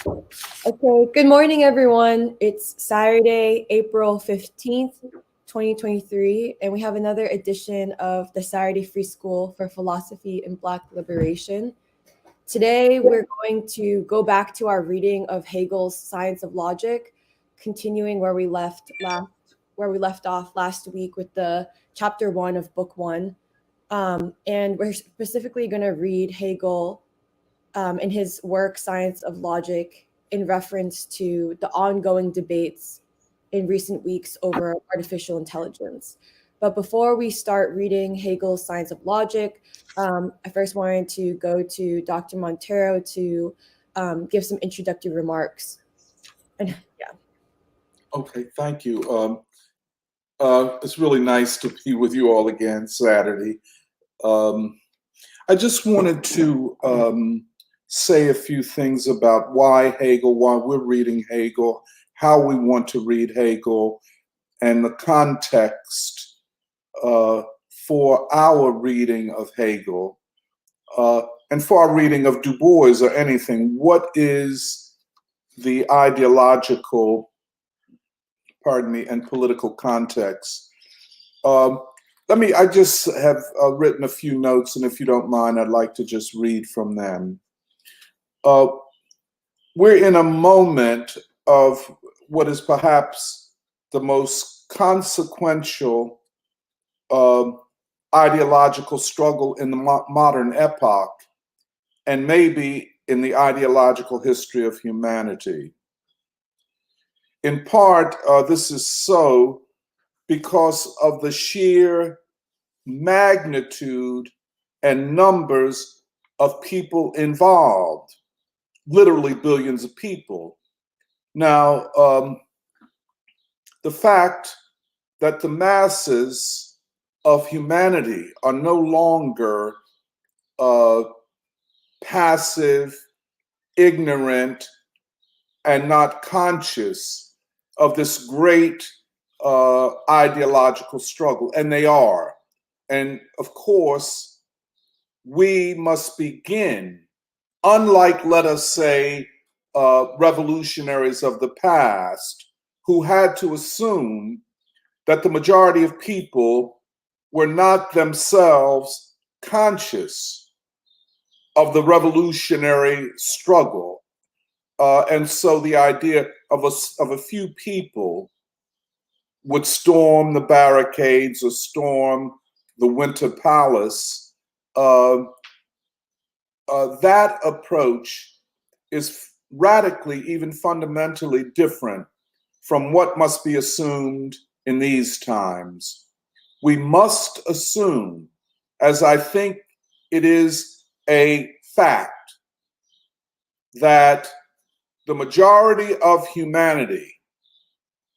Okay, good morning, everyone. It's Saturday, April 15th, 2023, and we have another edition of the Saturday Free School for Philosophy and Black Liberation. Today, we're going to go back to our reading of Hegel's Science of Logic, continuing where we left off last week with the chapter 1 of book 1. And we're specifically going to read Hegel in his work Science of Logic in reference to the ongoing debates in recent weeks over artificial intelligence. But before we start reading Hegel's Science of Logic, I first wanted to go to Dr. Montero to give some introductory remarks. And yeah. Okay, thank you. It's really nice to be with you all again Saturday. I just wanted to say a few things about why Hegel, why we're reading Hegel, how we want to read Hegel, and the context for our reading of Hegel, and for our reading of Du Bois or anything. What is the ideological, and political context? I just have written a few notes, and if you don't mind, I'd like to just read from them. We're in a moment of what is perhaps the most consequential ideological struggle in the modern epoch, and maybe in the ideological history of humanity. In part, this is so because of the sheer magnitude and numbers of people involved, literally billions of people. Now, the fact that the masses of humanity are no longer passive, ignorant, and not conscious of this great ideological struggle, and they are. And of course, we must begin, unlike, let us say, revolutionaries of the past, who had to assume that the majority of people were not themselves conscious of the revolutionary struggle. And so the idea of a few people would storm the barricades or storm the Winter Palace, that approach is radically, even fundamentally different from what must be assumed in these times. We must assume, as I think it is a fact, that the majority of humanity,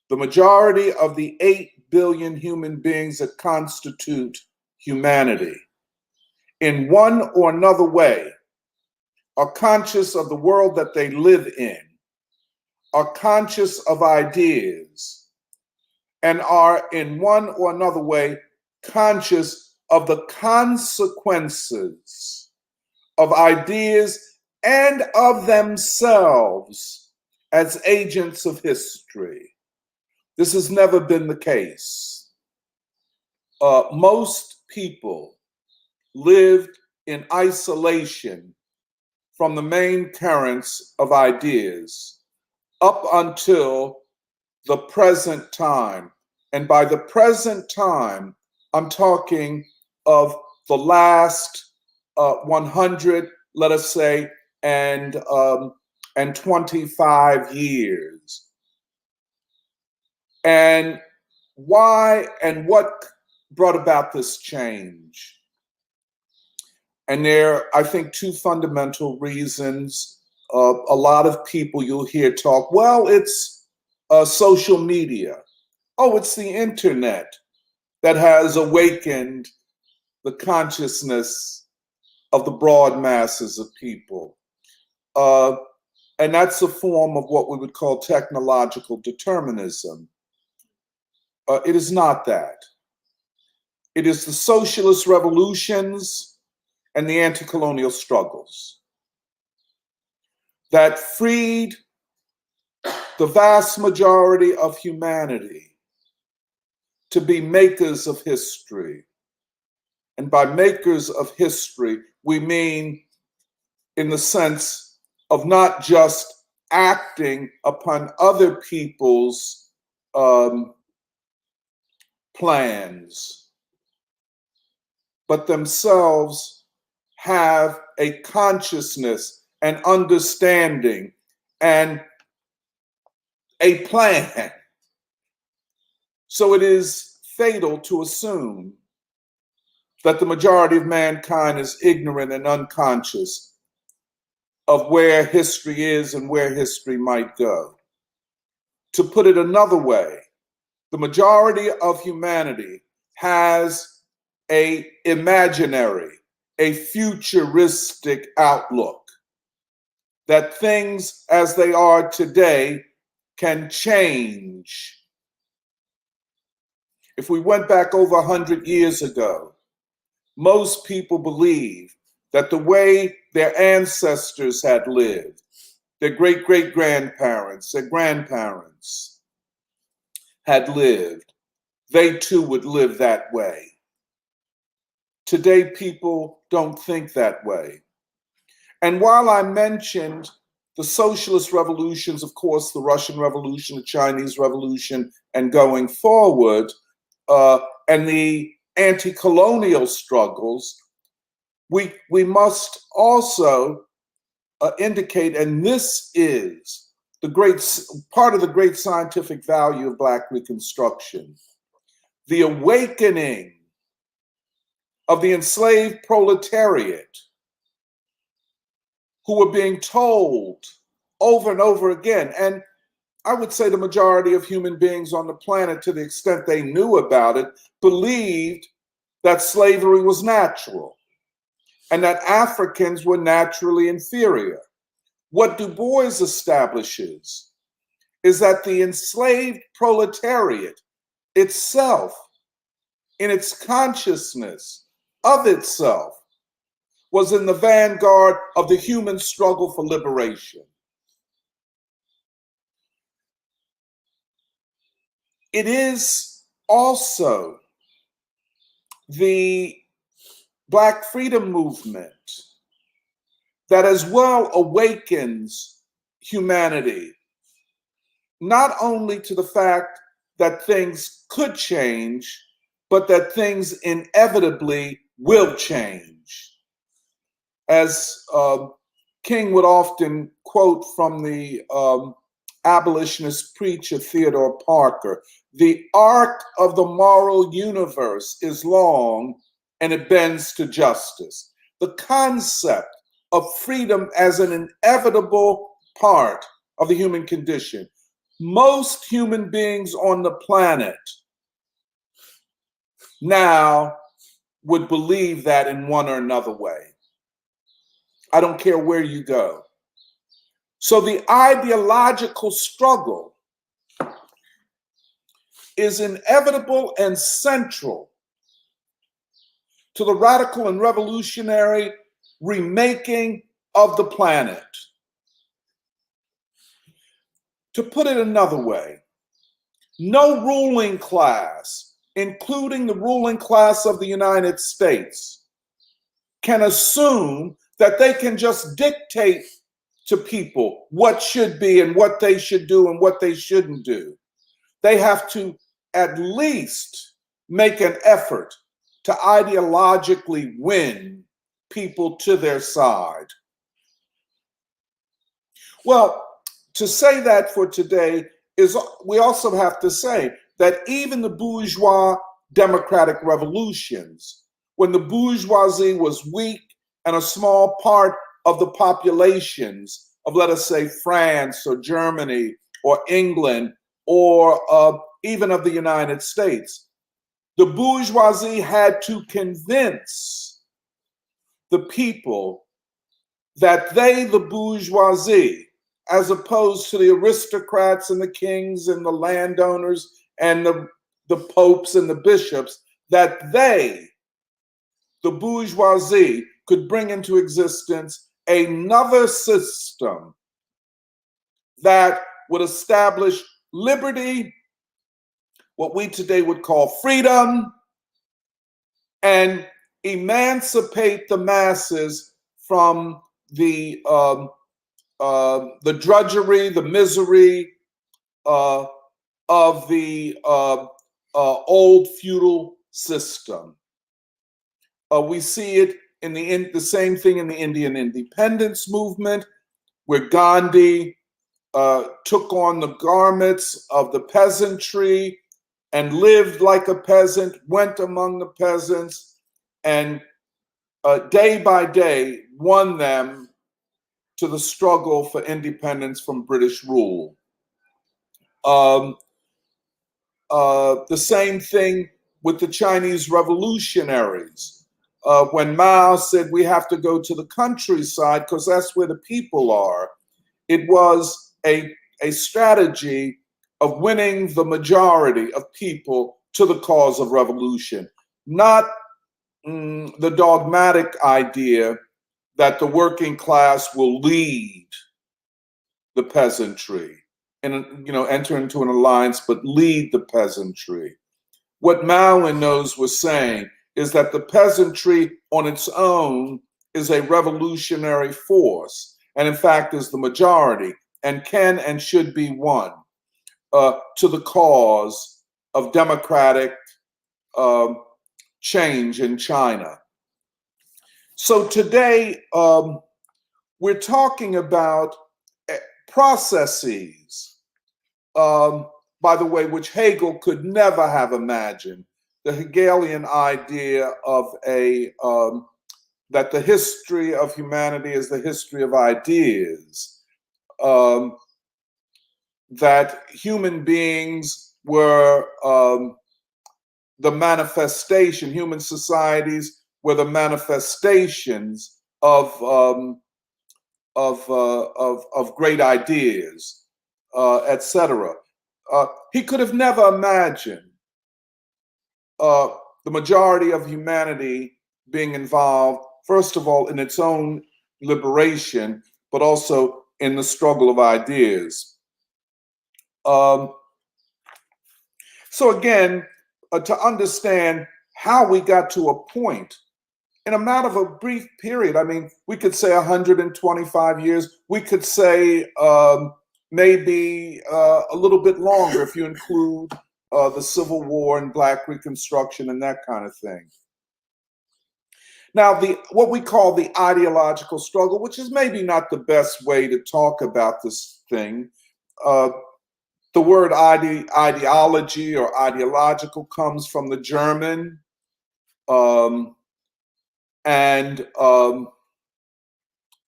the majority of the 8 billion human beings that constitute humanity, in one or another way, are conscious of the world that they live in, are conscious of ideas, and are in one or another way conscious of the consequences of ideas and of themselves as agents of history. This has never been the case. Most people lived in isolation from the main currents of ideas up until the present time. And by the present time, I'm talking of the last 100, let us say, and 25 years. And why and what brought about this change? And there are, I think, two fundamental reasons. A lot of people you'll hear talk, well, it's social media. Oh, it's the internet that has awakened the consciousness of the broad masses of people. And that's a form of what we would call technological determinism. It is not that. It is the socialist revolutions and the anti-colonial struggles that freed the vast majority of humanity to be makers of history. And by makers of history, we mean in the sense of not just acting upon other people's plans, but themselves have a consciousness and understanding and a plan. So it is fatal to assume that the majority of mankind is ignorant and unconscious of where history is and where history might go. To put it another way, the majority of humanity has an imaginary, a futuristic outlook that things as they are today can change. If we went back over 100 years ago, most people believe that the way their ancestors had lived, their great-great-grandparents, their grandparents had lived, they too would live that way. Today, people don't think that way. And while I mentioned the socialist revolutions, of course, the Russian Revolution, the Chinese Revolution, and going forward, and the anti-colonial struggles, we must also indicate, and this is the great part of the great scientific value of Black Reconstruction, the awakening of the enslaved proletariat who were being told over and over again, and I would say the majority of human beings on the planet, to the extent they knew about it, believed that slavery was natural and that Africans were naturally inferior. What Du Bois establishes is that the enslaved proletariat itself, in its consciousness of itself, was in the vanguard of the human struggle for liberation. It is also the Black freedom movement that as well awakens humanity, not only to the fact that things could change, but that things inevitably will change. As King would often quote from the abolitionist preacher Theodore Parker, the arc of the moral universe is long and it bends to justice. The concept of freedom as an inevitable part of the human condition. Most human beings on the planet now would believe that in one or another way. I don't care where you go. So the ideological struggle is inevitable and central to the radical and revolutionary remaking of the planet. To put it another way, no ruling class, including the ruling class of the United States, can assume that they can just dictate to people what should be and what they should do and what they shouldn't do. They have to at least make an effort to ideologically win people to their side. Well, to say that for today is, we also have to say that even the bourgeois democratic revolutions, when the bourgeoisie was weak and a small part of the populations of, let us say, France or Germany or England or even of the United States, the bourgeoisie had to convince the people that they, the bourgeoisie, as opposed to the aristocrats and the kings and the landowners and the popes and the bishops, that they, the bourgeoisie, could bring into existence another system that would establish liberty, what we today would call freedom, and emancipate the masses from the drudgery, the misery of the old feudal system. We see it in the same thing in the Indian independence movement, where Gandhi took on the garments of the peasantry and lived like a peasant, went among the peasants, and day by day won them to the struggle for independence from British rule. The same thing with the Chinese revolutionaries. When Mao said we have to go to the countryside because that's where the people are, it was a strategy of winning the majority of people to the cause of revolution, not the dogmatic idea that the working class will lead the peasantry and enter into an alliance, but lead the peasantry. What Mao and those were saying is that the peasantry on its own is a revolutionary force, and in fact is the majority, and can and should be won to the cause of democratic change in China. So today we're talking about processes, by the way, which Hegel could never have imagined. The Hegelian idea of that the history of humanity is the history of ideas, that human beings were the manifestation, human societies were the manifestations of great ideas, etc. He could have never imagined the majority of humanity being involved, first of all, in its own liberation, but also in the struggle of ideas. So again, to understand how we got to a point in a matter of a brief period, I mean, we could say 125 years, we could say maybe a little bit longer if you include the Civil War and Black Reconstruction and that kind of thing. Now, what we call the ideological struggle, which is maybe not the best way to talk about this thing. The word ideology or ideological comes from the German, and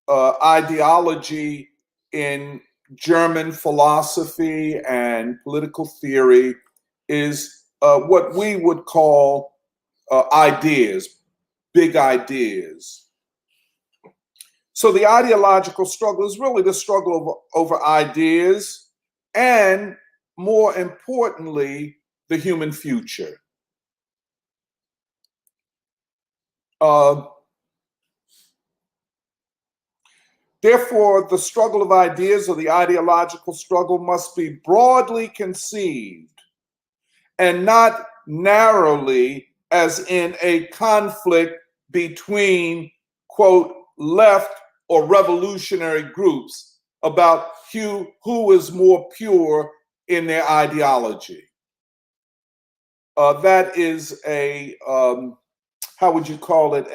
ideology in German philosophy and political theory is what we would call ideas, big ideas. So the ideological struggle is really the struggle over ideas and, more importantly, the human future. Therefore, the struggle of ideas or the ideological struggle must be broadly conceived and not narrowly as in a conflict between, quote, left or revolutionary groups about who is more pure in their ideology. That is a, how would you call it,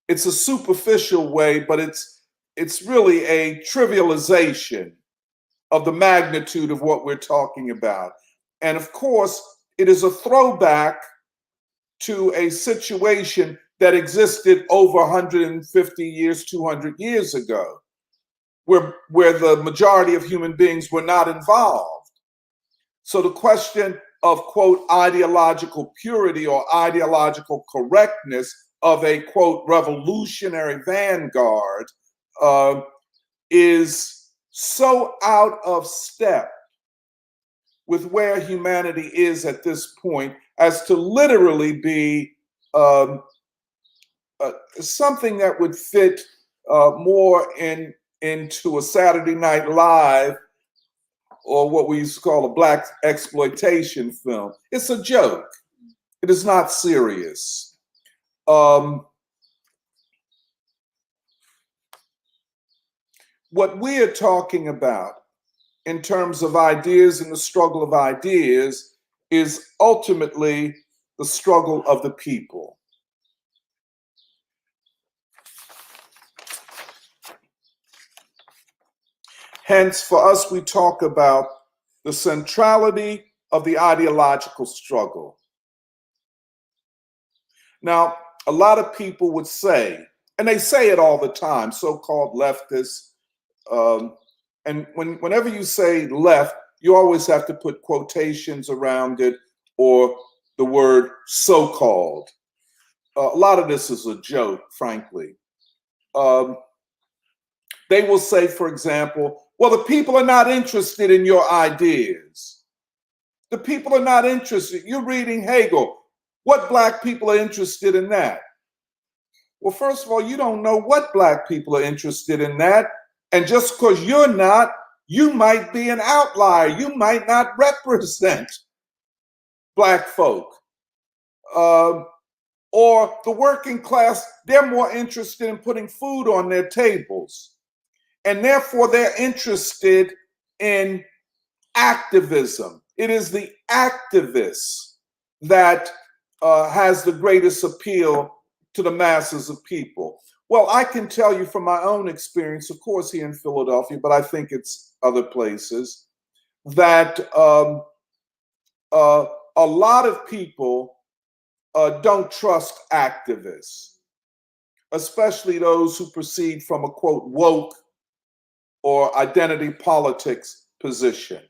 it's a superficial way, but it's really a trivialization of the magnitude of what we're talking about. And of course, it is a throwback to a situation that existed over 150 years, 200 years ago, where the majority of human beings were not involved. So the question of, quote, ideological purity or ideological correctness of a, quote, revolutionary vanguard is so out of step with where humanity is at this point as to literally be something that would fit more in into a Saturday Night Live or what we used to call a black exploitation film. It's a joke. It is not serious. What we are talking about in terms of ideas and the struggle of ideas is ultimately the struggle of the people. Hence, for us, we talk about the centrality of the ideological struggle. Now, a lot of people would say, and they say it all the time, so-called leftists, and whenever you say left, you always have to put quotations around it or the word so-called. A lot of this is a joke, frankly. They will say, for example, well, the people are not interested in your ideas. The people are not interested. You're reading Hegel. What black people are interested in that? Well, first of all, you don't know what black people are interested in that. And just because you're not, you might be an outlier. You might not represent black folk. Or the working class, they're more interested in putting food on their tables. And therefore, they're interested in activism. It is the activist that has the greatest appeal to the masses of people. Well, I can tell you from my own experience, of course, here in Philadelphia, but I think it's other places, that a lot of people don't trust activists, especially those who proceed from a, quote, woke or identity politics position.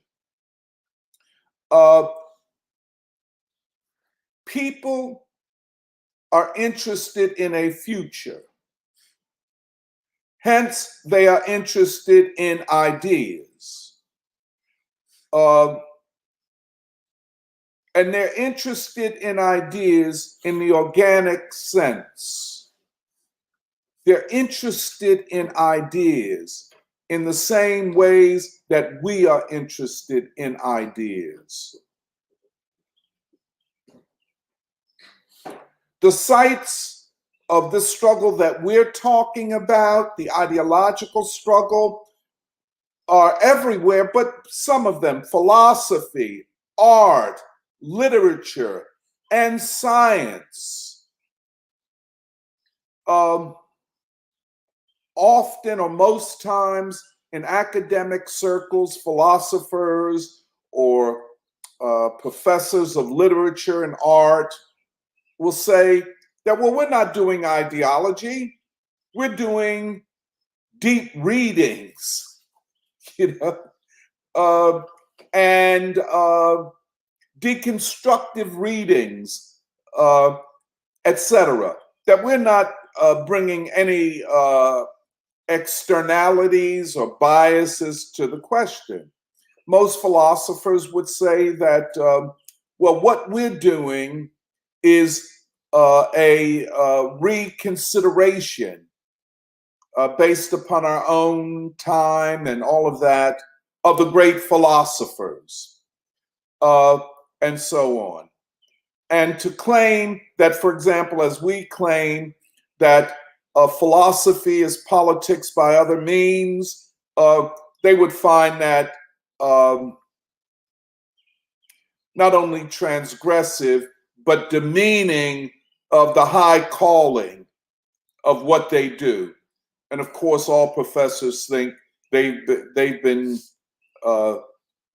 People are interested in a future. Hence, they are interested in ideas. And they're interested in ideas in the organic sense. They're interested in ideas in the same ways that we are interested in ideas. The sites of this struggle that we're talking about, the ideological struggle, are everywhere, but some of them, philosophy, art, literature, and science. Often or most times in academic circles, philosophers or professors of literature and art will say that, well, we're not doing ideology, we're doing deep readings, and deconstructive readings, etc. That we're not bringing any externalities or biases to the question. Most philosophers would say that, well, what we're doing is a reconsideration based upon our own time and all of that of the great philosophers and so on. And to claim that, for example, as we claim that philosophy is politics by other means, they would find that not only transgressive, but demeaning of the high calling of what they do. And of course, all professors think they've been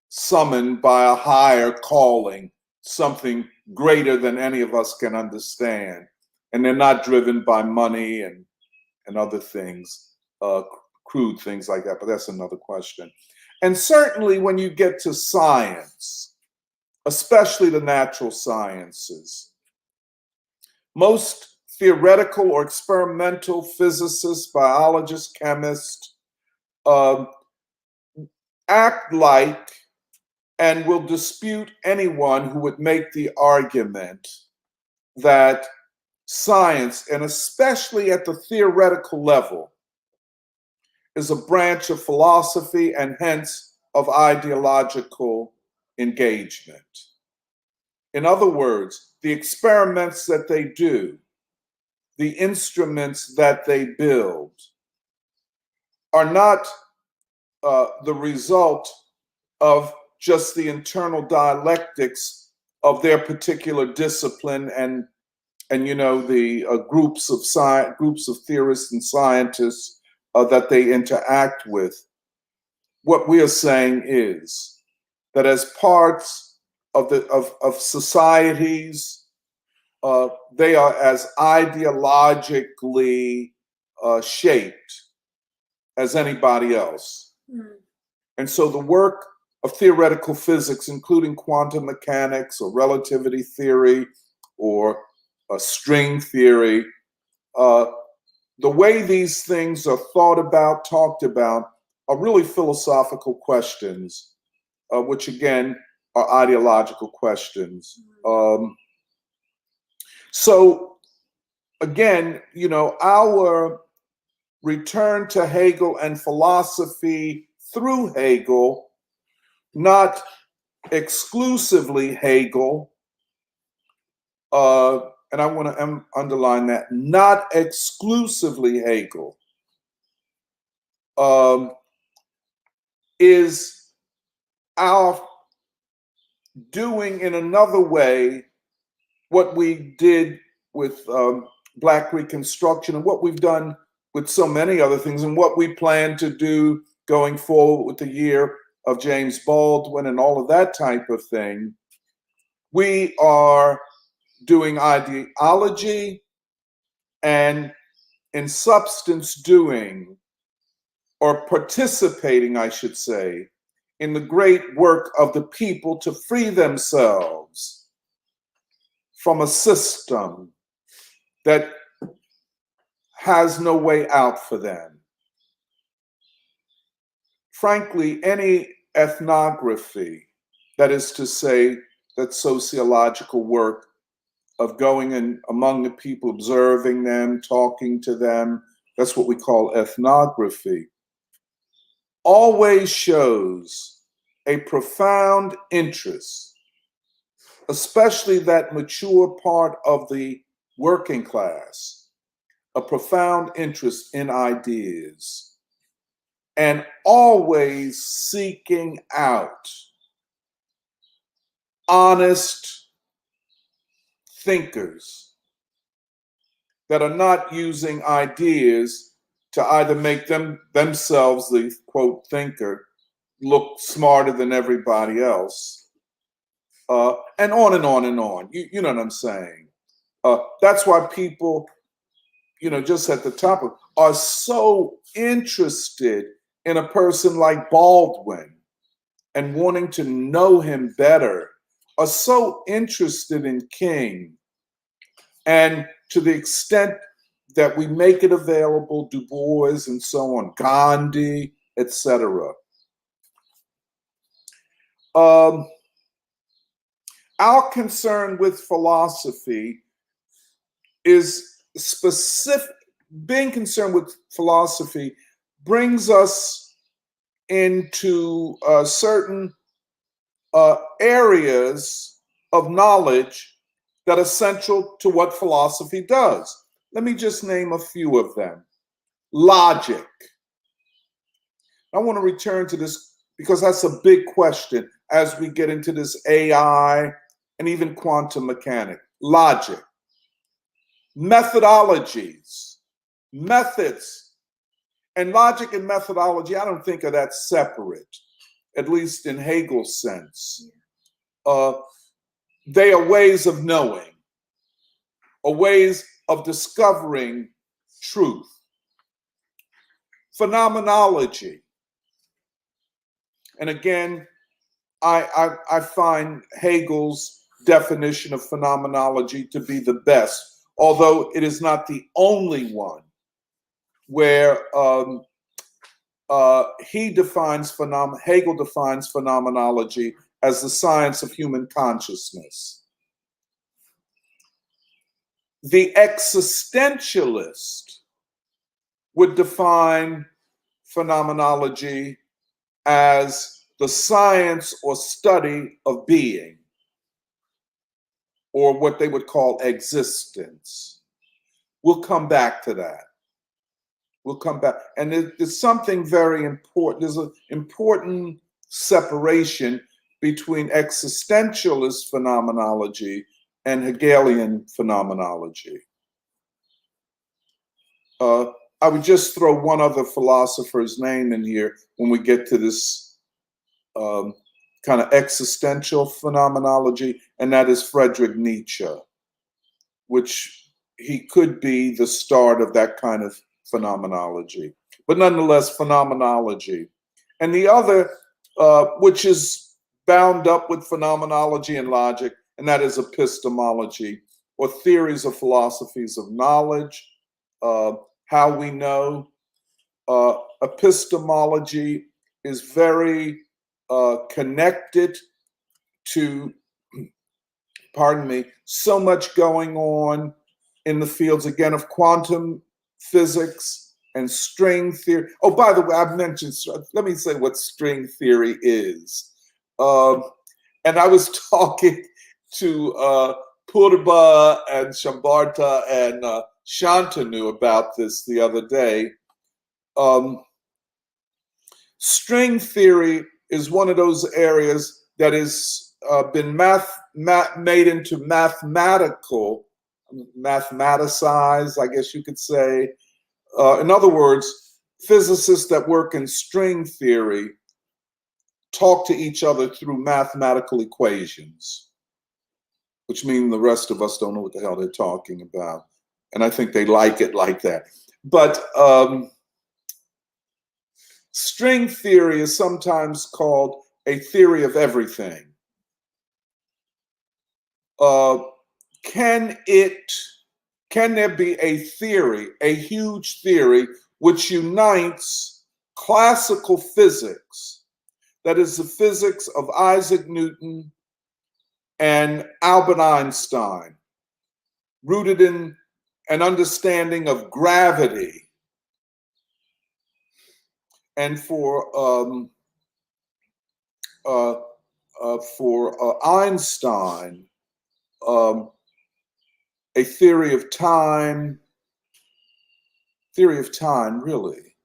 summoned by a higher calling, something greater than any of us can understand. And they're not driven by money and other things, crude things like that, but that's another question. And certainly when you get to science, especially the natural sciences, most theoretical or experimental physicists, biologists, chemists act like and will dispute anyone who would make the argument that science, and especially at the theoretical level, is a branch of philosophy and hence of ideological engagement. In other words, the experiments that they do, the instruments that they build, are not the result of just the internal dialectics of their particular discipline and the groups of theorists and scientists that they interact with. What we are saying is that as parts of societies, they are as ideologically shaped as anybody else. Mm. And so the work of theoretical physics, including quantum mechanics or relativity theory or string theory, the way these things are thought about, talked about, are really philosophical questions, which again are ideological questions. So again, our return to Hegel and philosophy through Hegel, not exclusively Hegel, and I want to underline that, not exclusively Hegel, is our doing in another way what we did with Black Reconstruction and what we've done with so many other things and what we plan to do going forward with the year of James Baldwin and all of that type of thing. We are doing ideology and in substance doing, or participating, I should say, in the great work of the people to free themselves from a system that has no way out for them. Frankly, any ethnography, that is to say, that sociological work of going in among the people, observing them, talking to them, that's what we call ethnography, always shows a profound interest, especially that mature part of the working class, a profound interest in ideas, and always seeking out honest thinkers that are not using ideas to either make themselves, the quote thinker, look smarter than everybody else, and on and on and on. You know what I'm saying? That's why people, just at the top of, are so interested in a person like Baldwin and wanting to know him better, are so interested in King. And to the extent that we make it available, Du Bois and so on, Gandhi, etc. Our concern with philosophy is specific. Being concerned with philosophy brings us into certain areas of knowledge that are central to what philosophy does. Let me just name a few of them. Logic. I want to return to this because that's a big question as we get into this AI and even quantum mechanics. Logic. Methodologies. Methods. And logic and methodology, I don't think of that separate, at least in Hegel's sense. They are ways of knowing, or ways of discovering truth. Phenomenology. And again, I find Hegel's definition of phenomenology to be the best, although it is not the only one, where Hegel defines phenomenology as the science of human consciousness. The existentialist would define phenomenology as the science or study of being, or what they would call existence. We'll come back to that. We'll come back. And there's something very important. There's an important separation between existentialist phenomenology and Hegelian phenomenology. I would just throw one other philosopher's name in here when we get to this kind of existential phenomenology, and that is Friedrich Nietzsche, which he could be the start of that kind of phenomenology, but nonetheless phenomenology. And the other, which is bound up with phenomenology and logic, and that is epistemology, or theories of philosophies of knowledge, how we know. Epistemology is very connected to, so much going on in the fields, again, of quantum physics and string theory. Oh, by the way, I've mentioned, let me say what string theory is. And I was talking to Purba and Shambarta and Shantanu about this the other day. String theory is one of those areas that has been made into mathematicized, I guess you could say. In other words, physicists that work in string theory talk to each other through mathematical equations, which mean the rest of us don't know what the hell they're talking about. And I think they like it like that. But string theory is sometimes called a theory of everything. Can there be a theory, a huge theory, which unites classical physics, that is the physics of Isaac Newton and Albert Einstein, rooted in an understanding of gravity, and for Einstein, a theory of time, really.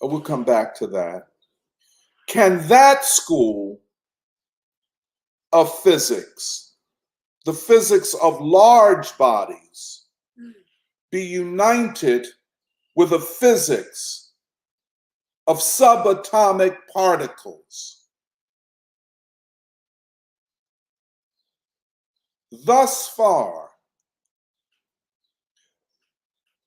We'll come back to that. Can that school of physics, the physics of large bodies, be united with a physics of subatomic particles? Thus far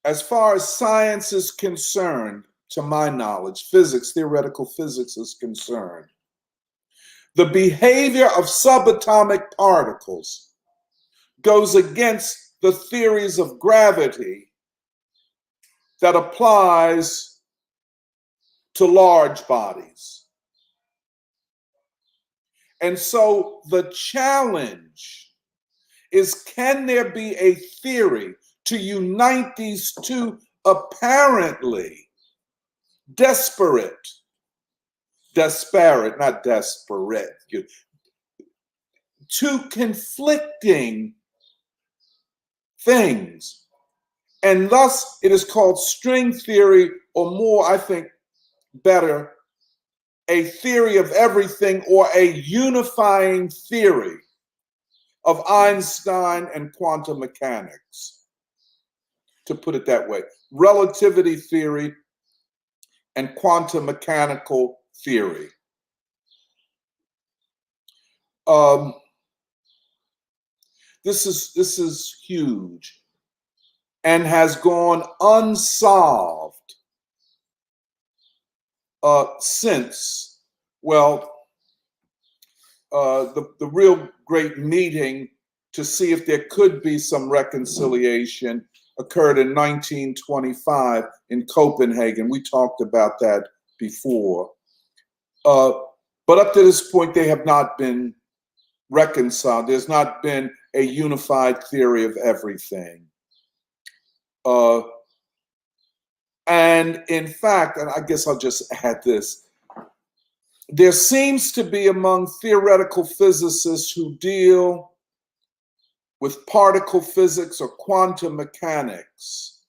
as science is concerned, to my knowledge, theoretical physics is concerned, the behavior of subatomic particles goes against the theories of gravity that applies to large bodies. And so the challenge is, can there be a theory to unite these two apparently disparate, two conflicting things? And thus it is called string theory, or more, I think, better, a theory of everything, or a unifying theory of Einstein and quantum mechanics, to put it that way. Relativity theory and quantum mechanical theory. This is huge and has gone unsolved since, well, the real great meeting to see if there could be some reconciliation occurred in 1925 in Copenhagen. We talked about that before. But up to this point, they have not been reconciled. There's not been a unified theory of everything. And in fact, and I guess I'll just add this, there seems to be among theoretical physicists who deal with particle physics or quantum mechanics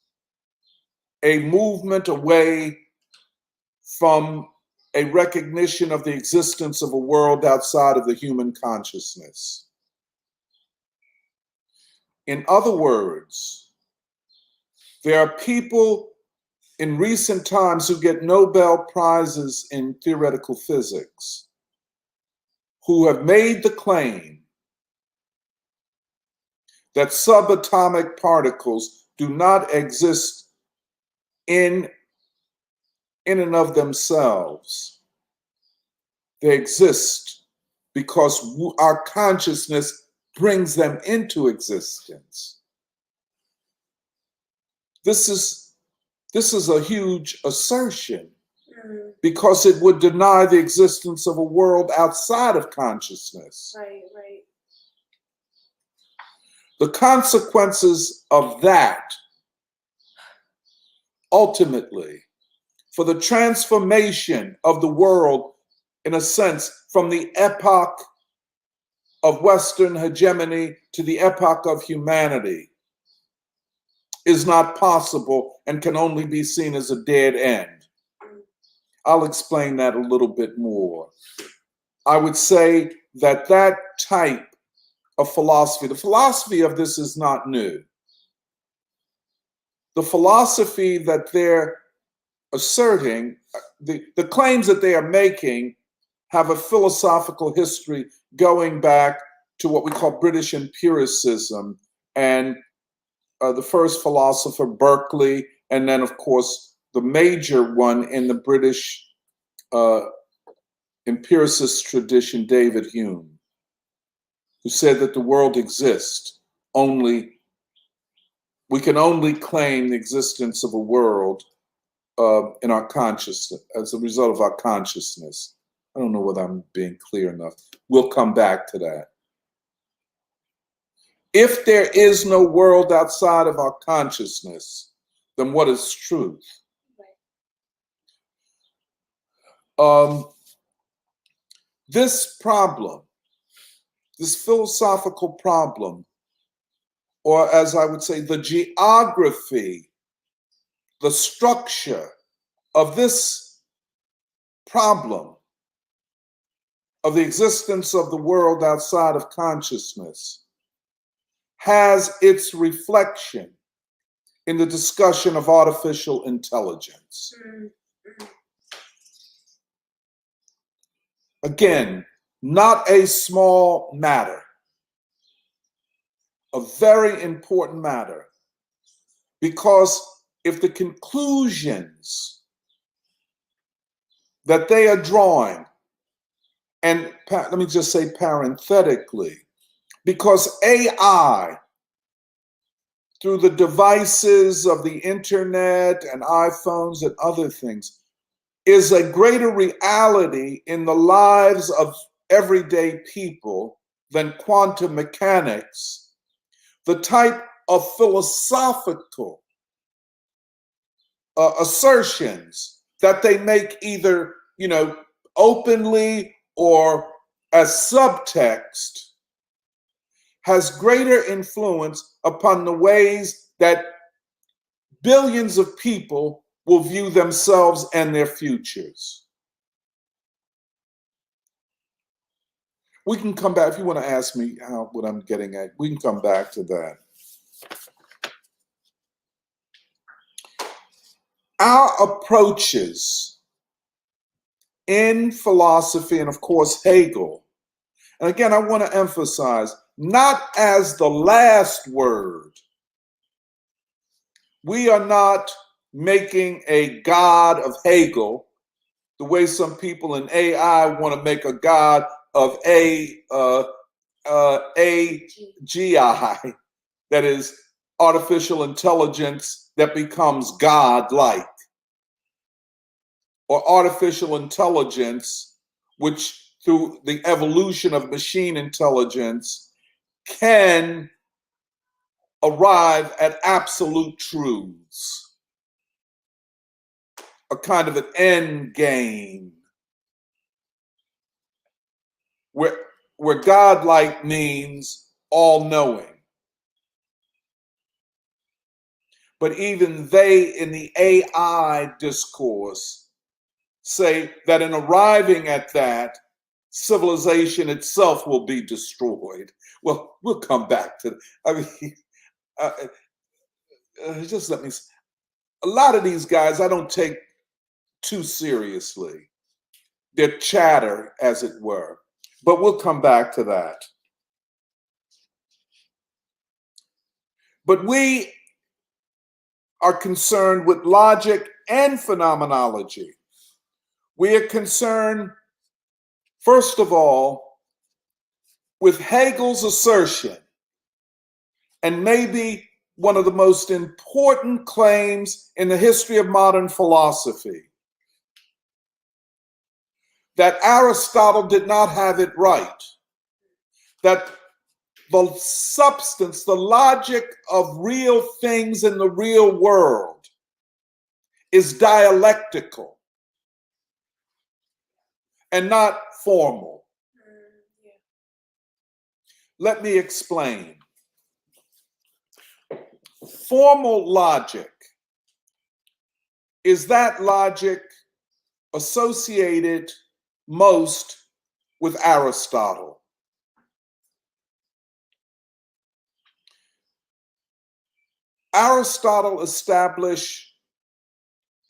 a movement away from a recognition of the existence of a world outside of the human consciousness. In other words, there are people in recent times who get Nobel Prizes in theoretical physics who have made the claim that subatomic particles do not exist in and of themselves. They exist because our consciousness brings them into existence. This is a huge assertion because it would deny the existence of a world outside of consciousness. Right. The consequences of that, ultimately, for the transformation of the world, in a sense, from the epoch of Western hegemony to the epoch of humanity, is not possible and can only be seen as a dead end. I'll explain that a little bit more. I would say that that type of philosophy, the philosophy of this is not new. The philosophy that they're asserting, the claims that they are making have a philosophical history going back to what we call British empiricism and the first philosopher, Berkeley, and then, of course, the major one in the British empiricist tradition, David Hume, who said that the world exists only, we can only claim the existence of a world in our consciousness, as a result of our consciousness. I don't know whether I'm being clear enough. We'll come back to that. If there is no world outside of our consciousness, then what is truth? This problem, this philosophical problem, or as I would say, the geography, the structure of this problem of the existence of the world outside of consciousness has its reflection in the discussion of artificial intelligence. Again, not a small matter, a very important matter, because if the conclusions that they are drawing, and let me just say parenthetically, because AI, through the devices of the internet and iPhones and other things, is a greater reality in the lives of everyday people than quantum mechanics, the type of philosophical assertions that they make either, openly or as subtext has greater influence upon the ways that billions of people will view themselves and their futures. We can come back, if you want to ask me what I'm getting at, we can come back to that. Our approaches in philosophy, and of course Hegel, and again I want to emphasize, not as the last word. We are not making a God of Hegel the way some people in AI want to make a God of AGI, that is artificial intelligence that becomes God-like, or artificial intelligence which through the evolution of machine intelligence can arrive at absolute truths. a kind of an end game where godlike means all-knowing. But even they in the AI discourse say that in arriving at that, civilization itself will be destroyed. Well, we'll come back to that. I mean, just let me. A lot of these guys I don't take too seriously. They're chatter, as it were. But we'll come back to that. But we are concerned with logic and phenomenology. We are concerned, first of all, with Hegel's assertion, and maybe one of the most important claims in the history of modern philosophy, that Aristotle did not have it right, that the substance, the logic of real things in the real world is dialectical and not formal. Let me explain. Formal logic is that logic associated most with Aristotle. Aristotle established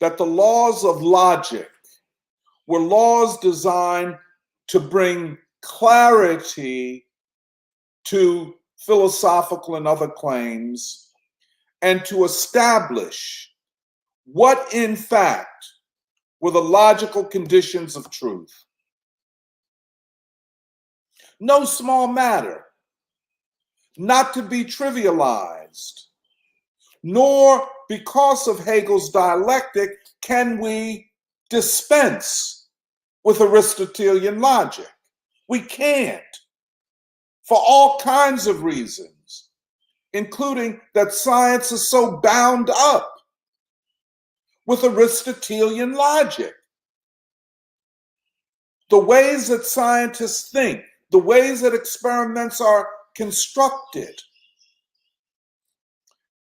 that the laws of logic were laws designed to bring clarity to philosophical and other claims, and to establish what, in fact, were the logical conditions of truth. No small matter, not to be trivialized, nor because of Hegel's dialectic can we dispense with Aristotelian logic. We can't, for all kinds of reasons, including that science is so bound up with Aristotelian logic. The ways that scientists think, the ways that experiments are constructed,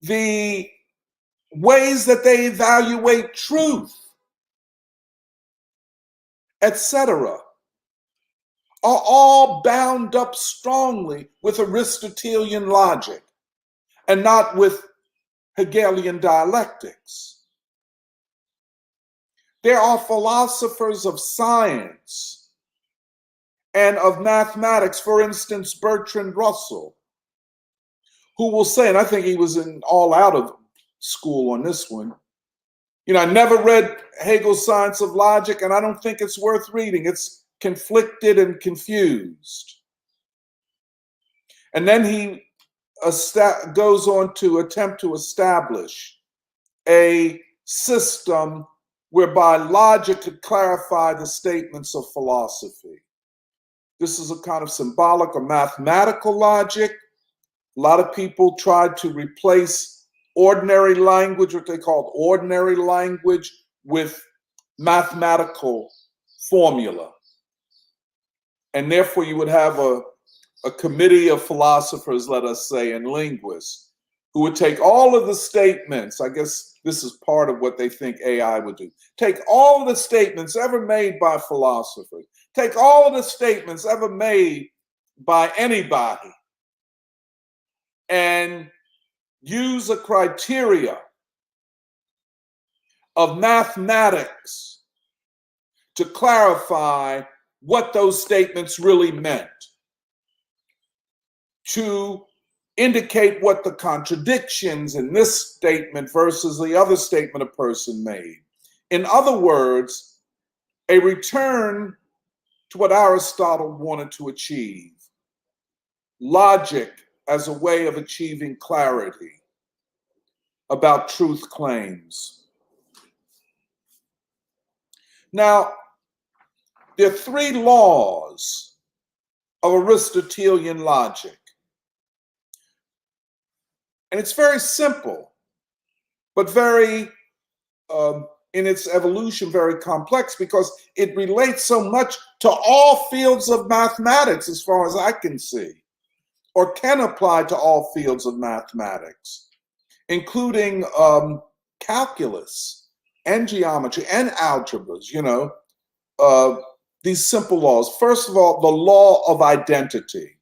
the ways that they evaluate truth, etc., are all bound up strongly with Aristotelian logic and not with Hegelian dialectics. There are philosophers of science and of mathematics, for instance, Bertrand Russell, who will say, and I think he was in all out of school on this one, I never read Hegel's Science of Logic, and I don't think it's worth reading. It's conflicted and confused. And then he goes on to attempt to establish a system whereby logic could clarify the statements of philosophy. This is a kind of symbolic or mathematical logic. A lot of people tried to replace ordinary language, what they called ordinary language, with mathematical formula. And therefore you would have a committee of philosophers, let us say, and linguists, who would take all of the statements. I guess this is part of what they think AI would do. Take all of the statements ever made by philosophers. Take all of the statements ever made by anybody and use a criteria of mathematics to clarify what those statements really meant, to indicate what the contradictions in this statement versus the other statement a person made. In other words, a return to what Aristotle wanted to achieve, logic as a way of achieving clarity about truth claims. Now, there are three laws of Aristotelian logic. And it's very simple, but very in its evolution very complex because it relates so much to all fields of mathematics as far as I can see, or can apply to all fields of mathematics, including calculus and geometry and algebras, these simple laws. First of all, the law of identity.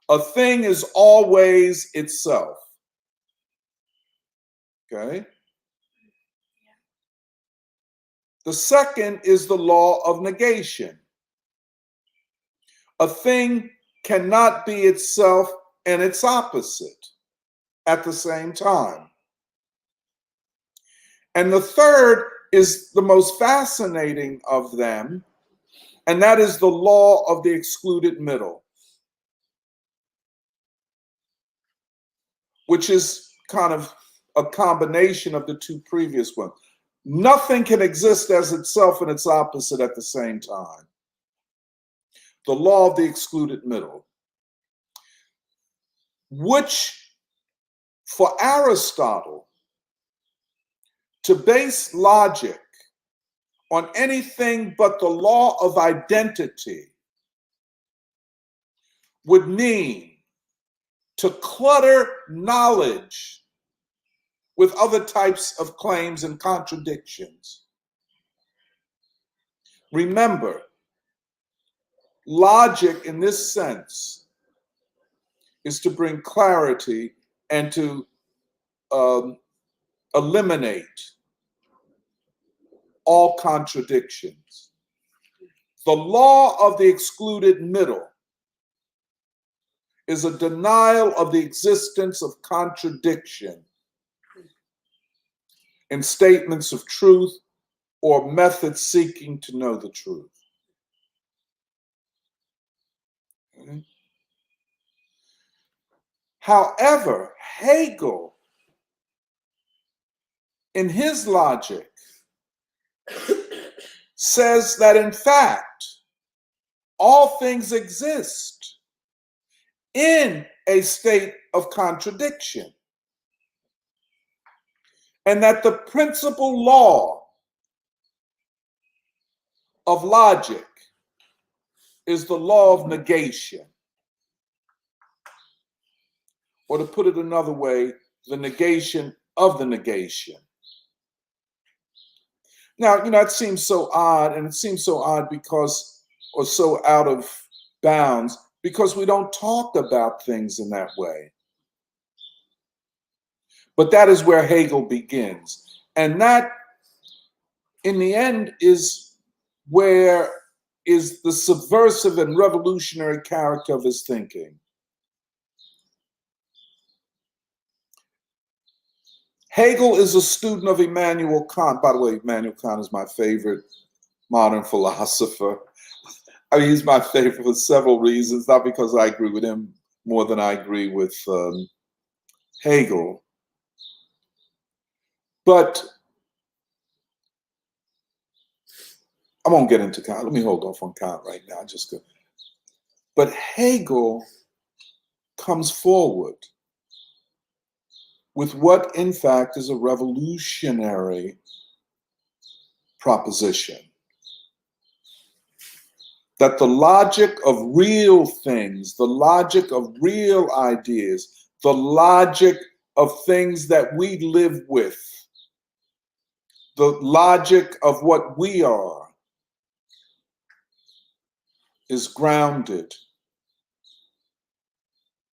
A thing is always itself. Okay? The second is the law of negation. A thing cannot be itself and its opposite at the same time. And the third is the most fascinating of them, and that is the law of the excluded middle, which is kind of a combination of the two previous ones. Nothing can exist as itself and its opposite at the same time. The law of the excluded middle, which for Aristotle, to base logic on anything but the law of identity would mean to clutter knowledge with other types of claims and contradictions. Remember, logic in this sense is to bring clarity and to eliminate all contradictions. The law of the excluded middle is a denial of the existence of contradiction in statements of truth or methods seeking to know the truth. Okay. However, Hegel, in his logic, says that in fact, all things exist in a state of contradiction, and that the principal law of logic is the law of negation. Or to put it another way, the negation of the negation. Now, it seems so odd, and it seems so odd because, or so out of bounds, because we don't talk about things in that way. But that is where Hegel begins. And that, in the end, is where is the subversive and revolutionary character of his thinking. Hegel is a student of Immanuel Kant. By the way, Immanuel Kant is my favorite modern philosopher. I mean, he's my favorite for several reasons, not because I agree with him more than I agree with Hegel. But I won't get into Kant. Let me hold off on Kant right now. But Hegel comes forward with what, in fact, is a revolutionary proposition. That the logic of real things, the logic of real ideas, the logic of things that we live with, the logic of what we are, is grounded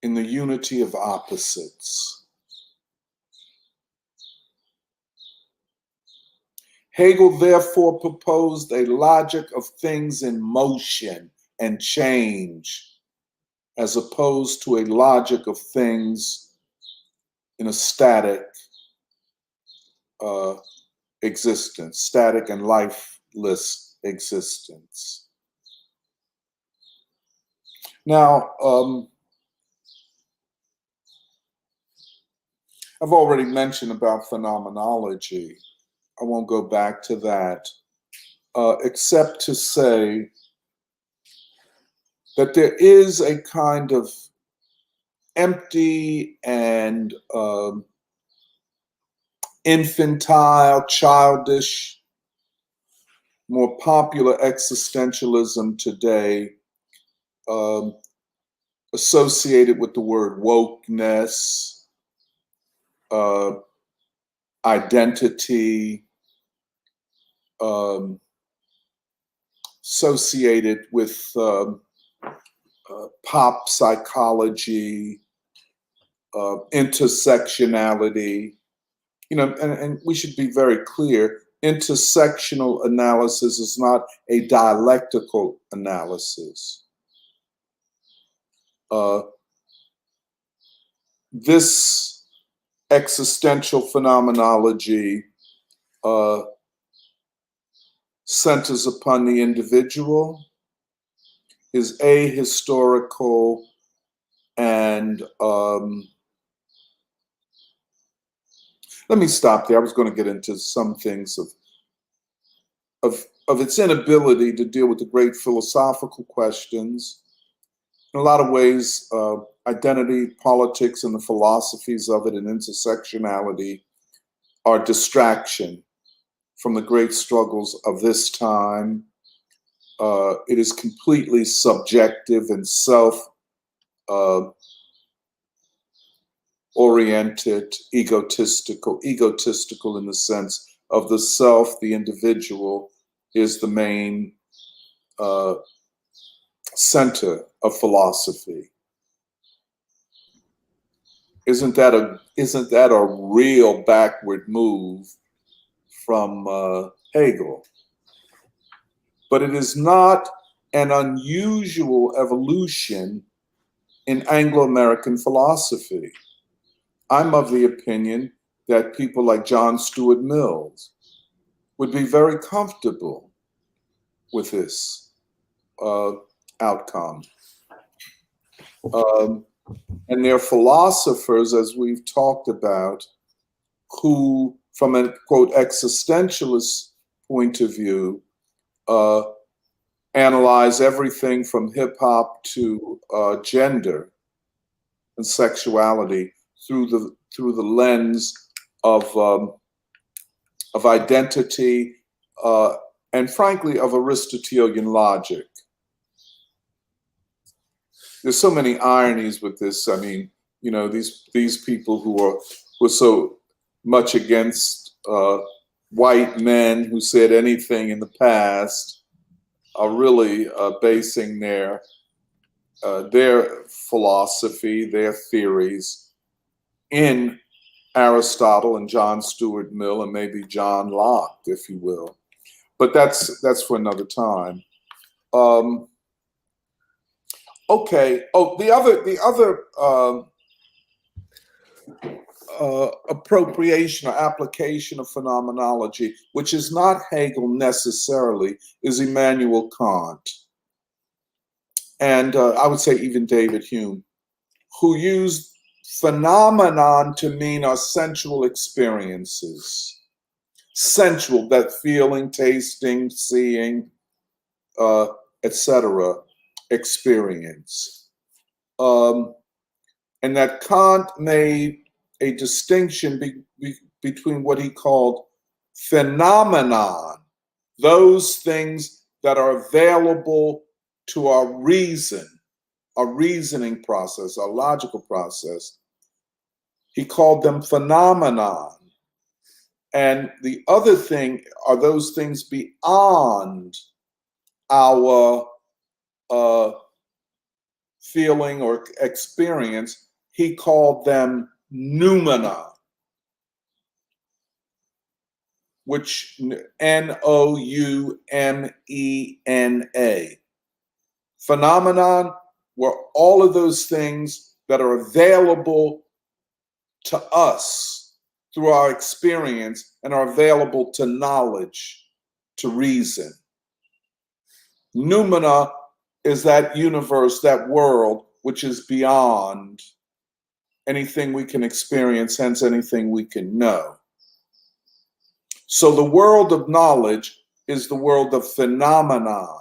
in the unity of opposites. Hegel therefore proposed a logic of things in motion and change, as opposed to a logic of things in a static existence, static and lifeless existence. Now, I've already mentioned about phenomenology. I won't go back to that, except to say that there is a kind of empty and infantile, childish, more popular existentialism today, associated with the word wokeness, identity, associated with pop psychology, intersectionality. And we should be very clear, intersectional analysis is not a dialectical analysis. This existential phenomenology centers upon the individual, is ahistorical, and let me stop there. I was going to get into some things of its inability to deal with the great philosophical questions. In a lot of ways, identity, politics, and the philosophies of it and intersectionality are distraction from the great struggles of this time. It is completely subjective and self-oriented, egotistical in the sense of the self, the individual, is the main center of philosophy. Isn't that a real backward move from Hegel? But it is not an unusual evolution in Anglo-American philosophy. I'm of the opinion that people like John Stuart Mill would be very comfortable with this outcome. And they're philosophers, as we've talked about, who, from a, quote, existentialist point of view, analyze everything from hip-hop to gender and sexuality through the lens of identity and, frankly, of Aristotelian logic. There's so many ironies with this. I mean, these people who were so much against white men who said anything in the past are really basing their philosophy, their theories in Aristotle and John Stuart Mill and maybe John Locke, if you will. But that's for another time. Okay. Oh, the other appropriation or application of phenomenology, which is not Hegel necessarily, is Immanuel Kant. And I would say even David Hume, who used phenomenon to mean our sensual experiences. Sensual, that feeling, tasting, seeing, etc. experience. And that Kant made a distinction between what he called phenomenon, those things that are available to our reason, our reasoning process, our logical process. He called them phenomenon. And the other thing are those things beyond our feeling or experience. He called them noumena, which Noumena. Phenomenon were all of those things that are available to us through our experience and are available to knowledge, to reason. Noumena is that universe, that world, which is beyond anything we can experience, hence anything we can know. So the world of knowledge is the world of phenomenon.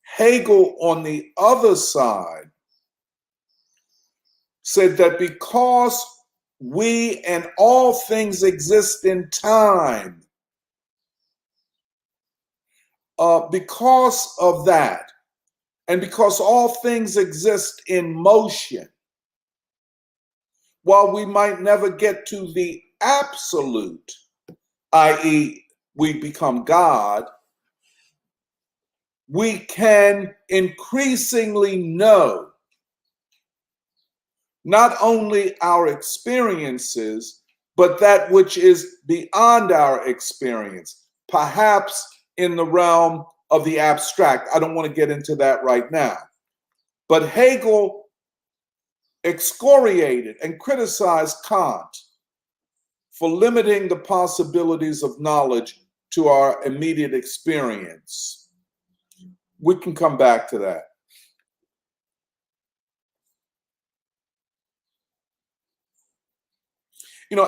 Hegel, on the other side, said that because we and all things exist in time. Because of that, and because all things exist in motion, while we might never get to the absolute, i.e., we become God, we can increasingly know not only our experiences, but that which is beyond our experience, perhaps in the realm of the abstract. I don't want to get into that right now. But Hegel excoriated and criticized Kant for limiting the possibilities of knowledge to our immediate experience. We can come back to that.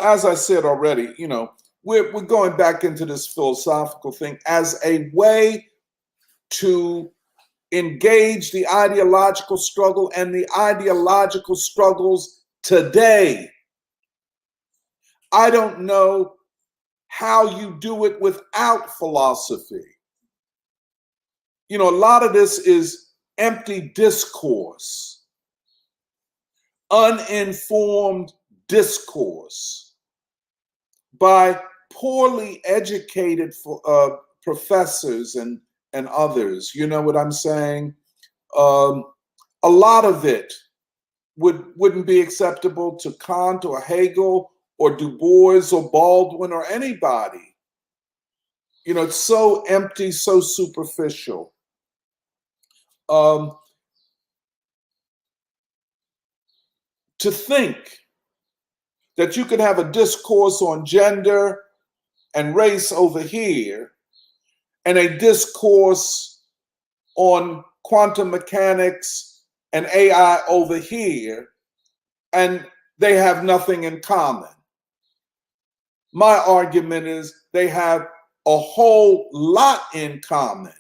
As I said already, we're going back into this philosophical thing as a way to engage the ideological struggle and the ideological struggles today. I don't know how you do it without philosophy. A lot of this is empty discourse, uninformed discourse by poorly educated professors and others. You know what I'm saying? A lot of it wouldn't be acceptable to Kant or Hegel or Du Bois or Baldwin or anybody. It's so empty, so superficial. To think that you could have a discourse on gender and race over here and a discourse on quantum mechanics and AI over here, and they have nothing in common. My argument is they have a whole lot in common.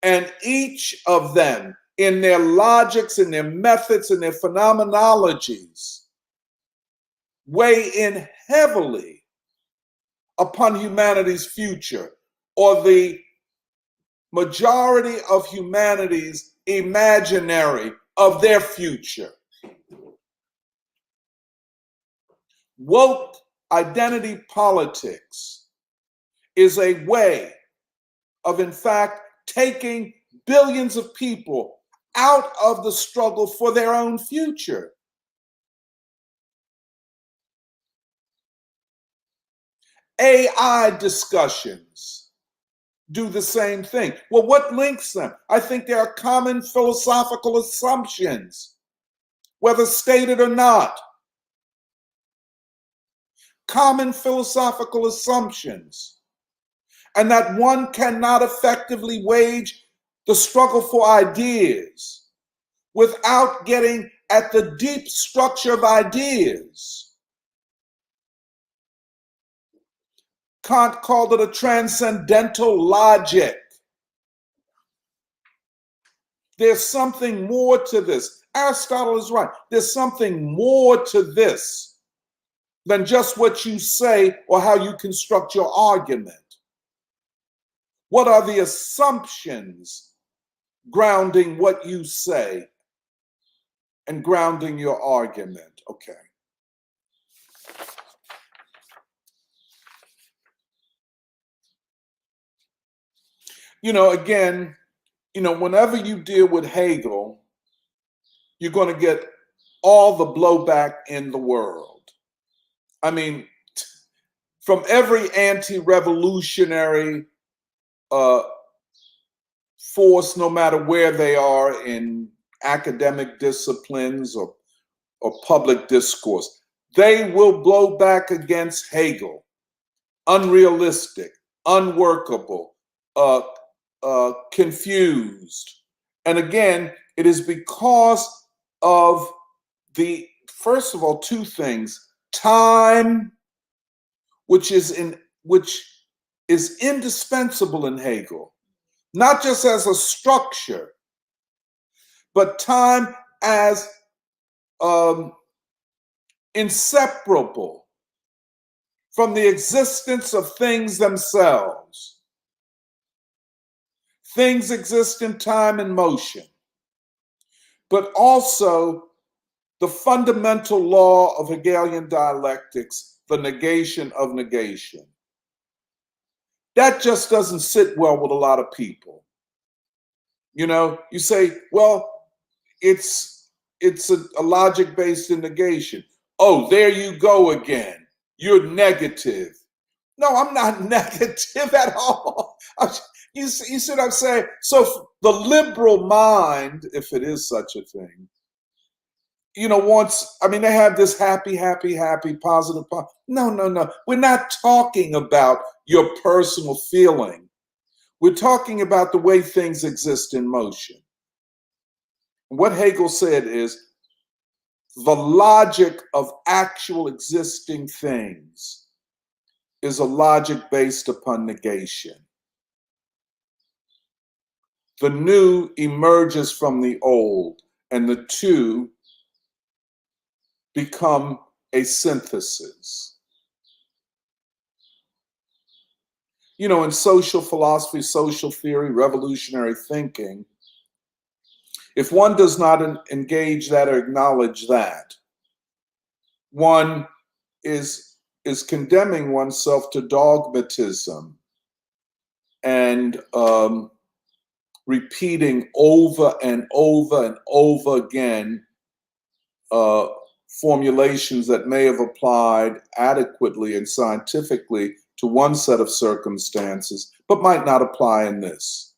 And each of them, in their logics and their methods and their phenomenologies, weigh in heavily upon humanity's future, or the majority of humanity's imaginary of their future. Woke identity politics is a way of, in fact, taking billions of people out of the struggle for their own future. AI discussions do the same thing. Well, what links them? I think there are common philosophical assumptions, whether stated or not. Common philosophical assumptions. And that one cannot effectively wage the struggle for ideas without getting at the deep structure of ideas. Kant called it a transcendental logic. There's something more to this. Aristotle is right. There's something more to this than just what you say or how you construct your argument. What are the assumptions grounding what you say and grounding your argument? Okay. Again, whenever you deal with Hegel, you're going to get all the blowback in the world. I mean, from every anti-revolutionary force, no matter where they are in academic disciplines or public discourse, they will blow back against Hegel. Unrealistic, unworkable, confused. And again, it is because of first of all, two things: time, which is indispensable in Hegel, not just as a structure, but time as inseparable from the existence of things themselves. Things exist in time and motion, but also the fundamental law of Hegelian dialectics, the negation of negation. That just doesn't sit well with a lot of people. You know, you say, well, it's a logic-based negation. Oh, there you go again. You're negative. No, I'm not negative at all. You see what I'm saying? So the liberal mind, if it is such a thing, you know, wants, I mean, they have this happy, positive. No. We're not talking about your personal feeling. We're talking about the way things exist in motion. What Hegel said is the logic of actual existing things is a logic based upon negation. The new emerges from the old, and the two become a synthesis. You know, in social philosophy, social theory, revolutionary thinking, if one does not engage that or acknowledge that, one is condemning oneself to dogmatism and repeating over and over again formulations that may have applied adequately and scientifically to one set of circumstances, but might not apply in this.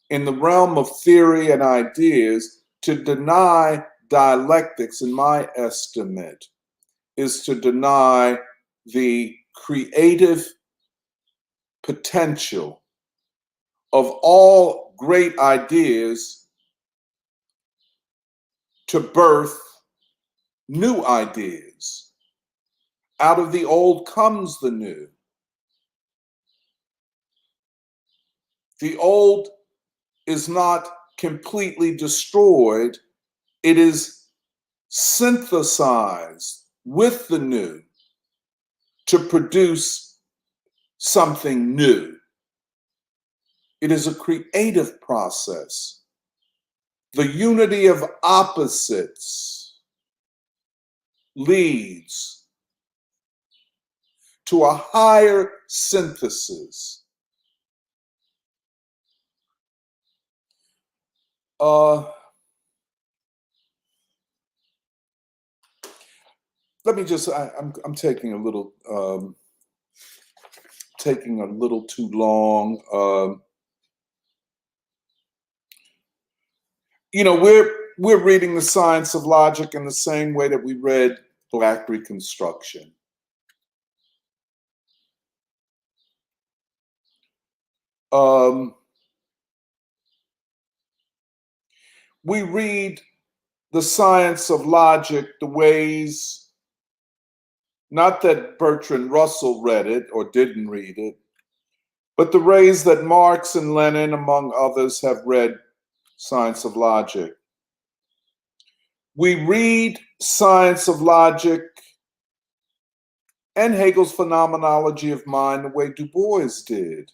In the realm of theory and ideas, to deny dialectics, in my estimate, is to deny the creative potential of all great ideas to birth new ideas. Out of the old comes the new. The old is not completely destroyed. It is synthesized with the new to produce something new. It is a creative process. The unity of opposites leads to a higher synthesis. Let me just, I'm taking a little too long. You know, we're reading the science of logic in the same way that we read Black Reconstruction. We read the science of logic the ways, not that Bertrand Russell read it or didn't read it, but the ways that Marx and Lenin, among others, have read science of logic. We read science of logic and Hegel's phenomenology of mind the way Du Bois did,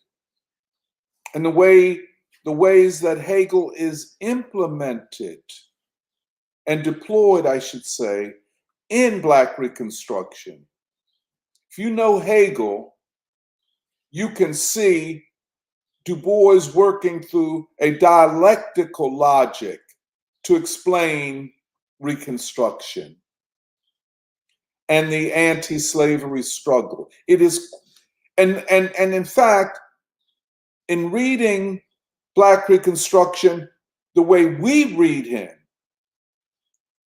and the ways that Hegel is implemented and deployed, I should say, in Black Reconstruction. If you know Hegel, you can see Du Bois working through a dialectical logic to explain Reconstruction and the anti-slavery struggle. It is, and in fact, in reading Black Reconstruction, the way we read him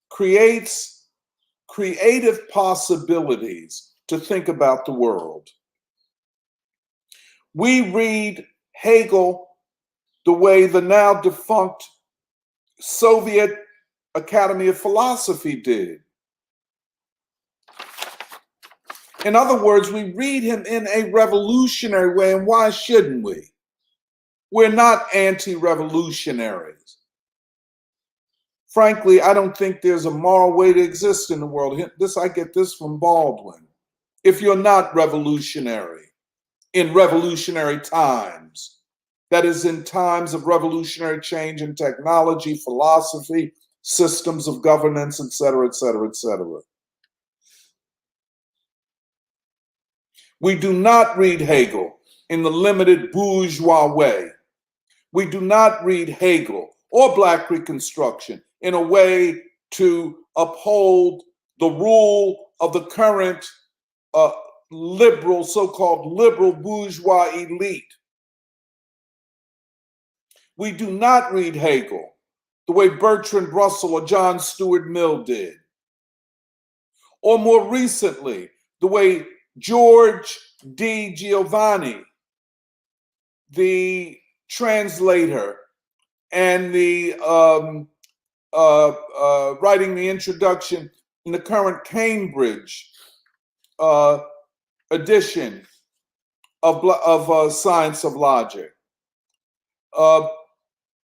creates creative possibilities to think about the world. We read Hegel the way the now defunct Soviet Academy of Philosophy did. In other words, we read him in a revolutionary way, and why shouldn't we? We're not anti-revolutionaries. Frankly, I don't think there's a moral way to exist in the world. I get this from Baldwin. If you're not revolutionary in revolutionary times, that is, in times of revolutionary change in technology, philosophy, systems of governance, et cetera, et cetera, et cetera. We do not read Hegel in the limited bourgeois way. We do not read Hegel or Black Reconstruction in a way to uphold the rule of the current liberal, so-called liberal bourgeois elite. We do not read Hegel the way Bertrand Russell or John Stuart Mill did. Or more recently, the way George D. Giovanni, the translator and the writing the introduction in the current Cambridge edition of Science of Logic.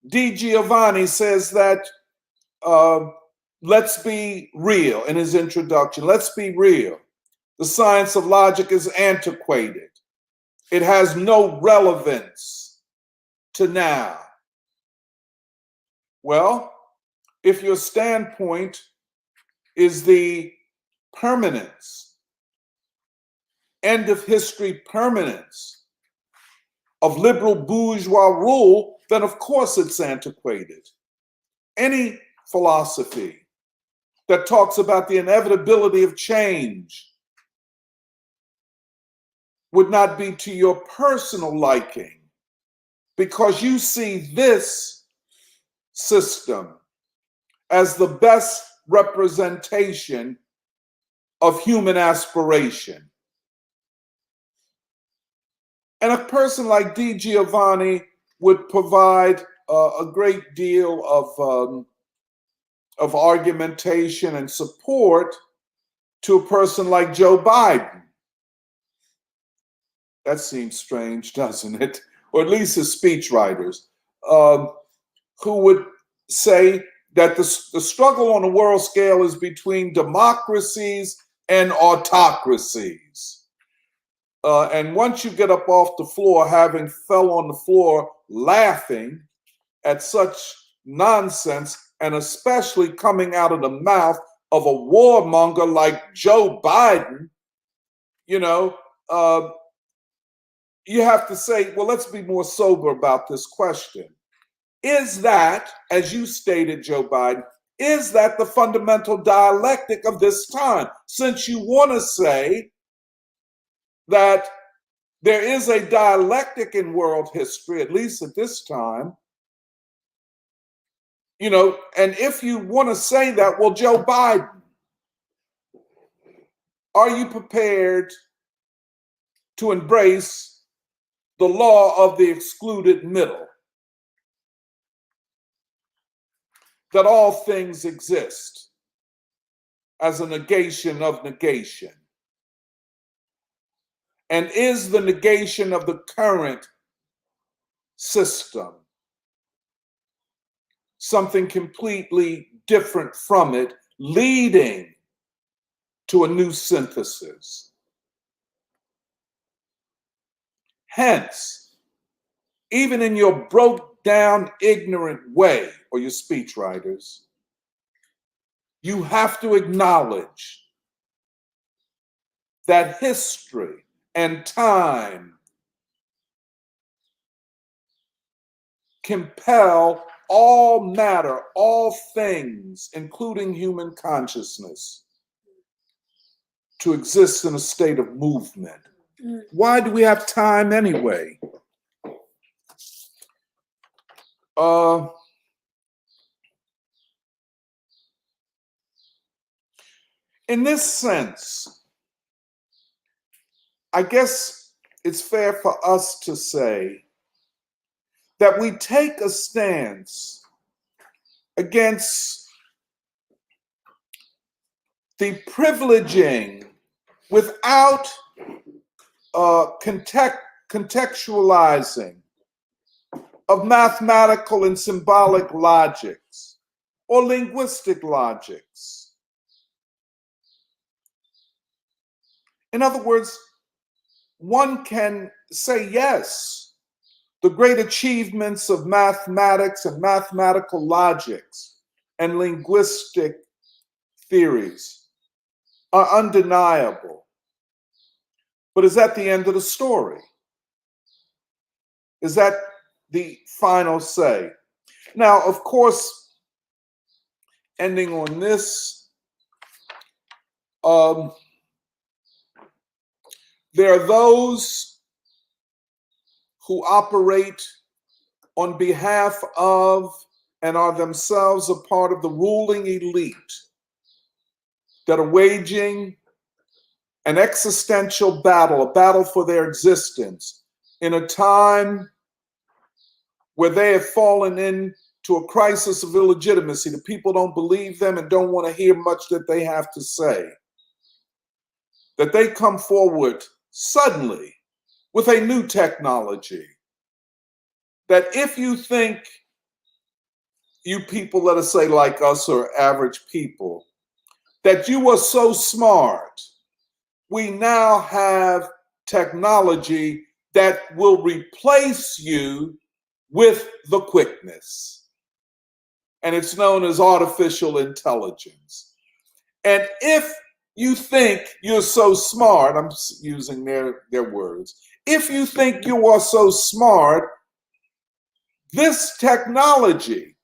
D. Giovanni says that let's be real in his introduction. Let's be real. The science of logic is antiquated. It has no relevance to now. Well, if your standpoint is the permanence, end of history permanence of liberal bourgeois rule, then of course it's antiquated. Any philosophy that talks about the inevitability of change would not be to your personal liking, because you see this system as the best representation of human aspiration. And a person like D. Giovanni would provide a great deal of argumentation and support to a person like Joe Biden. That seems strange, doesn't it? Or at least his speechwriters, who would say that the struggle on a world scale is between democracies and autocracies. And once you get up off the floor, having fell on the floor laughing at such nonsense, and especially coming out of the mouth of a warmonger like Joe Biden, you have to say, well, let's be more sober about this question. Is that, as you stated, Joe Biden, is that the fundamental dialectic of this time? Since you want to say that there is a dialectic in world history, at least at this time, and if you want to say that, well, Joe Biden, are you prepared to embrace the law of the excluded middle? That all things exist as a negation of negation. And is the negation of the current system something completely different from it, leading to a new synthesis? Hence, even in your broke down, ignorant way, or your speechwriters, you have to acknowledge that history and time compel all matter, all things, including human consciousness, to exist in a state of movement. Why do we have time anyway? In this sense, I guess it's fair for us to say that we take a stance against the privileging without contextualizing of mathematical and symbolic logics or linguistic logics. In other words, one can say, yes, the great achievements of mathematics and mathematical logics and linguistic theories are undeniable. But is that the end of the story? Is that the final say? Now, of course, ending on this, there are those who operate on behalf of and are themselves a part of the ruling elite that are waging an existential battle, a battle for their existence, in a time where they have fallen into a crisis of illegitimacy. The people don't believe them and don't want to hear much that they have to say. That they come forward suddenly with a new technology. That if you think, you people, let us say like us or average people, that you are so smart, we now have technology that will replace you with the quickness. And it's known as artificial intelligence. And if you think you're so smart, I'm using their words, if you think you are so smart, this technology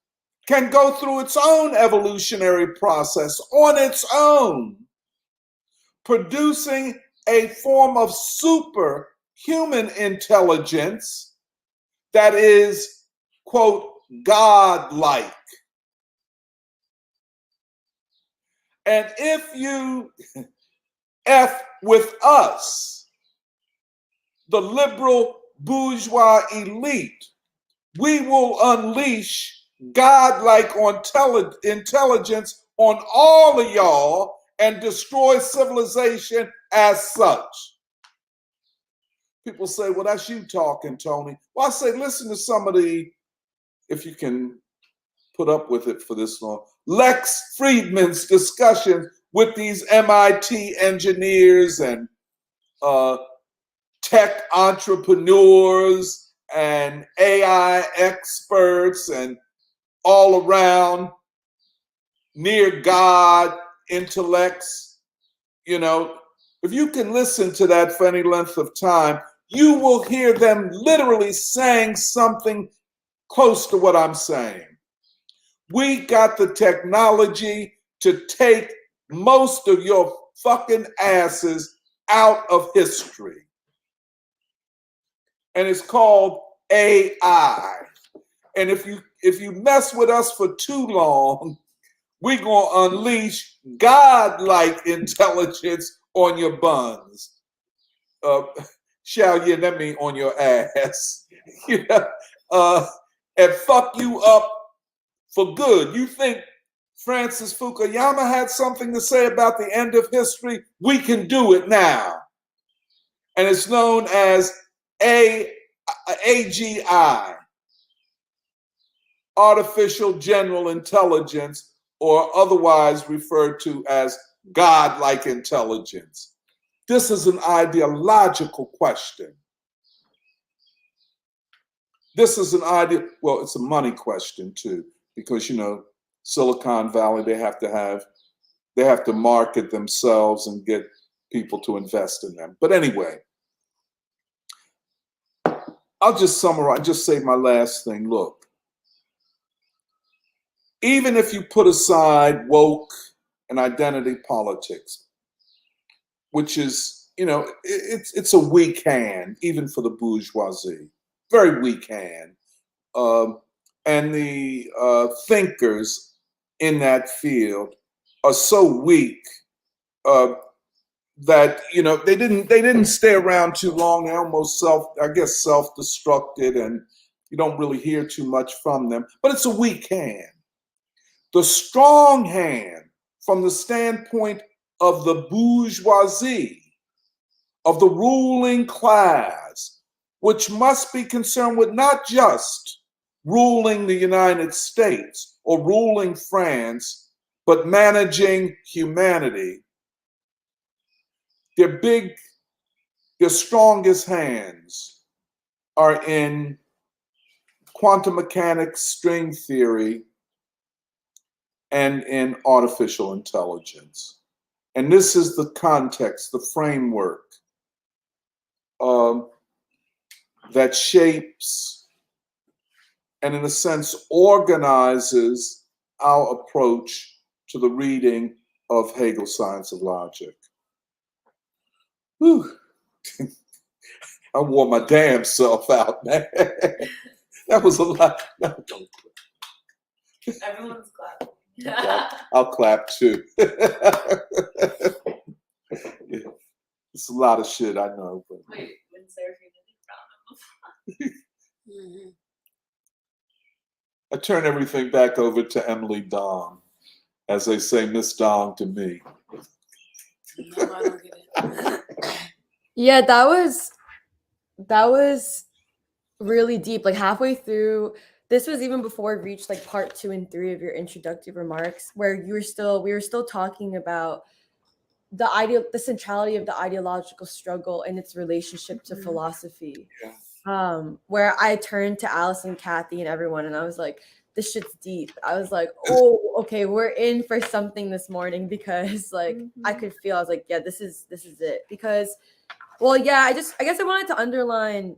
can go through its own evolutionary process on its own, producing a form of superhuman intelligence that is, quote, God-like. And if you F with us, the liberal bourgeois elite, we will unleash God-like intelligence on all of y'all and destroy civilization as such. People say, well, that's you talking, Tony. Well, I say, listen to some of the, if you can put up with it for this long, Lex Friedman's discussion with these MIT engineers and tech entrepreneurs and AI experts and all around near God intellects. You know, if you can listen to that for any length of time, you will hear them literally saying something close to what I'm saying. We got the technology to take most of your fucking asses out of history. And it's called AI. And if you mess with us for too long, we're going to unleash God-like intelligence on your buns. Shall you, that mean on your ass. And fuck you up for good. You think Francis Fukuyama had something to say about the end of history? We can do it now. And it's known as AGI, Artificial General Intelligence, or otherwise referred to as God-like intelligence. This is an ideological question. This is an idea, well, it's a money question too, because, you know, Silicon Valley, they have to market themselves and get people to invest in them. But anyway, I'll just summarize, just say my last thing. Look, even if you put aside woke and identity politics, which is, you know, it's a weak hand, even for the bourgeoisie, very weak hand. And the thinkers in that field are so weak that, you know, they didn't stay around too long. They almost self-destructed, and you don't really hear too much from them. But it's a weak hand. The strong hand, from the standpoint of the bourgeoisie, of the ruling class, which must be concerned with not just ruling the United States, or ruling France, but managing humanity. Their strongest hands are in quantum mechanics, string theory, and in artificial intelligence. And this is the context, the framework that shapes and, in a sense, organizes our approach to the reading of Hegel's Science of Logic. Whew. I wore my damn self out, man. That was a lot. No, don't clap. Everyone's clapping. I'll clap too. It's a lot of shit, I know. But... Wait, when Seraphina found him. I turn everything back over to Emily Dong. As they say, Miss Dong to me. No, I don't get it. Yeah, that was really deep. Like halfway through, this was even before we reached like part 2 and 3 of your introductory remarks, where we were still talking about the centrality of the ideological struggle and its relationship to philosophy. Yeah. Where I turned to Alice and Kathy and everyone, and I was like, this shit's deep. I was like, oh, okay, we're in for something this morning, because like I could feel, I was like, yeah, this is it. Because, well, yeah, I guess I wanted to underline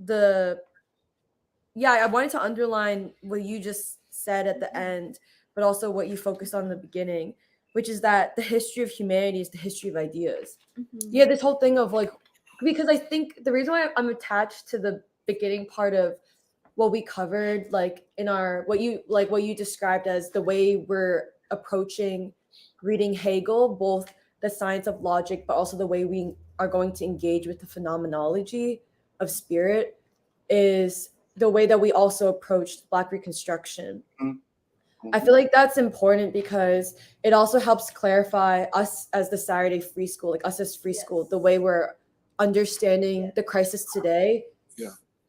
I wanted to underline what you just said at the end, but also what you focused on in the beginning, which is that the history of humanity is the history of ideas. Yeah, this whole thing of like, because I think the reason why I'm attached to the beginning part of what we covered, like in our what you described as the way we're approaching reading Hegel, both the science of logic, but also the way we are going to engage with the phenomenology of spirit, is the way that we also approached Black Reconstruction. I feel like that's important because it also helps clarify us as the Saturday Free School, like us as Free School, the way we're understanding the crisis today,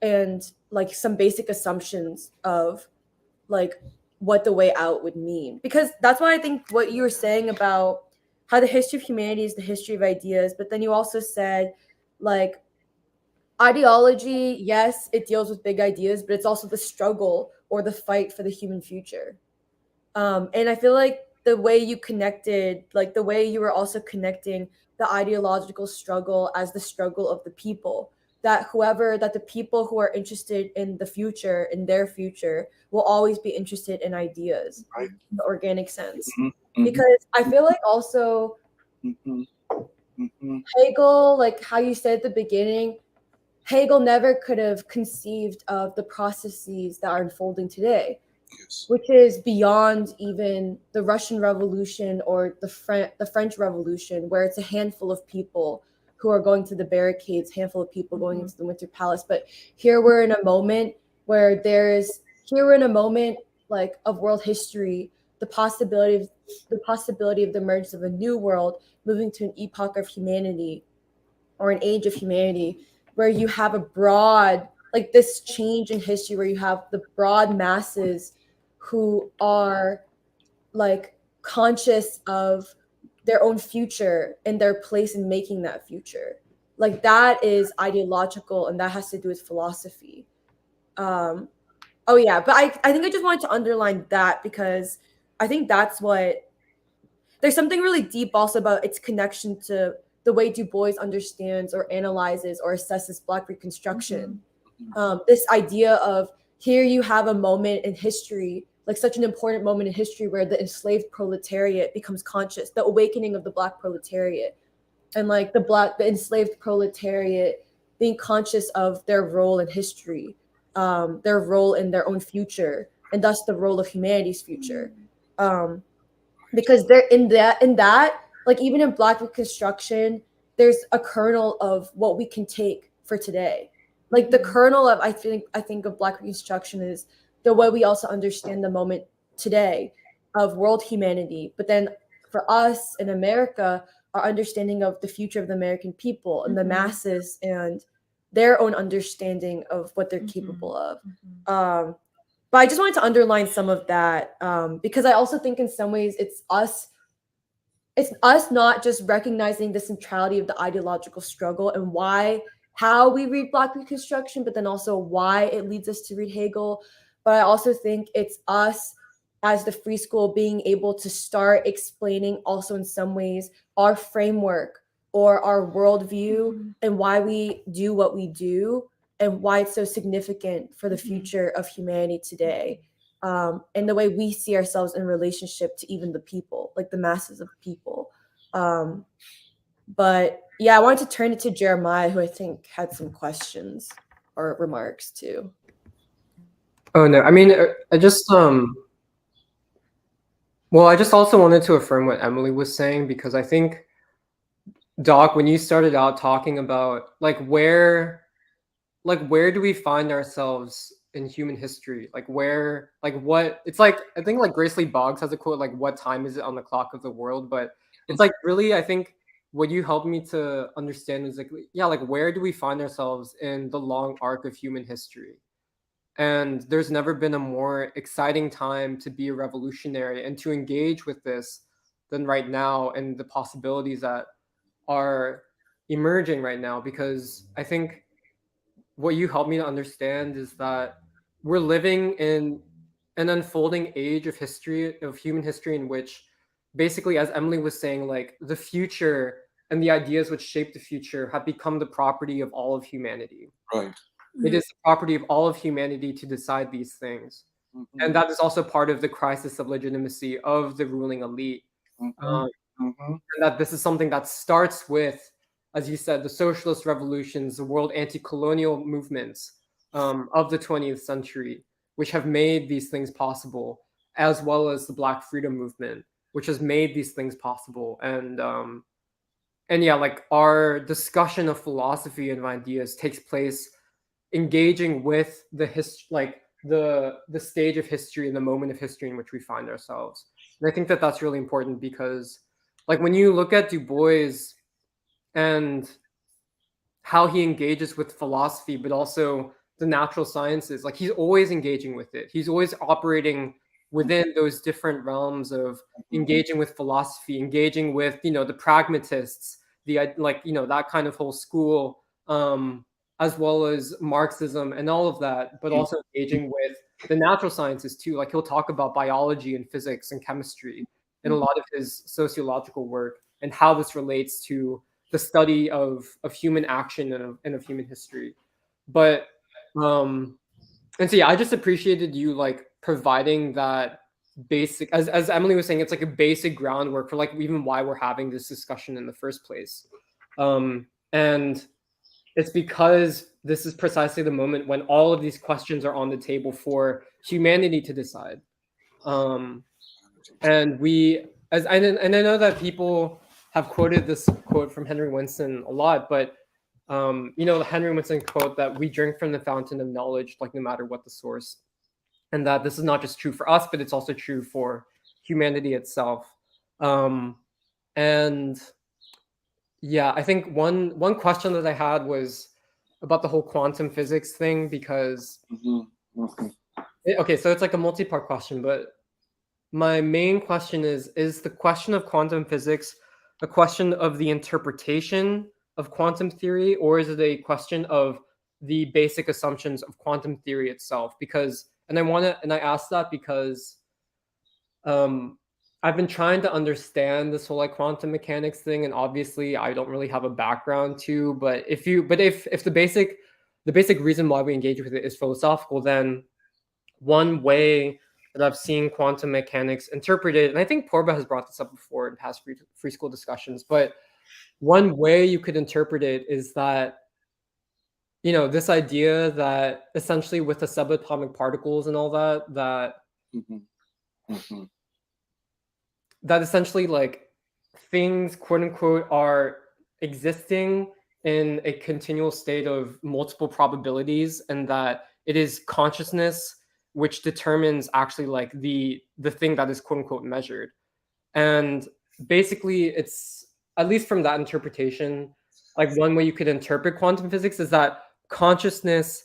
and like some basic assumptions of like what the way out would mean. Because that's why I think what you were saying about how the history of humanity is the history of ideas, but then you also said like ideology, yes, it deals with big ideas, but it's also the struggle or the fight for the human future. And I feel like the way you connected, like the way you were also connecting the ideological struggle as the struggle of the people, that the people who are interested in the future, in their future, will always be interested in ideas, right, in the organic sense. Because I feel like also Hegel, like how you said at the beginning, Hegel never could have conceived of the processes that are unfolding today, which is beyond even the Russian Revolution or the French Revolution, where it's a handful of people who are going to the barricades, handful of people going into the Winter Palace. But here we're in a moment where like of world history, the possibility of the emergence of a new world, moving to an epoch of humanity or an age of humanity, where you have a broad, like this change in history, where you have the broad masses who are like conscious of their own future and their place in making that future. Like that is ideological, and that has to do with philosophy. Oh yeah, but I think I just wanted to underline that because I think that's what, there's something really deep also about its connection to the way Du Bois understands or analyzes or assesses Black Reconstruction. This idea of, here you have a moment in history, like such an important moment in history, where the enslaved proletariat becomes conscious, the awakening of the Black proletariat, and like the enslaved proletariat being conscious of their role in history, their role in their own future, and thus the role of humanity's future. Because they're in that, like even in Black Reconstruction, there's a kernel of what we can take for today. Like the kernel of I think of Black Reconstruction is the way we also understand the moment today of world humanity. But then for us in America, our understanding of the future of the American people and the masses and their own understanding of what they're capable of. But I just wanted to underline some of that because I also think in some ways it's us not just recognizing the centrality of the ideological struggle and how we read Black Reconstruction, but then also why it leads us to read Hegel. But I also think it's us as the free school being able to start explaining also in some ways our framework or our worldview and why we do what we do and why it's so significant for the future of humanity today. And the way we see ourselves in relationship to even the people, like the masses of people. But yeah, I wanted to turn it to Jeremiah, who I think had some questions or remarks too. Oh no, I mean, I just well, I just also wanted to affirm what Emily was saying, because I think, Doc, when you started out talking about where do we find ourselves in human history? What it's like, I think Grace Lee Boggs has a quote, what time is it on the clock of the world? But it's really, I think what you helped me to understand is where do we find ourselves in the long arc of human history? And there's never been a more exciting time to be a revolutionary and to engage with this than right now, and the possibilities that are emerging right now. Because I think what you helped me to understand is that we're living in an unfolding age of history, of human history, in which basically, as Emily was saying, the future and the ideas which shape the future have become the property of all of humanity. Right. It is the property of all of humanity to decide these things. Mm-hmm. And that is also part of the crisis of legitimacy of the ruling elite. Mm-hmm. And that this is something that starts with, as you said, the socialist revolutions, the world anti-colonial movements of the 20th century, which have made these things possible, as well as the Black freedom movement, which has made these things possible. And yeah, our discussion of philosophy and of ideas takes place engaging with the the stage of history and the moment of history in which we find ourselves. And I think that that's really important, because when you look at Du Bois and how he engages with philosophy, but also the natural sciences, he's always engaging with it. He's always operating within those different realms of engaging with philosophy, engaging with, the pragmatists, that kind of whole school, as well as Marxism and all of that, but also engaging with the natural sciences too. He'll talk about biology and physics and chemistry in a lot of his sociological work, and how this relates to the study of human action and of human history. But and so yeah, I just appreciated you providing that basic, as Emily was saying, it's a basic groundwork for even why we're having this discussion in the first place. And it's because this is precisely the moment when all of these questions are on the table for humanity to decide. And I know that people have quoted this quote from Henry Winston a lot, but the Henry Winston quote that we drink from the fountain of knowledge, no matter what the source, and that this is not just true for us, but it's also true for humanity itself. And yeah, I think one question that I had was about the whole quantum physics thing, because okay, so it's a multi-part question, but my main question is the question of quantum physics a question of the interpretation of quantum theory, or is it a question of the basic assumptions of quantum theory itself? Because, and I asked that because I've been trying to understand this whole quantum mechanics thing, and obviously I don't really have a background to, but if the basic reason why we engage with it is philosophical, then one way that I've seen quantum mechanics interpreted, and I think Porba has brought this up before in past free school discussions, but one way you could interpret it is that, this idea that essentially with the subatomic particles and all that, that essentially things, quote unquote, are existing in a continual state of multiple probabilities, and that it is consciousness which determines actually the thing that is quote unquote measured. And basically it's, at least from that interpretation, one way you could interpret quantum physics is that consciousness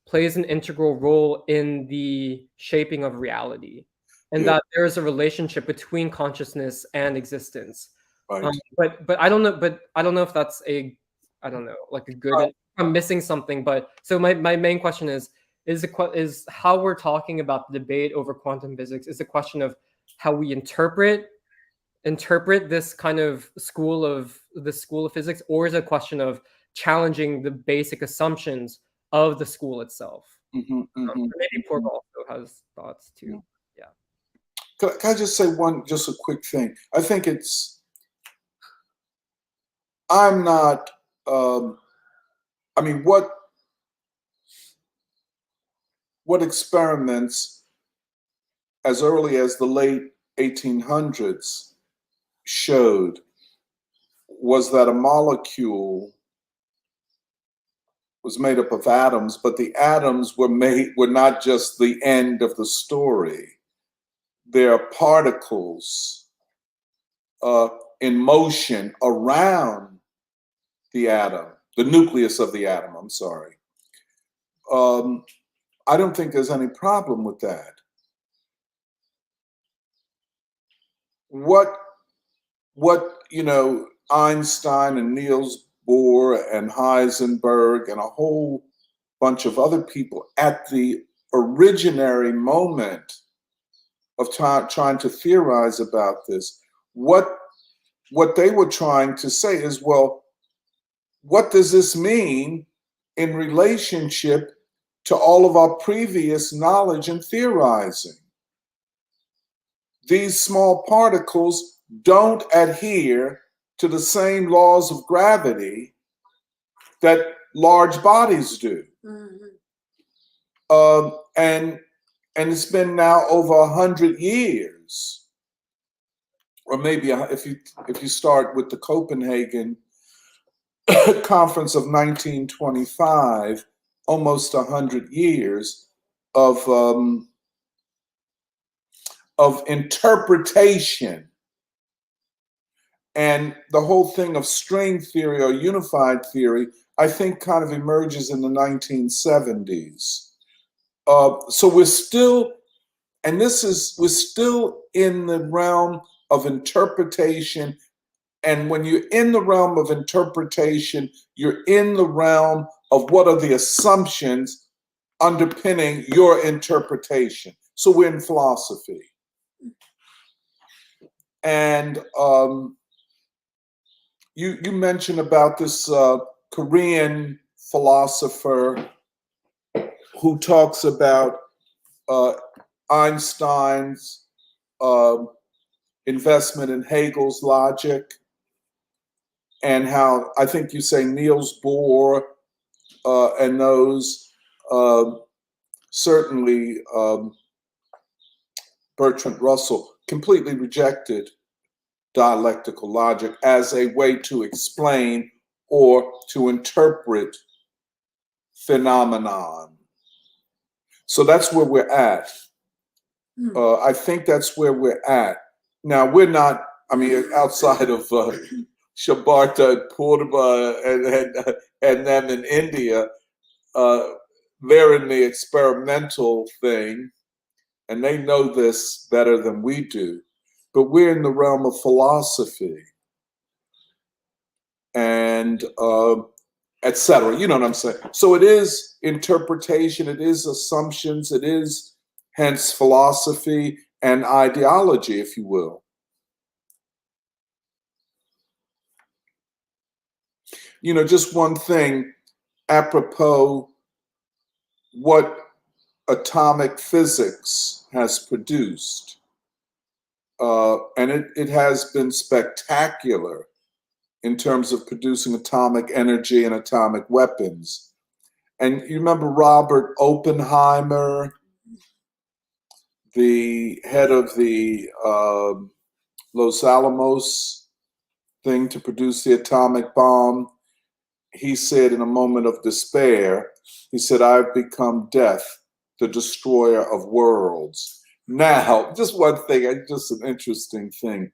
plays an integral role in the shaping of reality, and Yeah. that there is a relationship between consciousness and existence. Right. But I don't know. But I don't know if that's I don't know, like a good. I'm missing something. But so my main question is how we're talking about the debate over quantum physics is a question of how we interpret this kind of school of physics, or is it a question of challenging the basic assumptions of the school itself? Maybe Porg also has thoughts too. Yeah. Can I just say just a quick thing? I think I'm not, I mean, what experiments as early as the late 1800s showed was that a molecule was made up of atoms, but the atoms were not just the end of the story. There are particles in motion around the atom, the nucleus of the atom, I'm sorry. I don't think there's any problem with that. What Einstein and Niels Bohr and Heisenberg and a whole bunch of other people at the originary moment of trying to theorize about this, what they were trying to say is, well, what does this mean in relationship to all of our previous knowledge and theorizing? These small particles don't adhere to the same laws of gravity that large bodies do. And it's been now over 100 years, or maybe if you start with the Copenhagen Conference of 1925, almost 100 years of interpretation. And the whole thing of string theory or unified theory, I think, kind of emerges in the 1970s. So we're still in the realm of interpretation. And when you're in the realm of interpretation, you're in the realm of what are the assumptions underpinning your interpretation. So we're in philosophy. And you mentioned about this Korean philosopher who talks about Einstein's investment in Hegel's logic, and how I think you say Niels Bohr and those, certainly Bertrand Russell, completely rejected dialectical logic as a way to explain or to interpret phenomenon. So that's where we're at. I think that's where we're at. Now, we're not, I mean, outside of Shabarta, Purba, and them in India, they're in the experimental thing, and they know this better than we do. But we're in the realm of philosophy and etc. You know what I'm saying? So it is interpretation, it is assumptions, it is hence philosophy and ideology, if you will. You know, just one thing apropos what atomic physics has produced. And it has been spectacular in terms of producing atomic energy and atomic weapons. And you remember Robert Oppenheimer, the head of the Los Alamos thing to produce the atomic bomb? He said in a moment of despair, he said, "I've become death, the destroyer of worlds." Now, just one thing, just an interesting thing.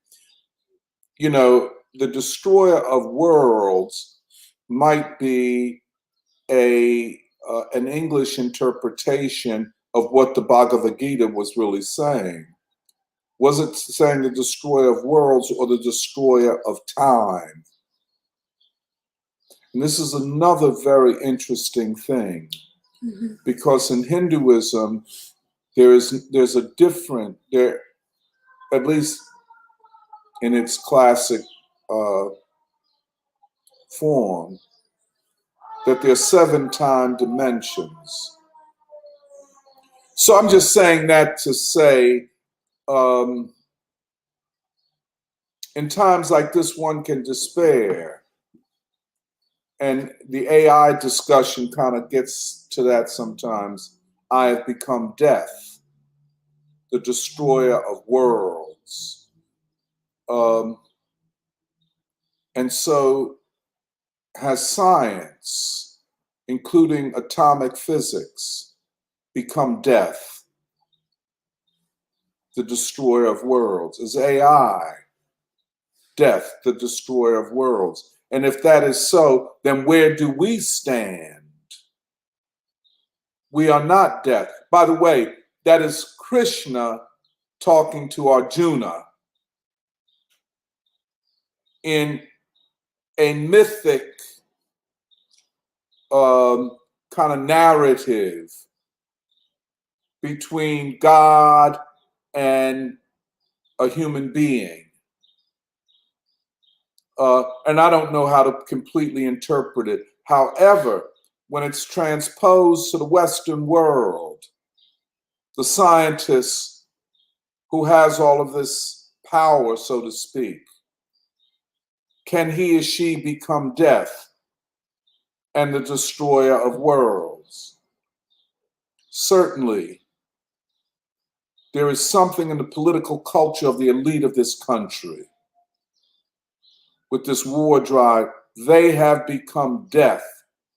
You know, the destroyer of worlds might be a an English interpretation of what the Bhagavad Gita was really saying. Was it saying the destroyer of worlds or the destroyer of time? And this is another very interesting thing, because in Hinduism, there's a different, there, at least in its classic form, that there are 7 time dimensions. So I'm just saying that to say, in times like this, one can despair. And the AI discussion kind of gets to that sometimes. I have become death, the destroyer of worlds. And so has science, including atomic physics, become death, the destroyer of worlds? Is AI death, the destroyer of worlds? And if that is so, then where do we stand? We are not death. By the way, that is Krishna talking to Arjuna in a mythic kind of narrative between God and a human being. And I don't know how to completely interpret it. However, when it's transposed to the Western world, the scientist who has all of this power, so to speak, can he or she become death and the destroyer of worlds? Certainly, there is something in the political culture of the elite of this country with this war drive. They have become death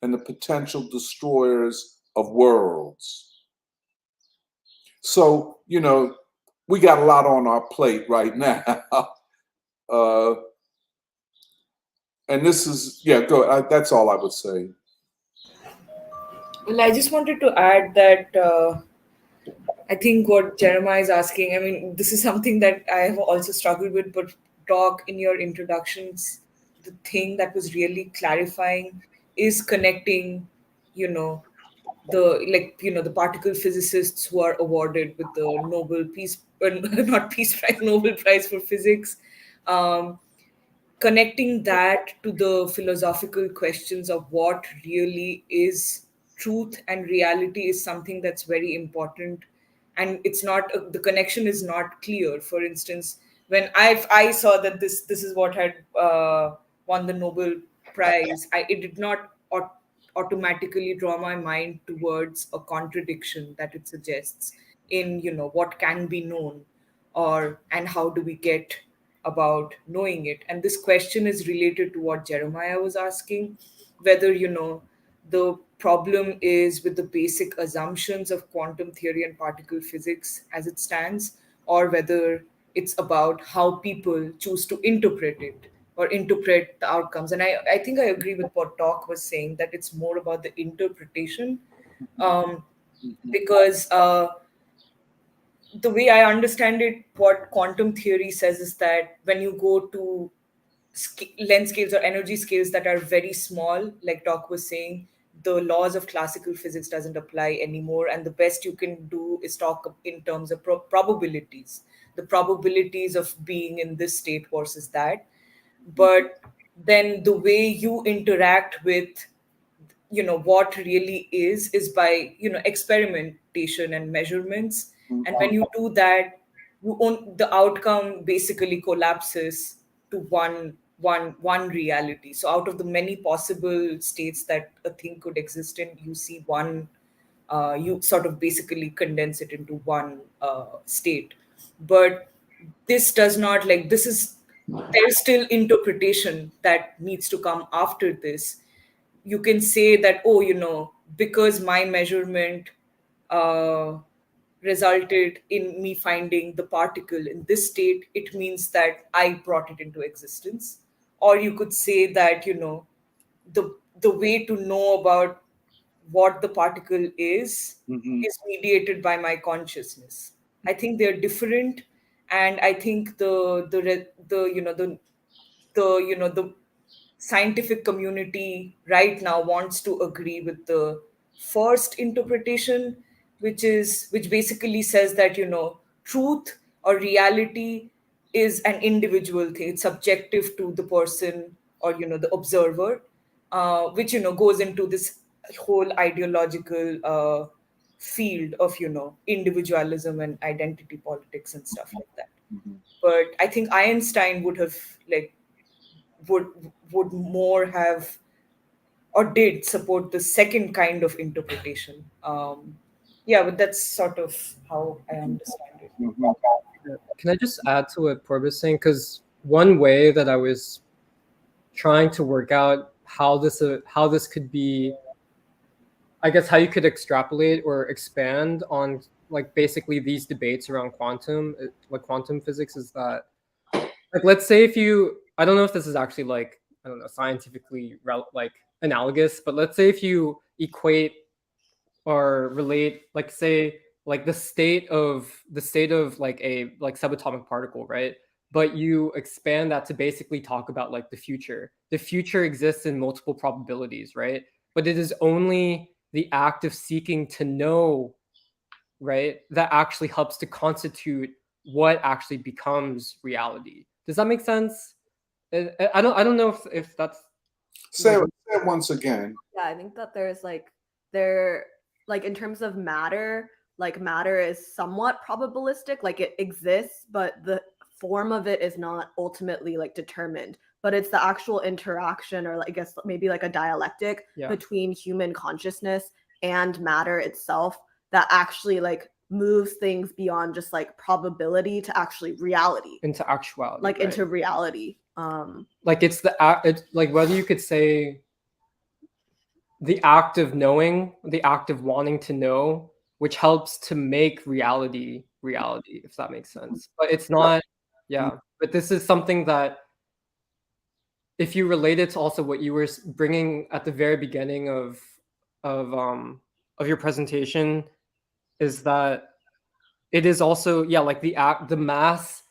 and the potential destroyers of worlds. So, you know, we got a lot on our plate right now. And this is, yeah, go. That's all I would say. Well, I just wanted to add that I think what Jeremiah is asking, I mean, this is something that I have also struggled with, but talk in your introductions, the thing that was really clarifying is connecting, you know, the particle physicists who are awarded with the Nobel Peace, not Peace Prize, Nobel Prize for Physics. Um, Connecting that to the philosophical questions of what really is truth and reality is something that's very important, and it's not the connection is not clear. For instance, when I saw that this is what had won the Nobel Prize, it did not automatically draw my mind towards a contradiction that it suggests in what can be known, or and how do we get about knowing it. And this question is related to what Jeremiah was asking, whether the problem is with the basic assumptions of quantum theory and particle physics as it stands, or whether it's about how people choose to interpret it or interpret the outcomes. And I think I agree with what Talk was saying, that it's more about the interpretation, because the way I understand it, what quantum theory says is that when you go to length scales or energy scales that are very small, like Doc was saying, the laws of classical physics doesn't apply anymore, and the best you can do is talk in terms of probabilities, the probabilities of being in this state versus that. But then the way you interact with what really is by experimentation and measurements. And when you do that, the outcome basically collapses to one reality. So out of the many possible states that a thing could exist in, you see one, you sort of basically condense it into one state. But this does not, like, this is, there's still interpretation that needs to come after this. You can say that, oh, because my measurement resulted in me finding the particle in this state, it means that I brought it into existence. Or you could say that the way to know about what the particle is mediated by my consciousness. I think they're different, and I think the scientific community right now wants to agree with the first interpretation, which basically says that truth or reality is an individual thing. It's subjective to the person, or the observer, which goes into this whole ideological field of individualism and identity politics and stuff like that. But I think Einstein would have like would more have, or did support, the second kind of interpretation. Yeah, but that's sort of how I understand it. Can I just add to what Purv was saying? Because one way that I was trying to work out how this could be, I guess, how you could extrapolate or expand on like basically these debates around quantum physics, is that, like, let's say if you, I don't know if this is actually like, I don't know, scientifically like analogous, but let's say if you equate or relate, like, say, like the state of like a subatomic particle, right? But you expand that to basically talk about like the future. The future exists in multiple probabilities, right? But it is only the act of seeking to know, right, that actually helps to constitute what actually becomes reality. Does that make sense? I don't know if that's Say it once again. Yeah, I think that there's like in terms of matter, like matter is somewhat probabilistic, like it exists, but the form of it is not ultimately like determined. But it's the actual interaction, or I guess maybe like a dialectic between human consciousness and matter itself that actually like moves things beyond just like probability to actually reality, into actuality, like right? into reality. Like it's like whether you could say the act of knowing, the act of wanting to know, which helps to make reality, if that makes sense. But it's not, but this is something that, if you relate it to also what you were bringing at the very beginning of your presentation, is that it is also, like the mass,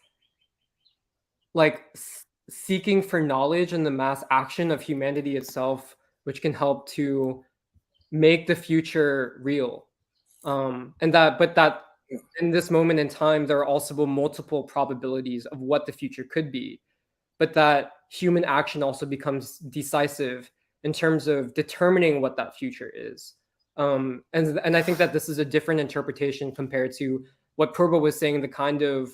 like seeking for knowledge and the mass action of humanity itself, which can help to make the future real. And that in this moment in time, there are also multiple probabilities of what the future could be, but that human action also becomes decisive in terms of determining what that future is. And I think that this is a different interpretation compared to what Purva was saying, the kind of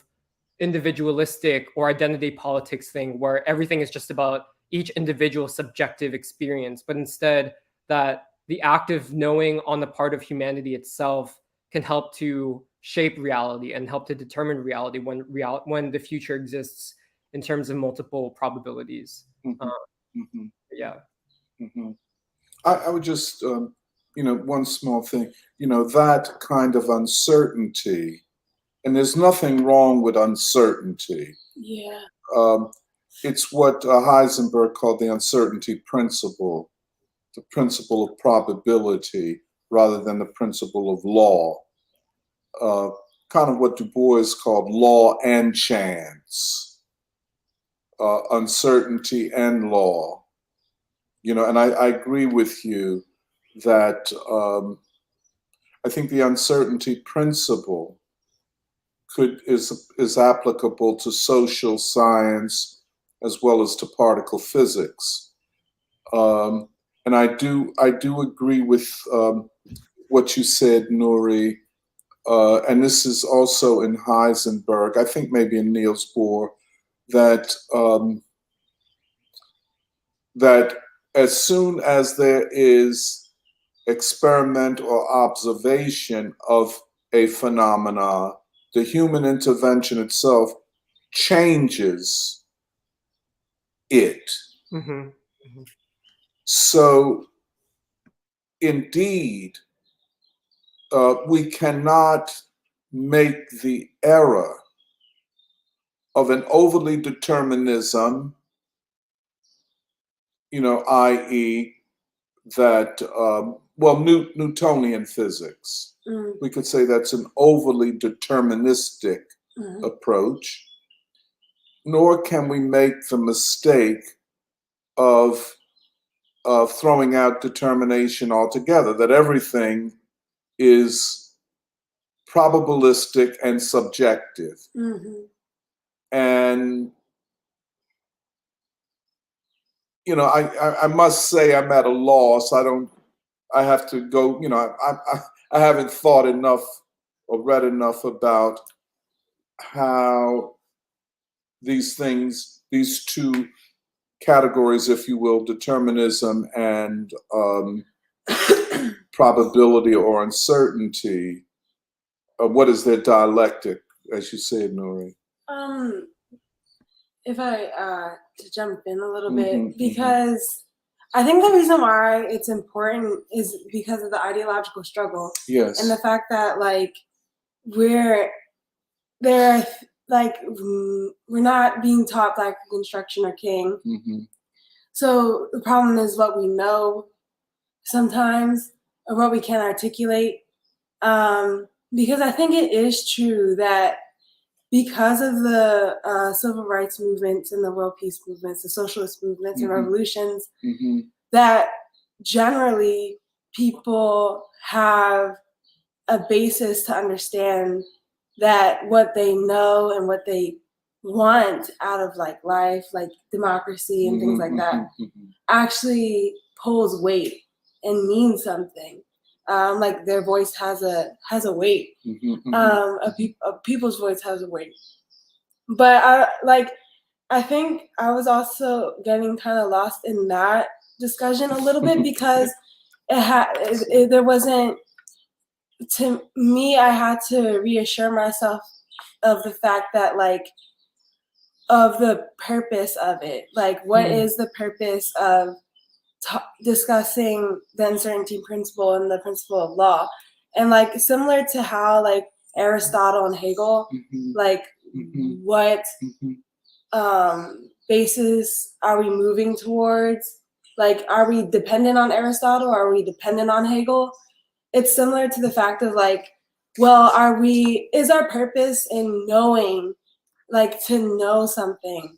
individualistic or identity politics thing where everything is just about each individual subjective experience, but instead that the act of knowing on the part of humanity itself can help to shape reality and help to determine reality when the future exists in terms of multiple probabilities. Yeah. I would just, one small thing, that kind of uncertainty, and there's nothing wrong with uncertainty. Yeah. It's what Heisenberg called the uncertainty principle, the principle of probability rather than the principle of law. Kind of what Du Bois called law and chance, uncertainty and law. And I agree with you that I think the uncertainty principle is applicable to social science as well as to particle physics. And I do agree with what you said, Nuri, and this is also in Heisenberg, I think maybe in Niels Bohr, that that as soon as there is experiment or observation of a phenomena, the human intervention itself changes it. So, indeed, we cannot make the error of an overly determinism, i.e., that Newtonian physics. We could say that's an overly deterministic approach, nor can we make the mistake of throwing out determination altogether, that everything is probabilistic and subjective. And, you know, I must say I'm at a loss. I have to go, you know, I haven't thought enough or read enough about how these things, these two categories, if you will, determinism and probability or uncertainty, what is their dialectic, as you said, Nuri? If I to jump in a little bit, because I think the reason why it's important is because of the ideological struggle. Yes. And the fact that like we're there, like we're not being taught Black Reconstruction or King. So the problem is what we know sometimes or what we can't articulate. Because I think it is true that because of the civil rights movements and the world peace movements, the socialist movements and revolutions, that generally people have a basis to understand that what they know and what they want out of like life, like democracy and things like that, actually pulls weight and means something. Like their voice has a weight. People's voice has a weight. But I think I was also getting kind of lost in that discussion a little bit because there wasn't, to me, I had to reassure myself of the fact that like of the purpose of it. Like what is the purpose of discussing the uncertainty principle and the principle of law? And like similar to how like Aristotle and Hegel, like what basis are we moving towards? Like, are we dependent on Aristotle? Or are we dependent on Hegel? It's similar to the fact of like, well, is our purpose in knowing, like to know something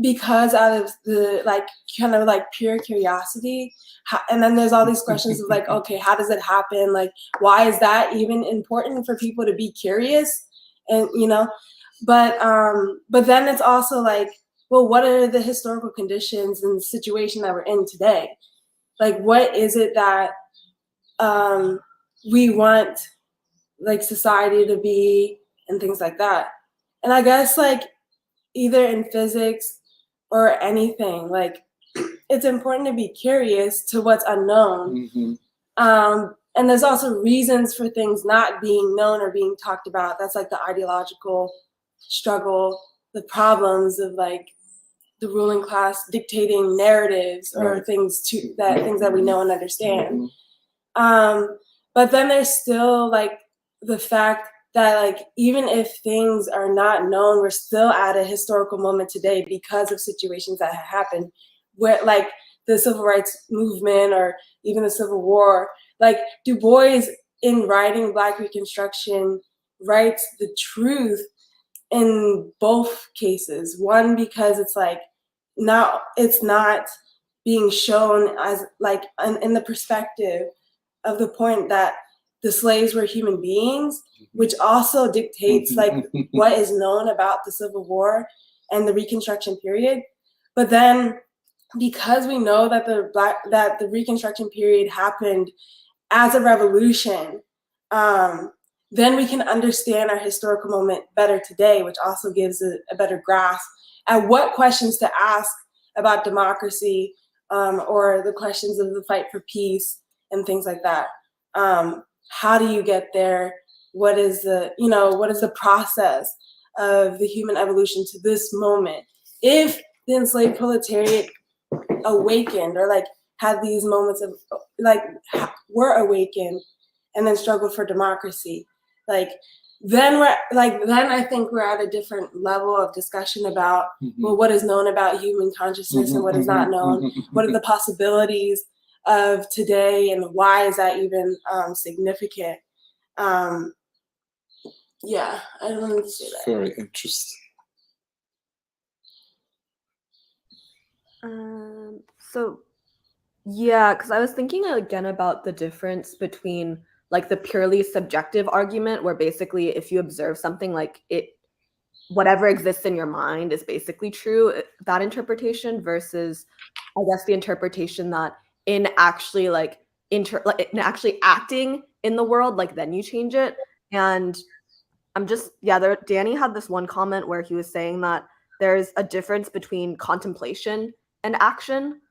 because out of the like kind of like pure curiosity, and then there's all these questions of like, okay, how does it happen? Like, why is that even important for people to be curious? And you know, but then it's also like, well, what are the historical conditions and the situation that we're in today? Like, what is it that we want like society to be and things like that? And I guess like either in physics or anything, like it's important to be curious to what's unknown. And there's also reasons for things not being known or being talked about. That's like the ideological struggle, the problems of like the ruling class dictating narratives or things that we know and understand. But then there's still like the fact that like even if things are not known, we're still at a historical moment today because of situations that have happened, where like the civil rights movement or even the Civil War. Like Du Bois, in writing Black Reconstruction, writes the truth in both cases. One, because it's like it's not being shown as like in the perspective of the point that the slaves were human beings, which also dictates like what is known about the Civil War and the Reconstruction period. But then because we know that the Reconstruction period happened as a revolution, then we can understand our historical moment better today, which also gives a better grasp at what questions to ask about democracy, or the questions of the fight for peace and things like that. How do you get there? What is the process of the human evolution to this moment? If the enslaved proletariat awakened or like had these moments of like were awakened and then struggled for democracy, then I think we're at a different level of discussion about well, what is known about human consciousness and what is not known. What are the possibilities of today, and why is that even significant? Yeah, I wanted to say that. Very interesting. So yeah, because I was thinking again about the difference between like the purely subjective argument, where basically if you observe something, like whatever exists in your mind is basically true, that interpretation, versus I guess the interpretation that in actually in actually acting in the world, like then you change it. And Danny had this one comment where he was saying that there's a difference between contemplation and action.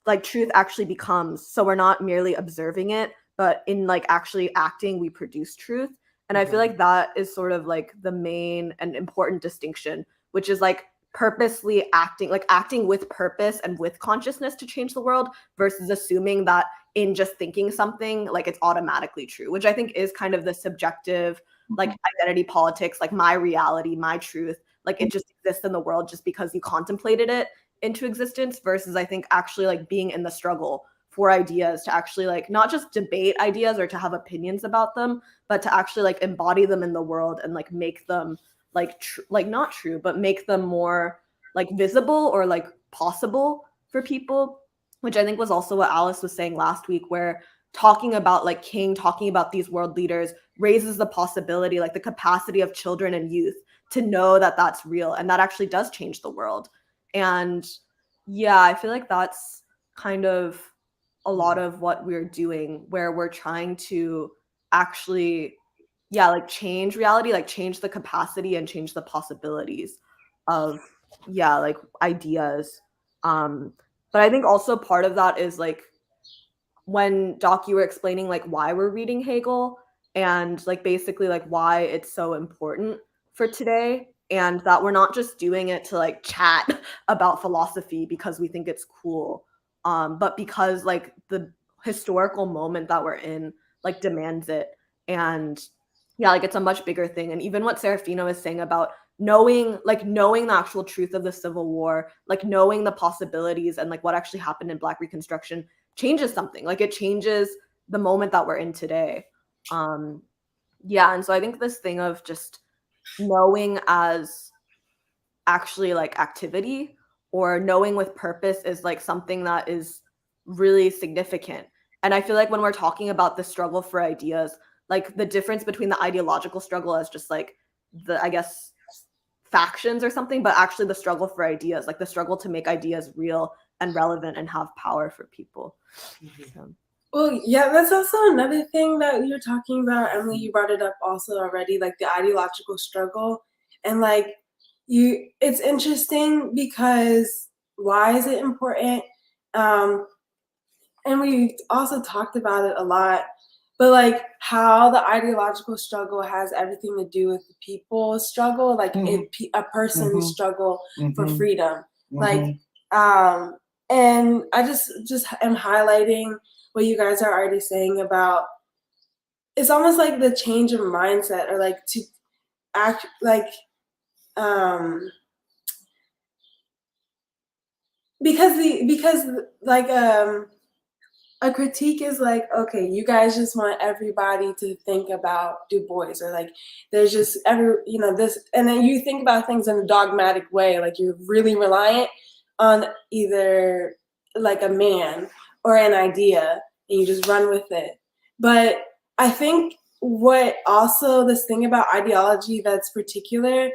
Like truth actually becomes, so we're not merely observing it, but in like actually acting, we produce truth. And I feel like that is sort of like the main and important distinction, which is like purposely acting, like acting with purpose and with consciousness to change the world, versus assuming that in just thinking something, like it's automatically true, which I think is kind of the subjective, like identity politics, like my reality, my truth, like it just exists in the world just because you contemplated it into existence, versus I think actually like being in the struggle for ideas, to actually like not just debate ideas or to have opinions about them, but to actually like embody them in the world and like make them like like not true, but make them more like visible or like possible for people, which I think was also what Alice was saying last week, where talking about like King, talking about these world leaders raises the possibility, like the capacity of children and youth to know that that's real and that actually does change the world. And yeah, I feel like that's kind of a lot of what we're doing, where we're trying to actually, yeah, like change reality, like change the capacity and change the possibilities of, yeah, like ideas. But I think also part of that is like when Doc, you were explaining like why we're reading Hegel and like basically like why it's so important for today, and that we're not just doing it to like chat about philosophy because we think it's cool, but because like the historical moment that we're in like demands it. And yeah, like it's a much bigger thing. And even what Serafino is saying about knowing the actual truth of the Civil War, like knowing the possibilities and like what actually happened in Black Reconstruction changes something. Like it changes the moment that we're in today. Yeah, and so I think this thing of just knowing as actually like activity or knowing with purpose is like something that is really significant. And I feel like when we're talking about the struggle for ideas, like the difference between the ideological struggle as just like the, I guess, factions or something, but actually the struggle for ideas, like the struggle to make ideas real and relevant and have power for people. So. Well, yeah, that's also another thing that you're talking about, Emily. You brought it up also already, like the ideological struggle. And like it's interesting because why is it important? And we also talked about it a lot, but like how the ideological struggle has everything to do with the people's struggle, like a person's struggle for freedom. Like, and I just am highlighting what you guys are already saying about, it's almost like the change of mindset, or like to act like, because like a critique is like, okay, you guys just want everybody to think about Du Bois, or like there's just this, and then you think about things in a dogmatic way, like you're really reliant on either like a man or an idea and you just run with it. But I think what also this thing about ideology that's particular,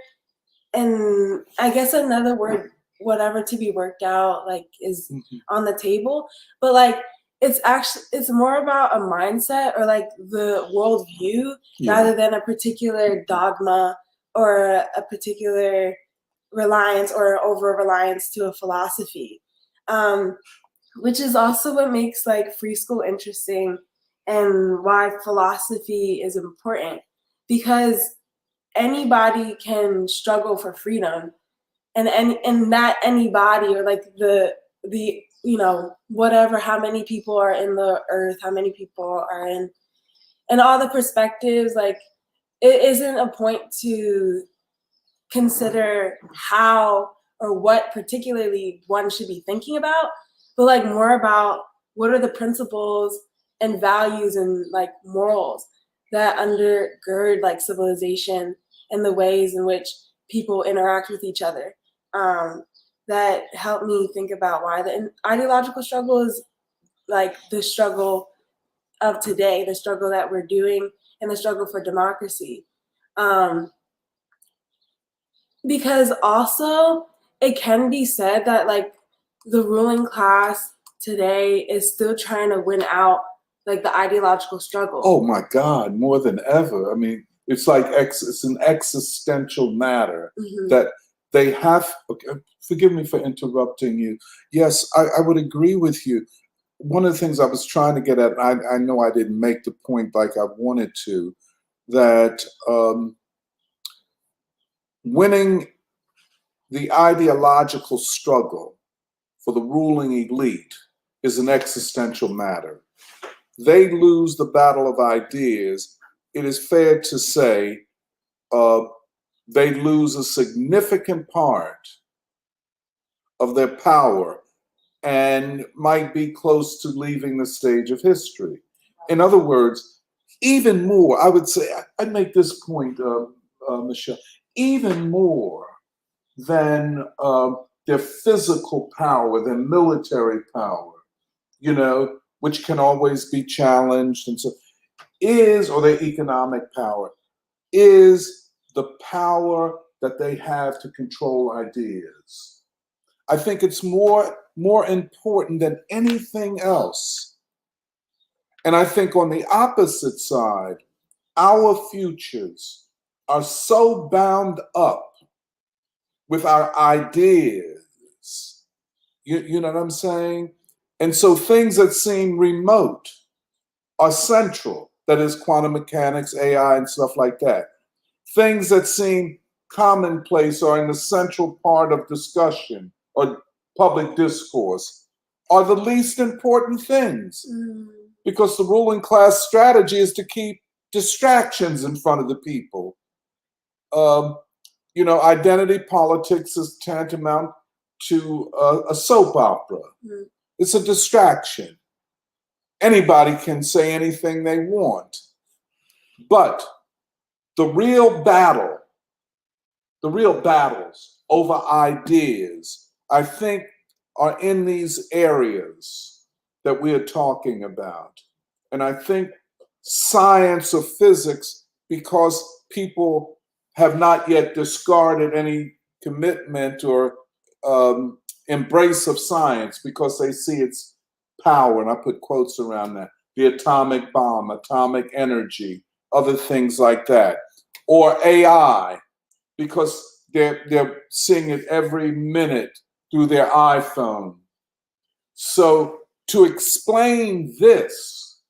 and I guess another word, whatever to be worked out, like is on the table, but like it's more about a mindset or like the worldview rather than a particular dogma or a particular reliance or over reliance to a philosophy, which is also what makes like free school interesting and why philosophy is important, because anybody can struggle for freedom, and that anybody, or like the whatever, how many people are in the earth, how many people are in, and all the perspectives, like it isn't a point to consider how or what particularly one should be thinking about, but like more about what are the principles and values and like morals that undergird like civilization and the ways in which people interact with each other. That helped me think about why the ideological struggle is like the struggle of today, the struggle that we're doing, and the struggle for democracy. Because also it can be said that like the ruling class today is still trying to win out like the ideological struggle. Oh my God, more than ever. I mean, it's like it's an existential matter that they have. Okay, forgive me for interrupting you. Yes, I would agree with you. One of the things I was trying to get at, I know I didn't make the point like I wanted to, that winning the ideological struggle for the ruling elite is an existential matter. They lose the battle of ideas. It is fair to say they lose a significant part of their power and might be close to leaving the stage of history. In other words, even more, I would say, I'd make this point, Michelle, even more than their physical power, their military power, you know, which can always be challenged and so or their economic power, is the power that they have to control ideas. I think it's more important than anything else. And I think on the opposite side, our futures are so bound up with our ideas. You know what I'm saying? And so things that seem remote are central. That is quantum mechanics, AI, and stuff like that. Things that seem commonplace are in the central part of discussion or public discourse are the least important things. Because the ruling class strategy is to keep distractions in front of the people. You know, identity politics is tantamount to a soap opera. It's a distraction. Anybody can say anything they want. But the real battles over ideas, I think, are in these areas that we are talking about. And I think science or physics, because people have not yet discarded any commitment or embrace of science because they see its power, and I put quotes around that, the atomic bomb, atomic energy, other things like that, or AI, because they're seeing it every minute through their iPhone. So to explain this,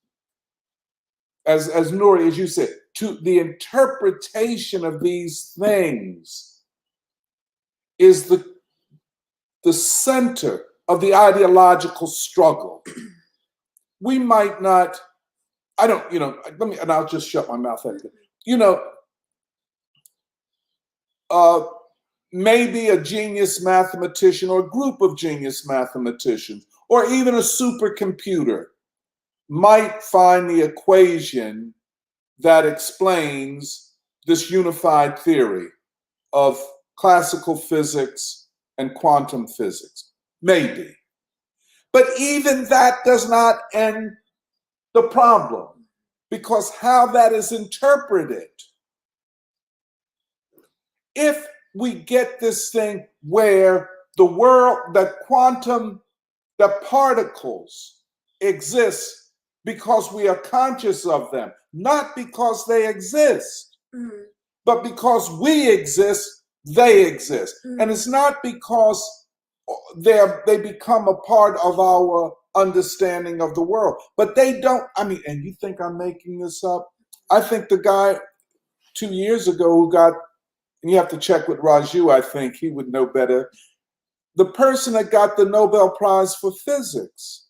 as Nuri, as you said, to the interpretation of these things is the center of the ideological struggle. We might not, I don't, you know, and I'll just shut my mouth at that. You know, maybe a genius mathematician or a group of genius mathematicians or even a supercomputer might find the equation that explains this unified theory of classical physics and quantum physics. Maybe. But even that does not end the problem, because how that is interpreted. If we get this thing where the world, that particles exist because we are conscious of them, not because they exist, but because we exist, they exist. And it's not because they become a part of our understanding of the world, but they don't. I mean, and you think I'm making this up? I think the guy 2 years ago who got, and you have to check with Raju, I think he would know better, the person that got the Nobel Prize for physics,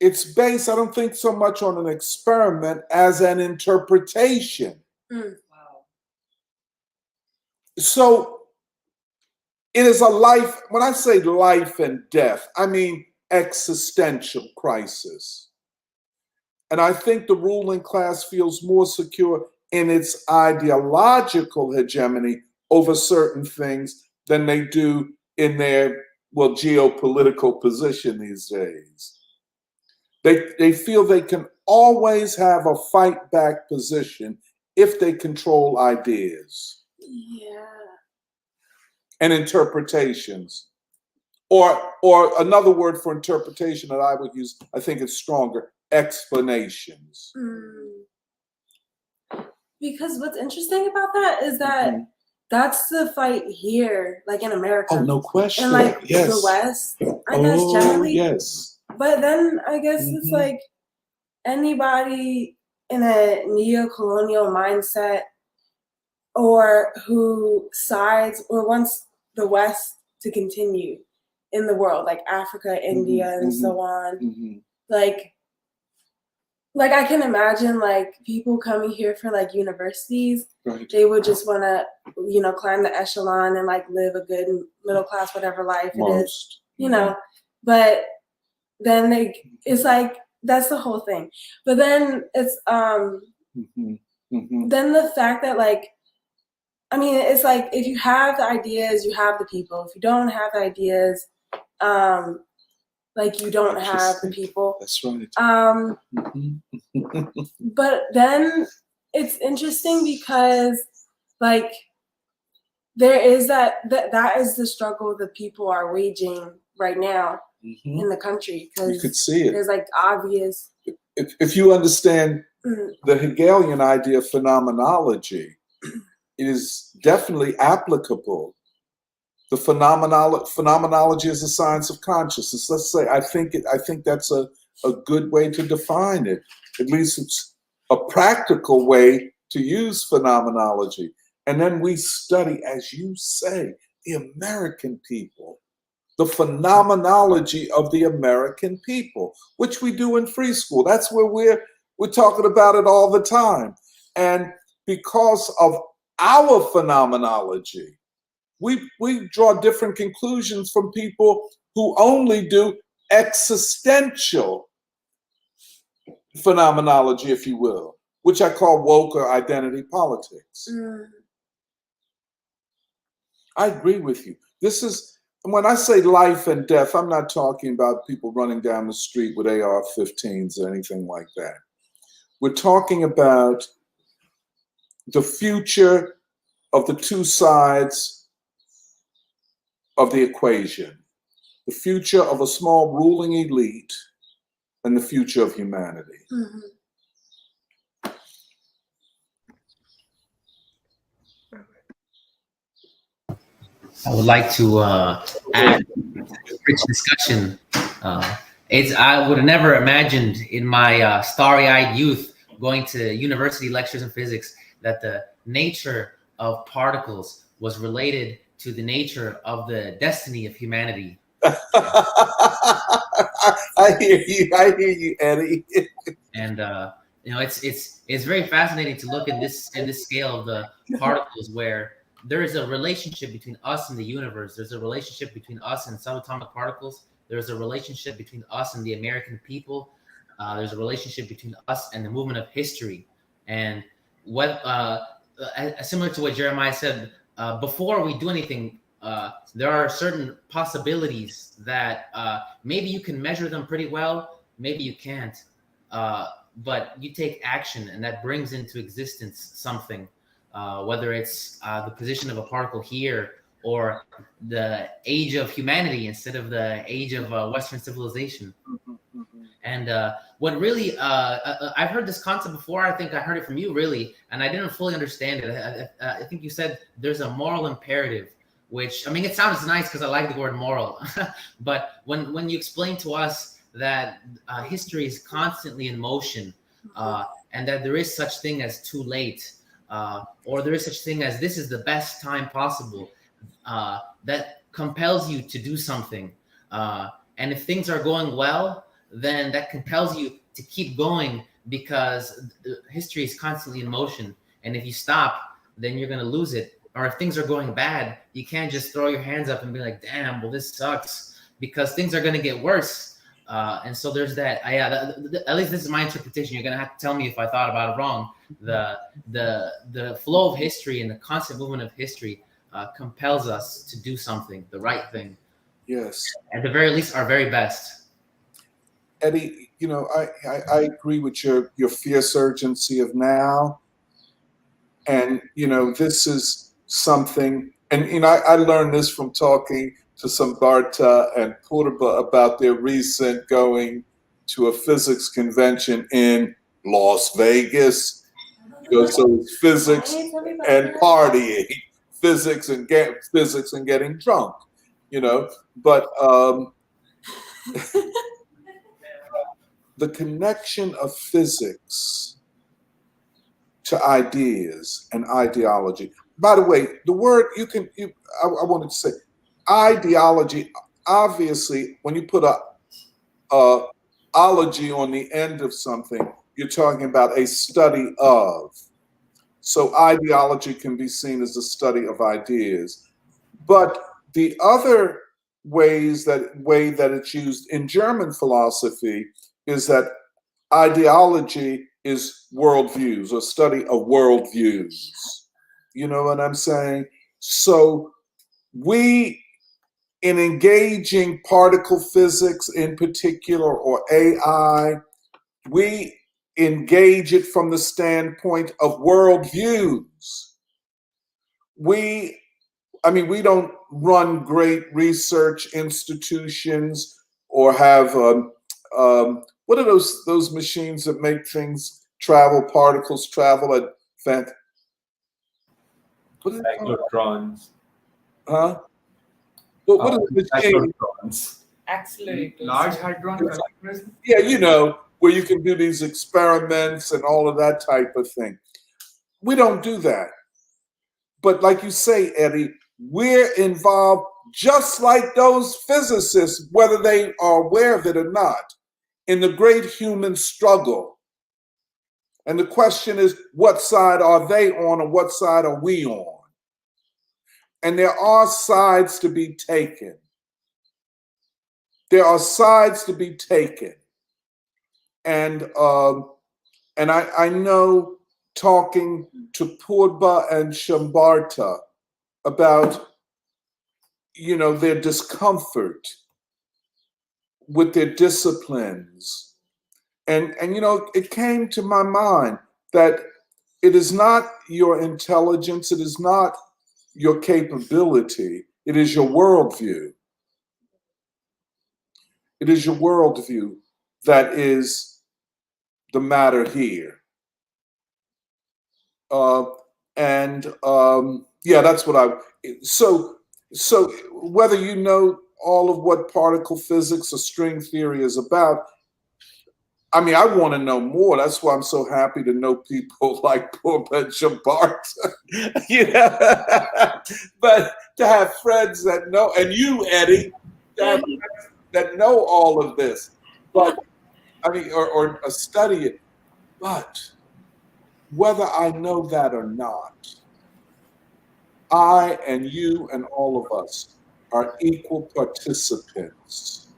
it's based, I don't think so much on an experiment as an interpretation. Wow. So it is a life, when I say life and death, I mean, existential crisis. And I think the ruling class feels more secure in its ideological hegemony over certain things than they do in their, well, geopolitical position these days. They feel they can always have a fight back position if they control ideas. Yeah. And interpretations. Or another word for interpretation that I would use, I think it's stronger, explanations. Because what's interesting about that is that that's the fight here, like in America. Oh, no question. And like yes. the West, I guess generally. Yes. But then I guess it's like anybody in a neo-colonial mindset or who sides or wants the West to continue in the world, like Africa, India, and so on. Like I can imagine like people coming here for like universities, they would just want to, you know, climb the echelon and like live a good middle class, whatever life it is, you know, but then it's like, that's the whole thing. But then it's, then the fact that like, I mean, it's like, if you have the ideas, you have the people. If you don't have the ideas, like you don't have the people. That's right. But then it's interesting because like there is that is the struggle that people are waging right now in the country, because you could see it. There's like obvious. If you understand the Hegelian idea of phenomenology, it is definitely applicable. The phenomenology is a science of consciousness. Let's say I think that's a good way to define it. At least it's a practical way to use phenomenology. And then we study, as you say, the American people, the phenomenology of the American people, which we do in free school. That's where we're talking about it all the time. And because of our phenomenology, we draw different conclusions from people who only do existential phenomenology, if you will, which I call woke or identity politics. I agree with you. This is, when I say life and death, I'm not talking about people running down the street with AR-15s or anything like that. We're talking about the future of the two sides of the equation, the future of a small ruling elite and the future of humanity. I would like to add to this rich discussion. I would have never imagined in my starry-eyed youth going to university lectures in physics that the nature of particles was related to the nature of the destiny of humanity. I hear you, Eddie. And you know, it's very fascinating to look at this scale of the particles, where there is a relationship between us and the universe. There's a relationship between us and subatomic particles. There's a relationship between us and the American people. There's a relationship between us and the movement of history. And what similar to what Jeremiah said, before we do anything, there are certain possibilities that maybe you can measure them pretty well, maybe you can't, but you take action and that brings into existence something, whether it's the position of a particle here or the age of humanity instead of the age of Western civilization. And what really, I've heard this concept before. I think I heard it from you, really, and I didn't fully understand it. I think you said there's a moral imperative, which, I mean, it sounds nice because I like the word moral. But when you explain to us that history is constantly in motion, and that there is such thing as too late, or there is such thing as this is the best time possible, that compels you to do something. And if things are going well, then that compels you to keep going, because history is constantly in motion. And if you stop, then you're going to lose it. Or if things are going bad, you can't just throw your hands up and be like, damn, well, this sucks, because things are going to get worse. And so there's that. At least this is my interpretation. You're gonna have to tell me if I thought about it wrong. The flow of history and the constant movement of history compels us to do something, the right thing. Yes. At the very least, our very best. Eddie, I agree with your fierce urgency of now. And, this is something, and, I learned this from talking to some Barta and Purba about their recent going to a physics convention in Las Vegas. So it's physics and partying, physics and getting drunk, But the connection of physics to ideas and ideology. By the way, the word I wanted to say, ideology. Obviously, when you put a ology on the end of something, you're talking about a study of. So ideology can be seen as a study of ideas. But the other way that it's used in German philosophy is that ideology is worldviews, or study of worldviews. You know what I'm saying? So we, in engaging particle physics in particular, or AI, we engage it from the standpoint of worldviews. We don't run great research institutions or have what are those machines that make things travel, particles travel at cyclotrons. Huh? What is the machine? Cyclotrons. Accelerators. Large hadron collectors. Yeah, where you can do these experiments and all of that type of thing. We don't do that. But like you say, Eddie, we're involved just like those physicists, whether they are aware of it or not, in the great human struggle. And the question is, what side are they on, or what side are we on? And there are sides to be taken. There are sides to be taken. And I know, talking to Purba and Shambarta about, their discomfort with their disciplines. And it came to my mind that it is not your intelligence, it is not your capability, it is your worldview. It is your worldview that is the matter here. That's what so whether you know all of what particle physics or string theory is about, I want to know more. That's why I'm so happy to know people like Purba and Shabbat. But to have friends that know, and you, Eddie, to have friends that know all of this, but or study it. But whether I know that or not, I and you and all of us are equal participants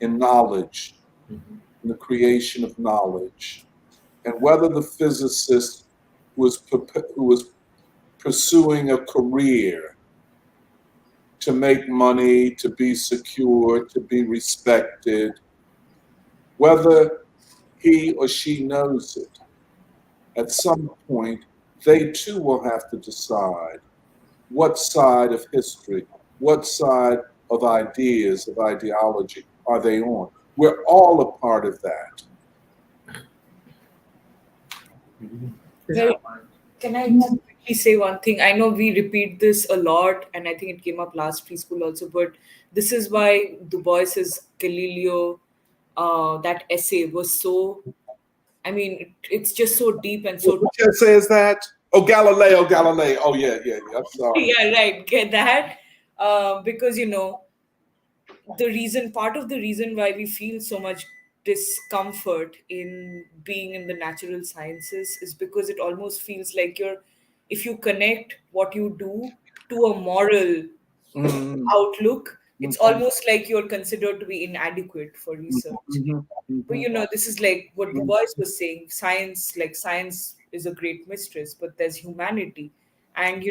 in knowledge, in the creation of knowledge. And whether the physicist who was pursuing a career to make money, to be secure, to be respected, whether he or she knows it, at some point, they too will have to decide what side of history, what side of ideas, of ideology are they on. We're all a part of that. Can I quickly say one thing? I know we repeat this a lot, and I think it came up last preschool also, but this is why Du Bois's Galileo, that essay was so, it's just so deep and so... Which essay is that? Oh, Galileo. Oh, yeah. I'm sorry. Yeah, right. Get that? Because, part of the reason why we feel so much discomfort in being in the natural sciences is because it almost feels like if you connect what you do to a moral outlook, it's almost like you're considered to be inadequate for research. But this is like what Du Bois was saying. Science is a great mistress, but there's humanity. And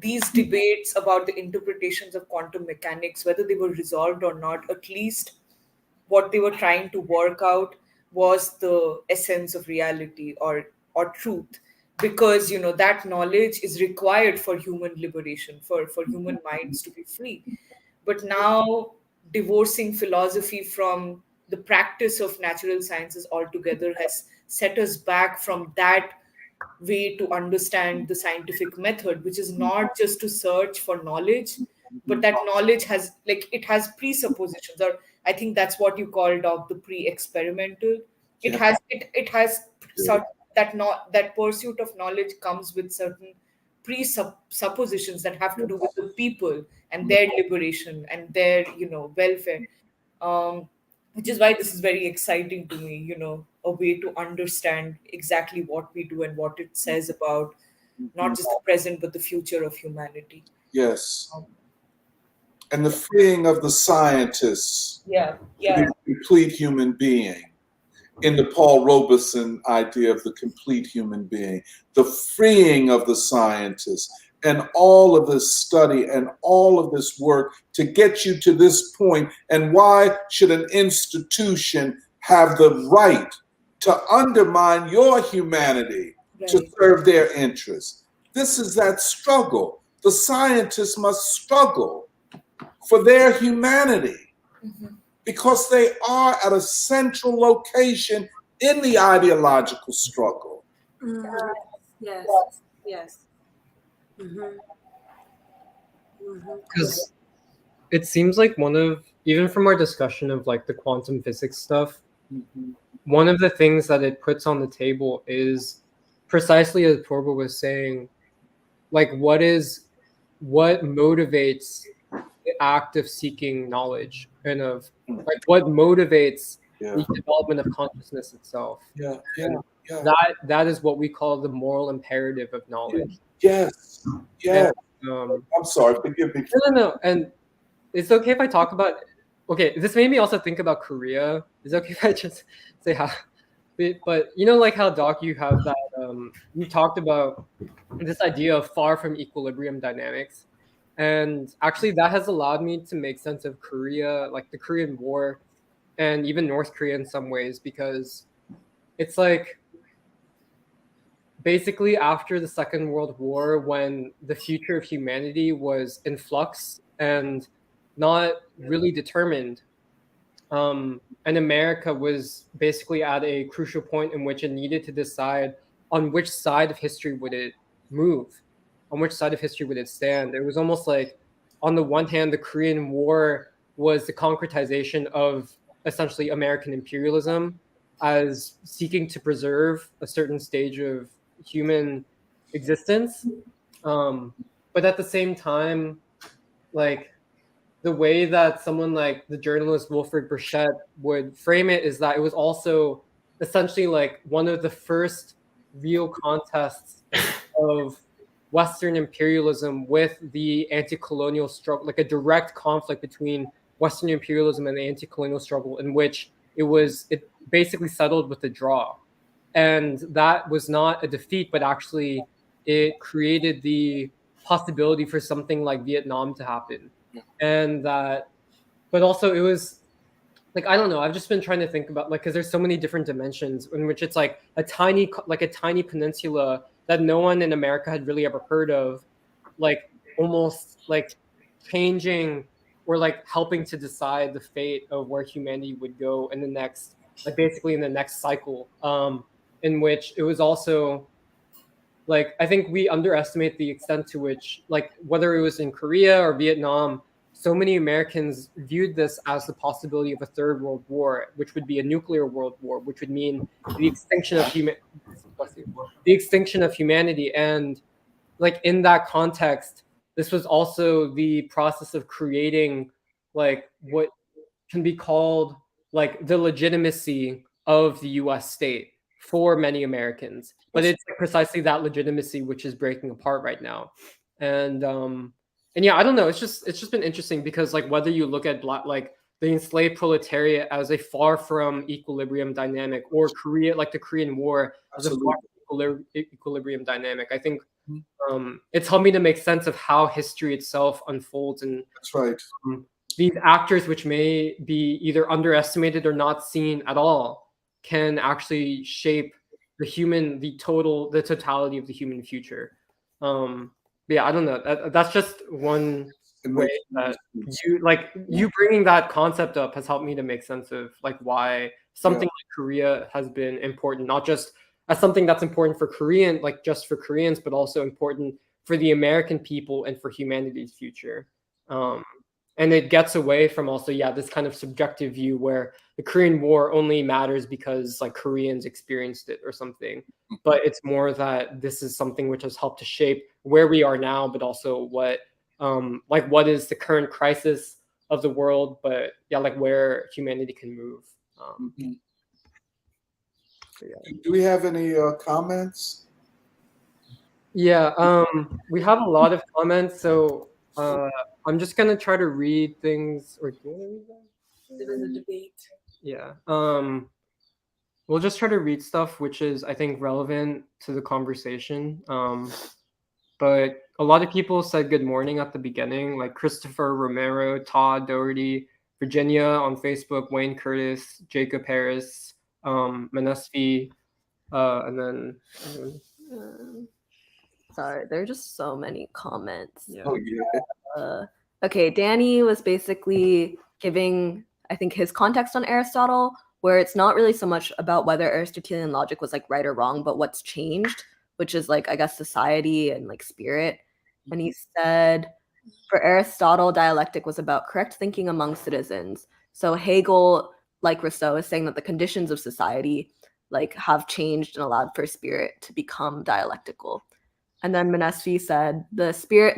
these debates about the interpretations of quantum mechanics, whether they were resolved or not, at least what they were trying to work out was the essence of reality or truth, because that knowledge is required for human liberation, for human minds to be free. But now, divorcing philosophy from the practice of natural sciences altogether has set us back from that way to understand the scientific method, which is not just to search for knowledge, but that knowledge has it has presuppositions, or I think that's what you called of the pre-experimental. It has that pursuit of knowledge comes with certain presuppositions that have to do with the people and their liberation and their welfare, which is why this is very exciting to me, a way to understand exactly what we do and what it says about not just the present but the future of humanity. Yes. And the freeing of the scientists to be a complete human being, in the Paul Robeson idea of the complete human being, the freeing of the scientists, and all of this study and all of this work to get you to this point. And why should an institution have the right to undermine your humanity to serve their interests? This is that struggle. The scientists must struggle for their humanity, because they are at a central location in the ideological struggle. Yes. Because it seems like even from our discussion of like the quantum physics stuff, one of the things that it puts on the table is precisely as Torba was saying, like what motivates the act of seeking knowledge, and of like what motivates the development of consciousness itself. That is what we call the moral imperative of knowledge. Yes. And, I'm sorry, forgive me. No. And it's okay if I talk about. Okay, this made me also think about Korea. Is it okay if I just say how? But like how Doc, you have that. You talked about this idea of far from equilibrium dynamics, and actually that has allowed me to make sense of Korea, like the Korean War, and even North Korea in some ways, because it's like basically after the Second World War, when the future of humanity was in flux and not really determined, and America was basically at a crucial point in which it needed to decide on which side of history would it move, on which side of history would it stand. It was almost like, on the one hand, the Korean War was the concretization of essentially American imperialism as seeking to preserve a certain stage of human existence. But at the same time, like the way that someone like the journalist Wilfred Burchett would frame it is that it was also essentially like one of the first real contests of Western imperialism with the anti-colonial struggle, like a direct conflict between Western imperialism and the anti-colonial struggle, in which it basically settled with a draw. And that was not a defeat, but actually it created the possibility for something like Vietnam to happen. And that, but also it was like, I don't know, I've just been trying to think about, like, because there's so many different dimensions in which it's like a tiny peninsula that no one in America had really ever heard of, like almost like changing or like helping to decide the fate of where humanity would go in the next, like basically in the next cycle, in which it was also like, I think we underestimate the extent to which, like, whether it was in Korea or Vietnam, so many Americans viewed this as the possibility of a third world war, which would be a nuclear world war, which would mean the extinction of humanity. And like in that context, this was also the process of creating like what can be called like the legitimacy of the US state for many Americans. But it's precisely that legitimacy which is breaking apart right now. And And yeah, I don't know. It's just been interesting because like whether you look at like the enslaved proletariat as a far from equilibrium dynamic, or Korea, like the Korean War, as a far from equilibrium dynamic, I think it's helped me to make sense of how history itself unfolds, and That's right. These actors, which may be either underestimated or not seen at all, can actually shape the totality of the human future. Yeah, I don't know. That's just one way that you bringing that concept up has helped me to make sense of like why something like Korea has been important, not just as something that's important for Korean, like just for Koreans, but also important for the American people and for humanity's future. And it gets away from also, this kind of subjective view where the Korean War only matters because like Koreans experienced it or something. But it's more that this is something which has helped to shape where we are now, but also what is the current crisis of the world, but like where humanity can move. Do we have any comments? Yeah, we have a lot of comments, so I'm just gonna try to read things. Or do you want to read that? There was a debate. Yeah. We'll just try to read stuff which is, I think, relevant to the conversation. But a lot of people said good morning at the beginning, like Christopher Romero, Todd Doherty, Virginia on Facebook, Wayne Curtis, Jacob Harris, Manesfi, and then. Sorry, there are just so many comments. Yeah. Oh, yeah. Okay, Danny was basically giving, I think, his context on Aristotle, where it's not really so much about whether Aristotelian logic was like right or wrong, but what's changed, which is like, I guess, society and like spirit. And he said, for Aristotle, dialectic was about correct thinking among citizens. So Hegel, like Rousseau, is saying that the conditions of society like have changed and allowed for spirit to become dialectical. And then Manesfi said, the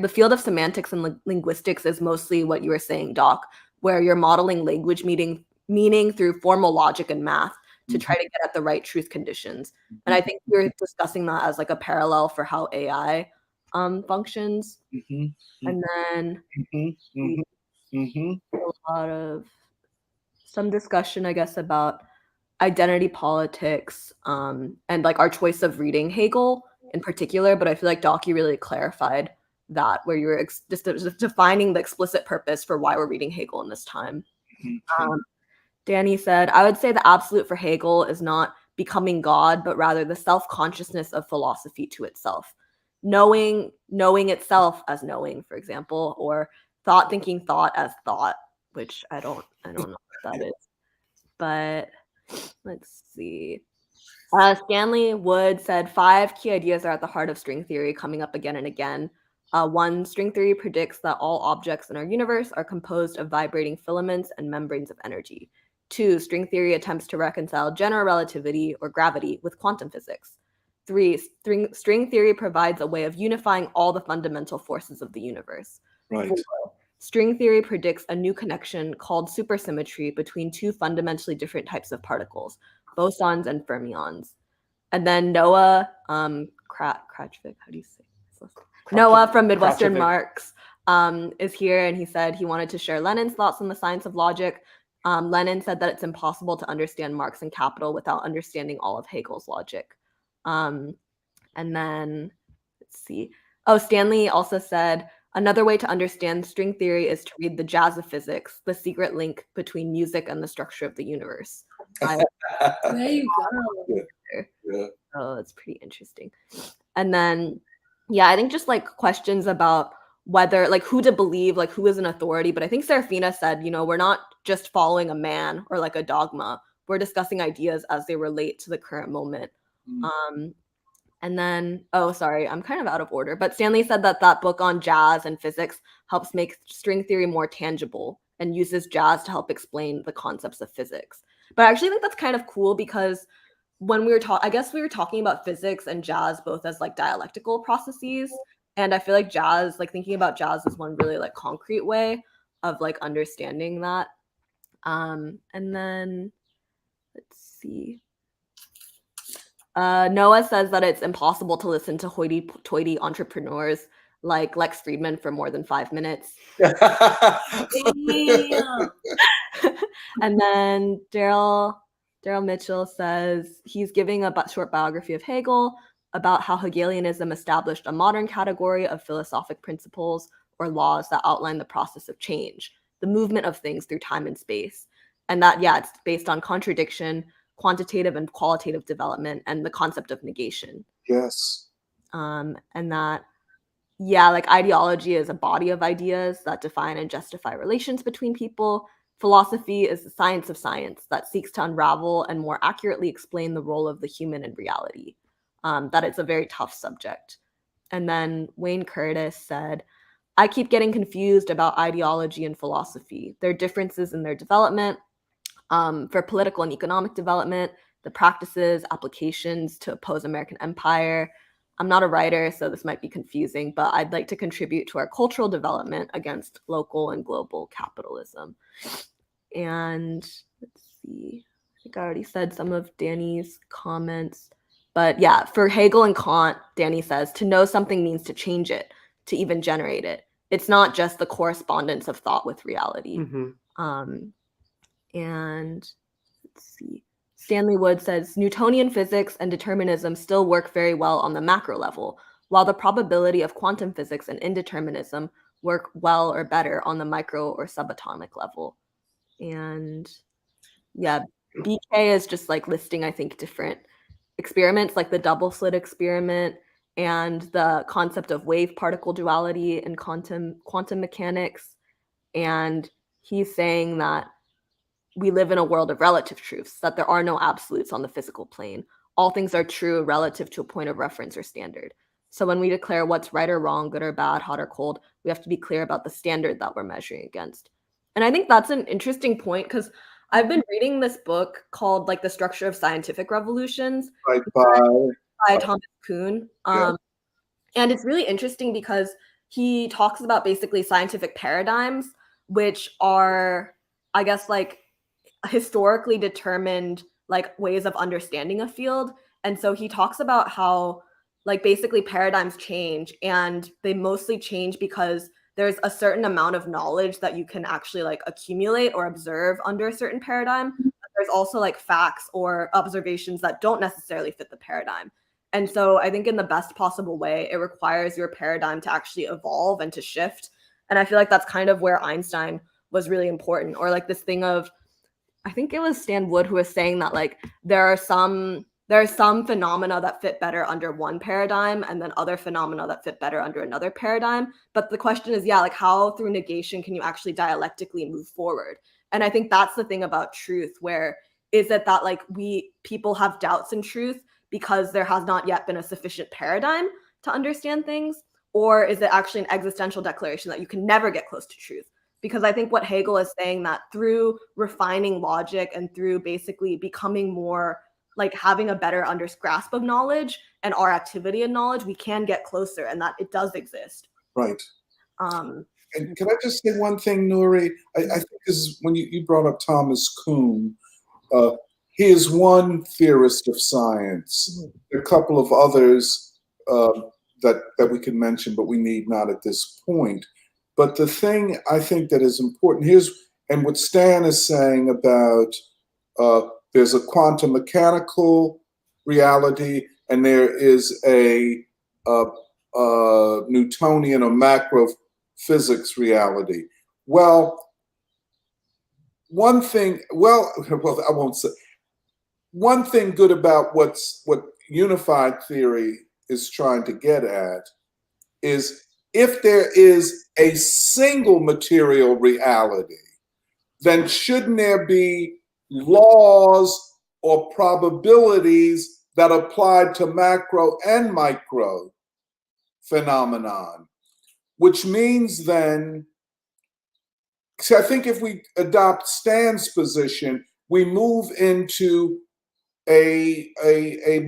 field of semantics and linguistics is mostly what you were saying, Doc, where you're modeling language meaning through formal logic and math to try to get at the right truth conditions. And I think we were discussing that as like a parallel for how AI functions. And then a lot of some discussion, I guess, about identity politics and like our choice of reading Hegel in particular. But I feel like Doc, you really clarified that, where you were just defining the explicit purpose for why we're reading Hegel in this time. Danny said, I would say the absolute for Hegel is not becoming God, but rather the self-consciousness of philosophy to itself. Knowing itself as knowing, for example, or thinking thought as thought, which I don't know what that is. But let's see. Stanley Wood said 5 key ideas are at the heart of string theory, coming up again and again. 1, string theory predicts that all objects in our universe are composed of vibrating filaments and membranes of energy. 2, string theory attempts to reconcile general relativity or gravity with quantum physics. 3, string theory provides a way of unifying all the fundamental forces of the universe. Right. 4, string theory predicts a new connection called supersymmetry between 2 fundamentally different types of particles, bosons and fermions. And then Noah Kratchvik, how do you say this? Noah from Midwestern Marx is here, and he said he wanted to share Lenin's thoughts on the science of logic. Lenin said that it's impossible to understand Marx and Capital without understanding all of Hegel's logic. And then, let's see. Oh, Stanley also said, another way to understand string theory is to read The Jazz of Physics, the secret link between music and the structure of the universe. There you go. Yeah. Oh, it's pretty interesting. And then, I think just like questions about whether, like, who to believe, like who is an authority. But I think Serafina said, we're not just following a man or like a dogma. We're discussing ideas as they relate to the current moment. And then, sorry, I'm kind of out of order. But Stanley said that book on jazz and physics helps make string theory more tangible and uses jazz to help explain the concepts of physics. But I actually think that's kind of cool because when we were talking about physics and jazz both as like dialectical processes. And I feel like jazz, like thinking about jazz is one really like concrete way of like understanding that. And then let's see. Noah says that it's impossible to listen to hoity-toity entrepreneurs like Lex Friedman for more than 5 minutes. Damn. And then Daryl Mitchell says he's giving a short biography of Hegel about how Hegelianism established a modern category of philosophic principles or laws that outline the process of change, the movement of things through time and space. And that, yeah, it's based on contradiction, quantitative and qualitative development, and the concept of negation. Yes. And that, yeah, like ideology is a body of ideas that define and justify relations between people. Philosophy is the science of science that seeks to unravel and more accurately explain the role of the human in reality. That it's a very tough subject. And then Wayne Curtis said, I keep getting confused about ideology and philosophy. There are differences in their development. For political and economic development, the practices, applications to oppose American empire. I'm not a writer, so this might be confusing, but I'd like to contribute to our cultural development against local and global capitalism. And let's see, I think I already said some of Danny's comments. But yeah, for Hegel and Kant, Danny says, to know something means to change it, to even generate it. It's not just the correspondence of thought with reality. And let's see, Stanley Wood says, Newtonian physics and determinism still work very well on the macro level, while the probability of quantum physics and indeterminism work well or better on the micro or subatomic level. And yeah, BK is just like listing, I think, different experiments, like the double slit experiment and the concept of wave particle duality in quantum mechanics. And he's saying that we live in a world of relative truths, that there are no absolutes on the physical plane. All things are true relative to a point of reference or standard. So when we declare what's right or wrong, good or bad, hot or cold, we have to be clear about the standard that we're measuring against. And I think that's an interesting point, because I've been reading this book called like The Structure of Scientific Revolutions by Thomas Kuhn. And it's really interesting because he talks about basically scientific paradigms, which are, I guess, like historically determined like ways of understanding a field. And so he talks about how like basically paradigms change, and they mostly change because there's a certain amount of knowledge that you can actually like accumulate or observe under a certain paradigm. But there's also like facts or observations that don't necessarily fit the paradigm. And so I think in the best possible way, it requires your paradigm to actually evolve and to shift. And I feel like that's kind of where Einstein was really important. Or like this thing of, I think it was Stan Wood who was saying that like there are some phenomena that fit better under one paradigm and then other phenomena that fit better under another paradigm. But the question is, yeah, like how through negation can you actually dialectically move forward? And I think that's the thing about truth, where is it that like people have doubts in truth because there has not yet been a sufficient paradigm to understand things? Or is it actually an existential declaration that you can never get close to truth? Because I think what Hegel is saying, that through refining logic and through basically becoming more like having a better grasp of knowledge and our activity in knowledge, we can get closer, and that it does exist. Right. And can I just say one thing, Nuri? I think this is when you brought up Thomas Kuhn. He is one theorist of science. There are a couple of others that we can mention, but we need not at this point. But the thing I think that is important and what Stan is saying about there's a quantum mechanical reality and there is a Newtonian or macro physics reality. Well, one thing, I won't say. One thing good about what unified theory is trying to get at is if there is a single material reality, then shouldn't there be laws or probabilities that apply to macro and micro phenomenon? Which means then, so I think if we adopt Stan's position, we move into a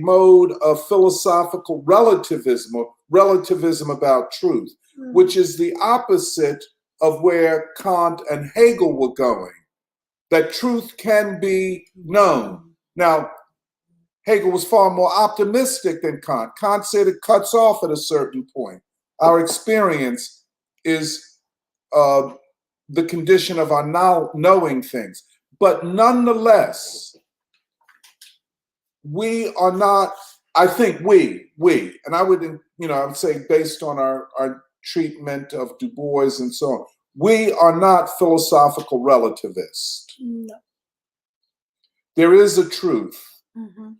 mode of philosophical relativism, or relativism about truth, which is the opposite of where Kant and Hegel were going, that truth can be known. Now, Hegel was far more optimistic than Kant. Kant said it cuts off at a certain point. Our experience is the condition of our knowing things. But nonetheless, we are not, I think we, and I would, I would say based on our treatment of Du Bois and so on, we are not philosophical relativists. No. There is a truth. Mm-hmm.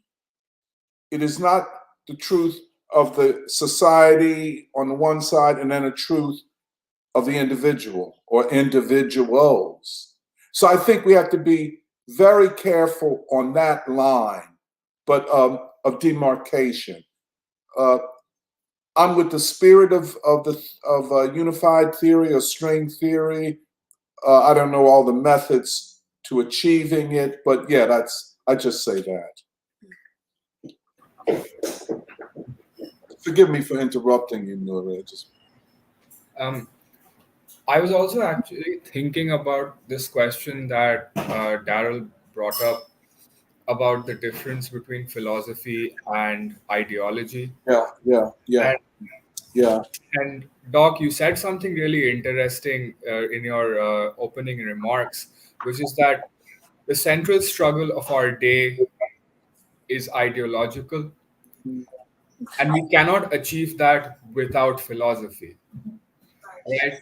It is not the truth of the society on the one side and then a truth of the individual or individuals. So I think we have to be very careful on that line, but of demarcation. I'm with the spirit of unified theory or string theory. I don't know all the methods to achieving it, but yeah, I just say that. Forgive me for interrupting you, Nura. I was also actually thinking about this question that Daryl brought up about the difference between philosophy and ideology. And Doc, you said something really interesting in your opening remarks, which is that the central struggle of our day is ideological, and we cannot achieve that without philosophy, right?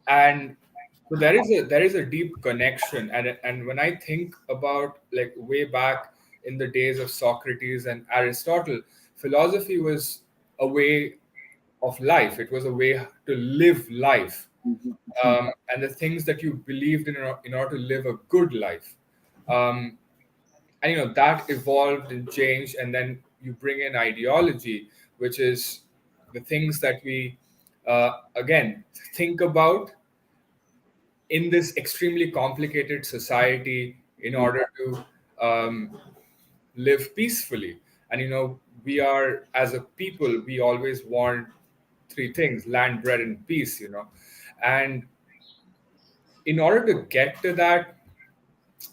And so there is a deep connection, and when I think about like way back in the days of Socrates and Aristotle, philosophy was a way of life. It was a way to live life, and the things that you believed in order to live a good life. And that evolved and changed, and then you bring in ideology, which is the things that we again think about in this extremely complicated society in order to live peacefully. And we are, as a people, we always want three things: land, bread, and peace. And in order to get to that,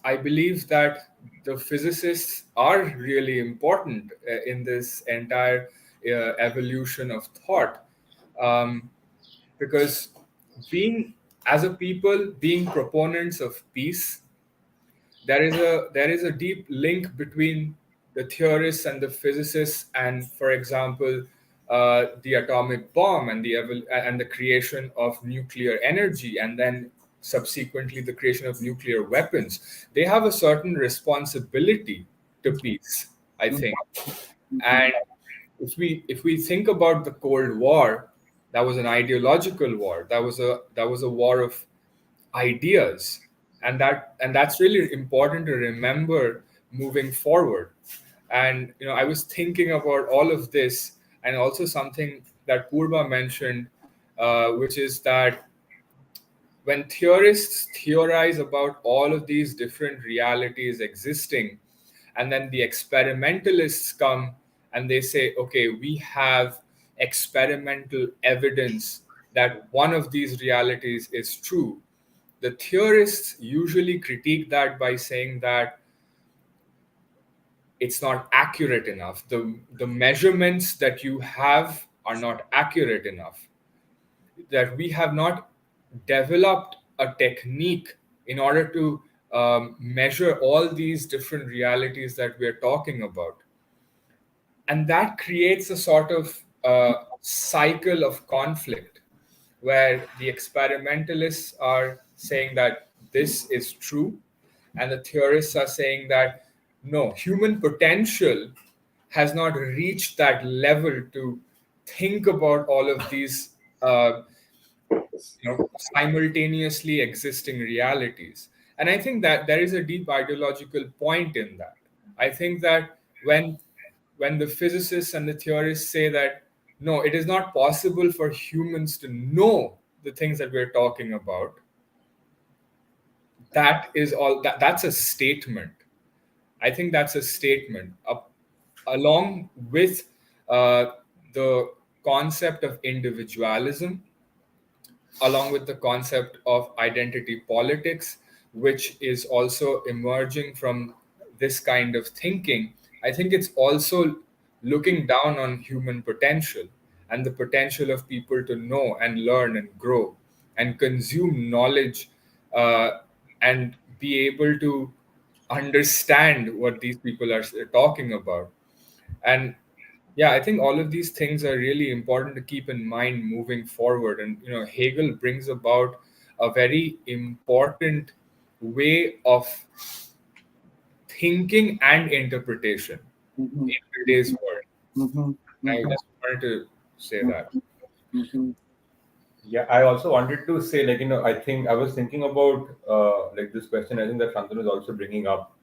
I believe that the physicists are really important in this entire evolution of thought, because as a people, being proponents of peace, there is a deep link between the theorists and the physicists, and, for example, the atomic bomb and the creation of nuclear energy, and then subsequently the creation of nuclear weapons. They have a certain responsibility to peace, I think. And if we think about the Cold War, that was an ideological war. That was a war of ideas, and that's really important to remember moving forward. And I was thinking about all of this, and also something that Purva mentioned, which is that when theorists theorize about all of these different realities existing, and then the experimentalists come and they say, okay, we have experimental evidence that one of these realities is true, the theorists usually critique that by saying that it's not accurate enough. The measurements that you have are not accurate enough. That we have not developed a technique in order to measure all these different realities that we're talking about. And that creates a sort of cycle of conflict where the experimentalists are saying that this is true, and the theorists are saying that no, human potential has not reached that level to think about all of these simultaneously existing realities. And I think that there is a deep ideological point in that. I think that when the physicists and the theorists say that no, it is not possible for humans to know the things that we're talking about, that's a statement. I think that's a statement along with the concept of individualism, along with the concept of identity politics, which is also emerging from this kind of thinking. I think it's also looking down on human potential. and the potential of people to know and learn and grow and consume knowledge, and be able to understand what these people are talking about. And yeah, I think all of these things are really important to keep in mind moving forward. And Hegel brings about a very important way of thinking and interpretation Mhm. in today's world. Mhm. I Mhm. just wanted to say that. Mhm. Yeah, I also wanted to say, I think I was thinking about this question. I think that Shantanu is also bringing up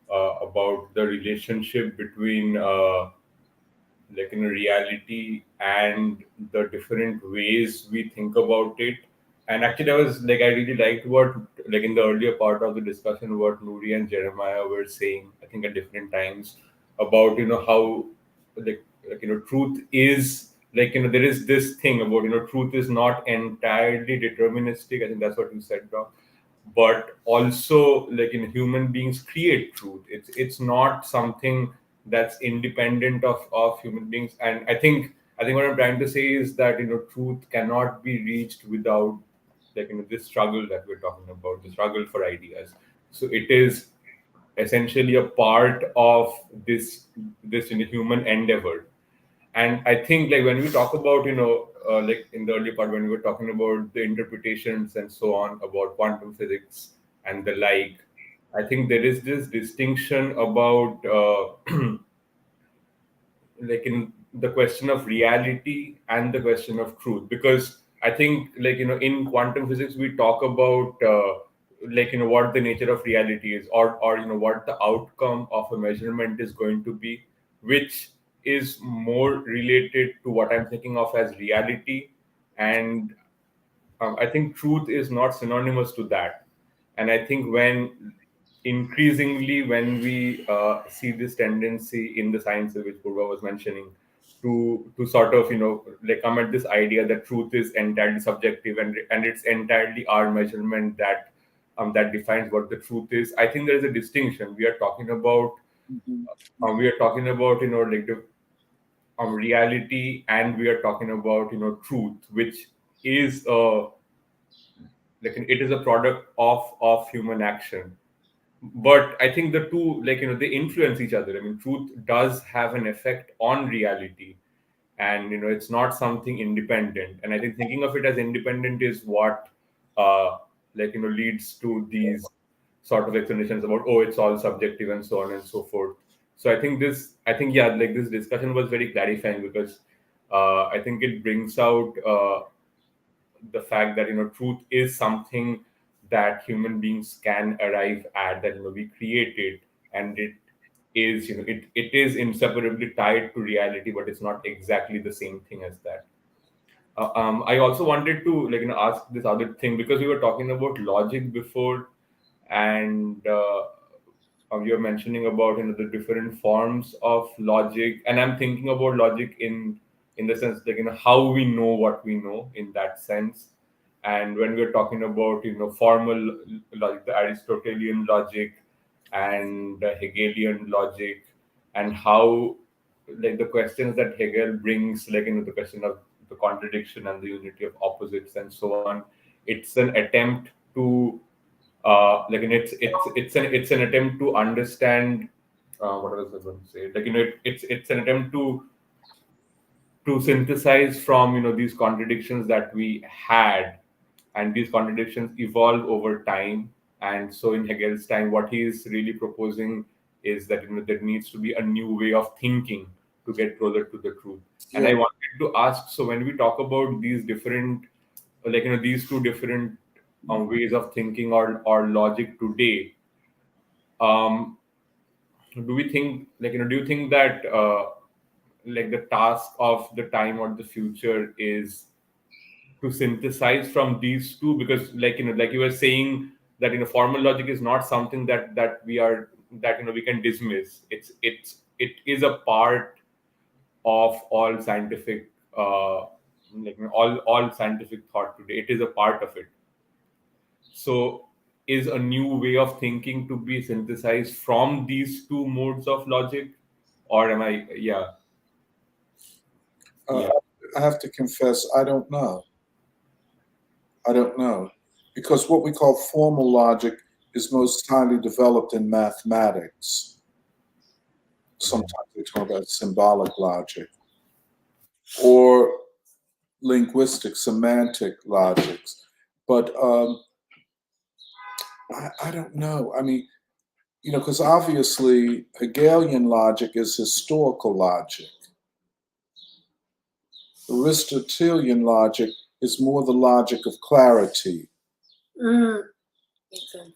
about the relationship between reality and the different ways we think about it. And actually, I really liked what, in the earlier part of the discussion, what Nuri and Jeremiah were saying, I think at different times, about how truth is, there is this thing about, truth is not entirely deterministic. I think that's what you said, Doc. But also, human beings create truth. It's not something that's independent of human beings. And I think what I'm trying to say is that truth cannot be reached without this struggle that we're talking about, the struggle for ideas. So it is essentially a part of this human endeavor. And I think, when we talk about in the earlier part, when we were talking about the interpretations and so on about quantum physics and the like, I think there is this distinction about in the question of reality and the question of truth. Because I think, in quantum physics we talk about what the nature of reality is, or what the outcome of a measurement is going to be, which is more related to what I'm thinking of as reality. And I think truth is not synonymous to that. And I think increasingly when we see this tendency in the sciences, which Purva was mentioning, to sort of come at this idea that truth is entirely subjective, and it's entirely our measurement that defines what the truth is. I think there is a distinction. We are talking about the reality, and we are talking about truth, which is it is a product of human action. But I think the two, they influence each other. I mean, truth does have an effect on reality, and it's not something independent. And I think thinking of it as independent is what leads to these sort of explanations about, oh, it's all subjective and so on and so forth. So I think yeah, this discussion was very clarifying, because I think it brings out the fact that truth is something that human beings can arrive at, that we create it, and it is it is inseparably tied to reality, but it's not exactly the same thing as that. I also wanted to ask this other thing, because we were talking about logic before, and you're mentioning about the different forms of logic, and I'm thinking about logic in the sense how we know what we know in that sense. And when we're talking about formal logic, the Aristotelian logic and the Hegelian logic, and how the questions that Hegel brings, the question of the contradiction and the unity of opposites and so on, it's an attempt to it's an attempt to understand what was I going to say, it's an attempt to synthesize from these contradictions that we had, and these contradictions evolve over time. And so in Hegel's time, what he is really proposing is that there needs to be a new way of thinking to get closer to the truth. And I Yeah. wanted to ask, so when we talk about these different these two different ways of thinking, or logic today, um do we think do you think that the task of the time or the future is to synthesize from these two? Because like you were saying, that formal logic is not something that we are that we can dismiss. It is a part of all scientific all scientific thought today. It is a part of it. So is a new way of thinking to be synthesized from these two modes of logic? Or am I? Yeah. Uh, Yeah. have to confess, I don't know. Because what we call formal logic is most highly developed in mathematics. Sometimes they talk about symbolic logic or linguistic, semantic logics. But I don't know. I mean, because obviously Hegelian logic is historical logic. Aristotelian logic is more the logic of clarity, Makes sense.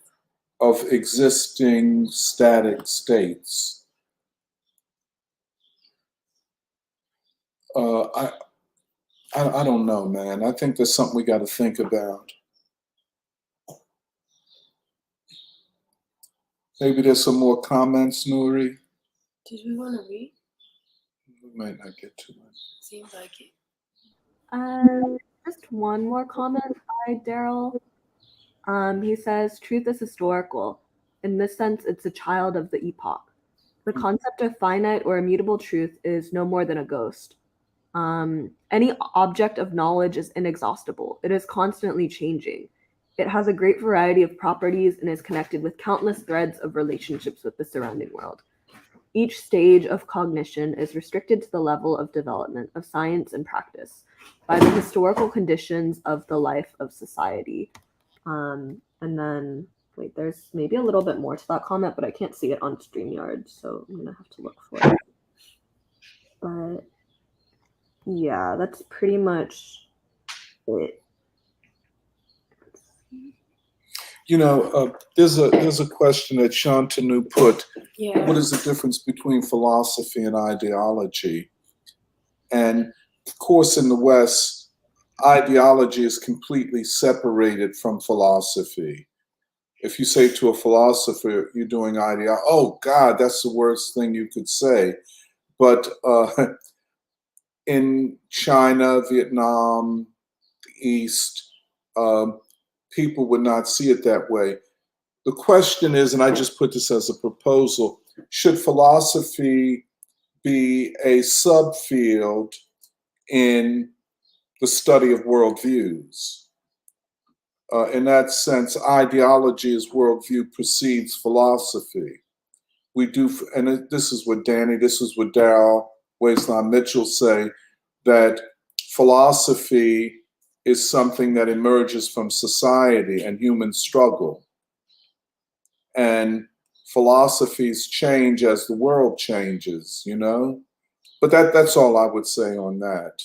of existing static states. I don't know, man. I think there's something we got to think about. Maybe there's some more comments, Nuri. Did we want to read? We might not get to it. Seems like it. Just one more comment by Daryl. He says, truth is historical. In this sense, it's a child of the epoch. The concept of finite or immutable truth is no more than a ghost. Any object of knowledge is inexhaustible. It is constantly changing. It has a great variety of properties and is connected with countless threads of relationships with the surrounding world. Each stage of cognition is restricted to the level of development of science and practice by the historical conditions of the life of society. And then, wait, there's maybe a little bit more to that comment, but I can't see it on StreamYard, so I'm going to have to look for it. But yeah, that's pretty much it. There's a question that Shantanu put. Yeah. What is the difference between philosophy and ideology? And of course, in the West, ideology is completely separated from philosophy. If you say to a philosopher, you're doing ideology, oh God, that's the worst thing you could say. But in China, Vietnam, the East, people would not see it that way. The question is, and I just put this as a proposal, should philosophy be a subfield in the study of worldviews? In that sense, ideology as worldview precedes philosophy. We do, and this is what Danny, this is what Darrell Waisline Mitchell say, that philosophy is something that emerges from society and human struggle. And philosophies change as the world changes, But that's all I would say on that.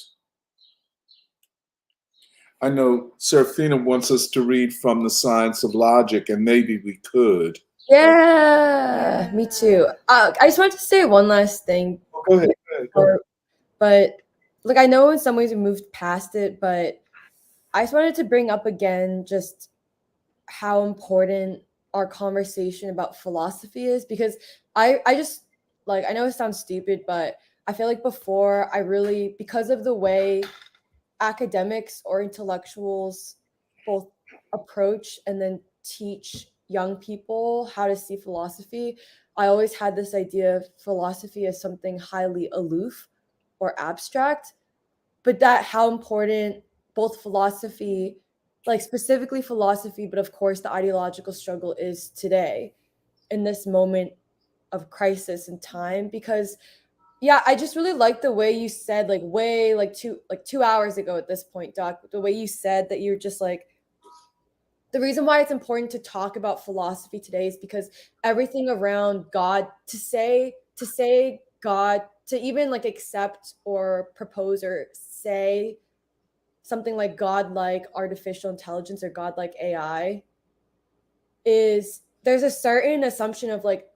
I know Serafina wants us to read from The Science of Logic, and maybe we could. Yeah, me too. I just wanted to say one last thing. Go ahead. But look, I know in some ways we moved past it, but I just wanted to bring up again just how important our conversation about philosophy is, because I just, like, I know it sounds stupid, but I feel like before because of the way academics or intellectuals both approach and then teach young people how to see philosophy, I always had this idea of philosophy as something highly aloof or abstract, but that how important both philosophy, like specifically philosophy, but of course the ideological struggle is today in this moment of crisis and time. Because yeah, I just really like the way you said, like 2 hours ago at this point, Doc, the way you said that you're just like, the reason why it's important to talk about philosophy today is because everything around God, to say God, to even like accept or propose or say something like God-like artificial intelligence or God-like AI, is there's a certain assumption of like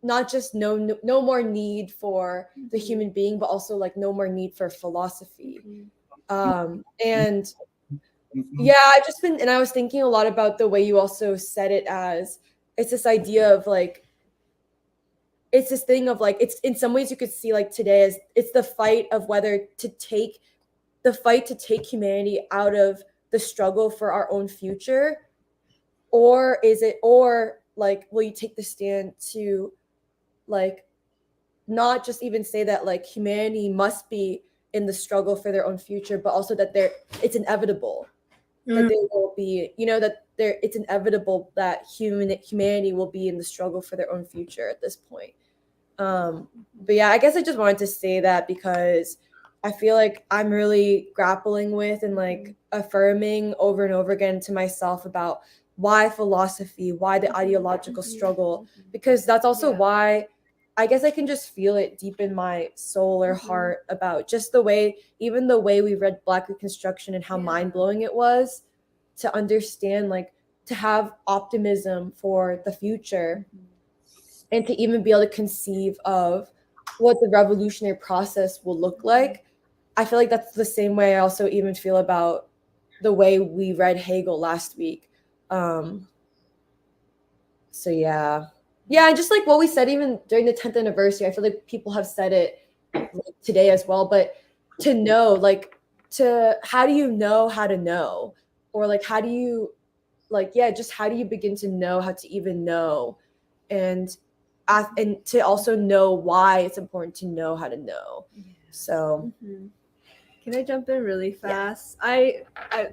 not just no more need for the human being, but also like no more need for philosophy. And yeah, I've just been, and I was thinking a lot about the way you also said it, as it's this idea of like, it's this thing of like, it's in some ways you could see like today as it's the fight of whether to take humanity out of the struggle for our own future, or like, will you take the stand to like not just even say that like humanity must be in the struggle for their own future, but also that it's inevitable that they will be, that it's inevitable that humanity will be in the struggle for their own future at this point. But yeah, I guess I just wanted to say that because I feel like I'm really grappling with and like affirming over and over again to myself about why philosophy, why the ideological struggle, because that's also why I guess I can just feel it deep in my soul or heart about just even the way we read Black Reconstruction and how mind-blowing it was to understand, like, to have optimism for the future and to even be able to conceive of what the revolutionary process will look like. I feel like that's the same way I also even feel about the way we read Hegel last week. So yeah, and just like what we said even during the 10th anniversary, I feel like people have said it like today as well, but to know, like, how do you know how to know? Or like, how do you, like, just how do you begin to know how to even know? And to also know why it's important to know how to know. So Can I jump in really fast?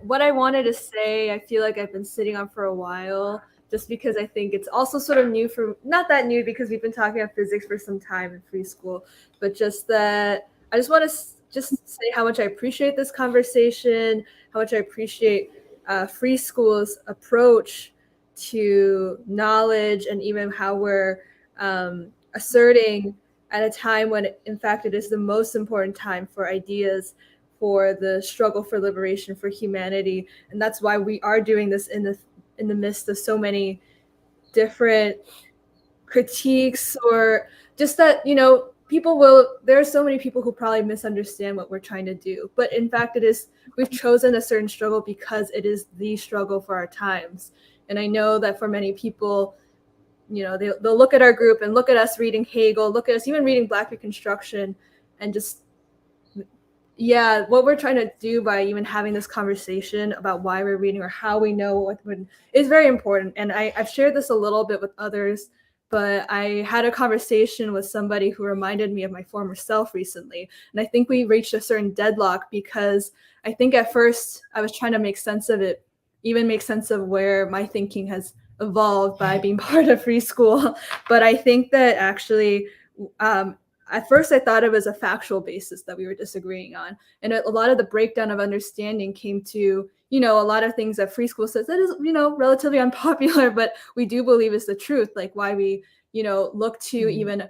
What I wanted to say, I feel like I've been sitting on for a while, just because I think it's also sort of new not that new because we've been talking about physics for some time in free school, but just that I just want to just say how much I appreciate this conversation, how much I appreciate free school's approach to knowledge, and even how we're asserting at a time when, in fact, it is the most important time for ideas, for the struggle for liberation, for humanity. And that's why we are doing this in the midst of so many different critiques, or just that, there are so many people who probably misunderstand what we're trying to do. But in fact, we've chosen a certain struggle because it is the struggle for our times. And I know that for many people, they'll look at our group and look at us reading Hegel, look at us even reading Black Reconstruction, and just, what we're trying to do by even having this conversation about why we're reading or how we know what is very important. And I've shared this a little bit with others, but I had a conversation with somebody who reminded me of my former self recently. And I think we reached a certain deadlock because I think at first I was trying to make sense of it, even make sense of where my thinking has evolved by being part of free school. But I think that actually, at first I thought it was a factual basis that we were disagreeing on. And a lot of the breakdown of understanding came to, a lot of things that free school says that is, relatively unpopular, but we do believe is the truth. Like why we, look to even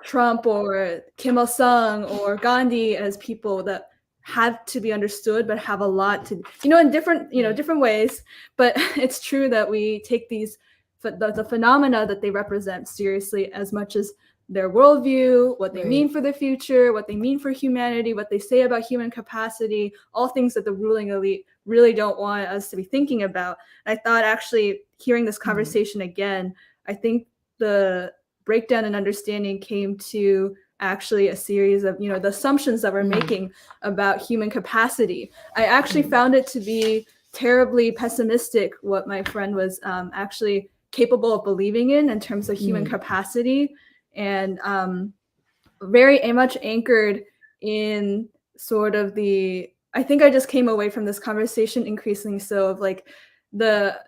Trump or Kim Il-sung or Gandhi as people that have to be understood, but have a lot to, in different ways. But it's true that we take the phenomena that they represent seriously as much as their worldview, what they mean for the future, what they mean for humanity, what they say about human capacity, all things that the ruling elite really don't want us to be thinking about. And I thought actually hearing this conversation again, I think the breakdown in understanding came to actually a series of, the assumptions that we're making about human capacity. I actually found it to be terribly pessimistic what my friend was actually capable of believing in terms of human capacity, and very much anchored in sort of I think I just came away from this conversation increasingly so of like the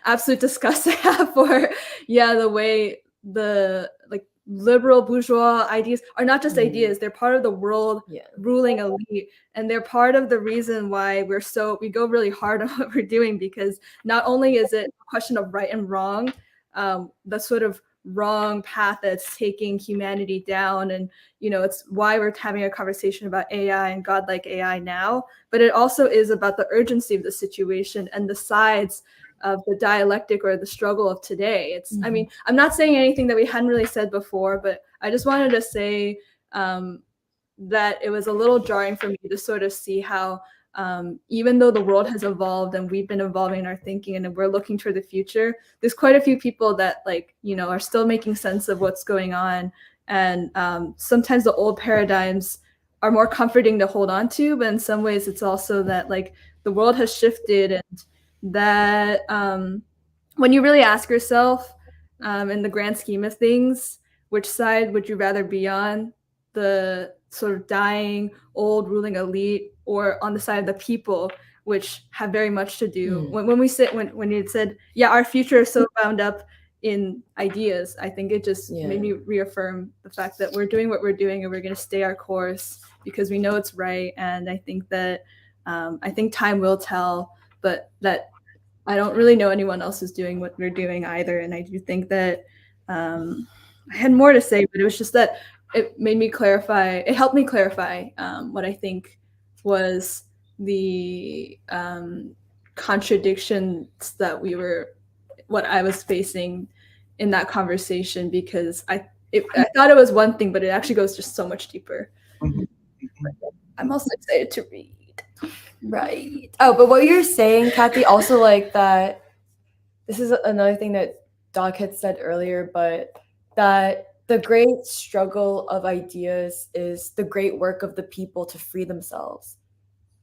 absolute disgust I have for the way the like liberal bourgeois ideas are not just ideas, they're part of the world ruling elite, and they're part of the reason why we go really hard on what we're doing, because not only is it a question of right and wrong, the sort of wrong path that's taking humanity down, and it's why we're having a conversation about AI and godlike AI now, but it also is about the urgency of the situation and the sides of the dialectic or the struggle of today. I mean, I'm not saying anything that we hadn't really said before, but I just wanted to say that it was a little jarring for me to sort of see how even though the world has evolved and we've been evolving in our thinking and we're looking toward the future, there's quite a few people that are still making sense of what's going on. And sometimes the old paradigms are more comforting to hold on to, but in some ways it's also that the world has shifted, and that when you really ask yourself in the grand scheme of things, which side would you rather be on? the sort of dying old ruling elite or on the side of the people, which have very much to do when you said, yeah, our future is so bound up in ideas. I think it just made me reaffirm the fact that we're doing what we're doing and we're going to stay our course because we know it's right. And I think that I think time will tell, but that I don't really know anyone else is doing what we're doing either. And I do think that I had more to say, but it was just that it made me clarify. It helped me clarify what I think was the contradictions that what I was facing in that conversation, because I thought it was one thing, but it actually goes just so much deeper. I'm also excited to read. Right. Oh, but what you're saying, Kathy, also like that, this is another thing that Doc had said earlier, but that the great struggle of ideas is the great work of the people to free themselves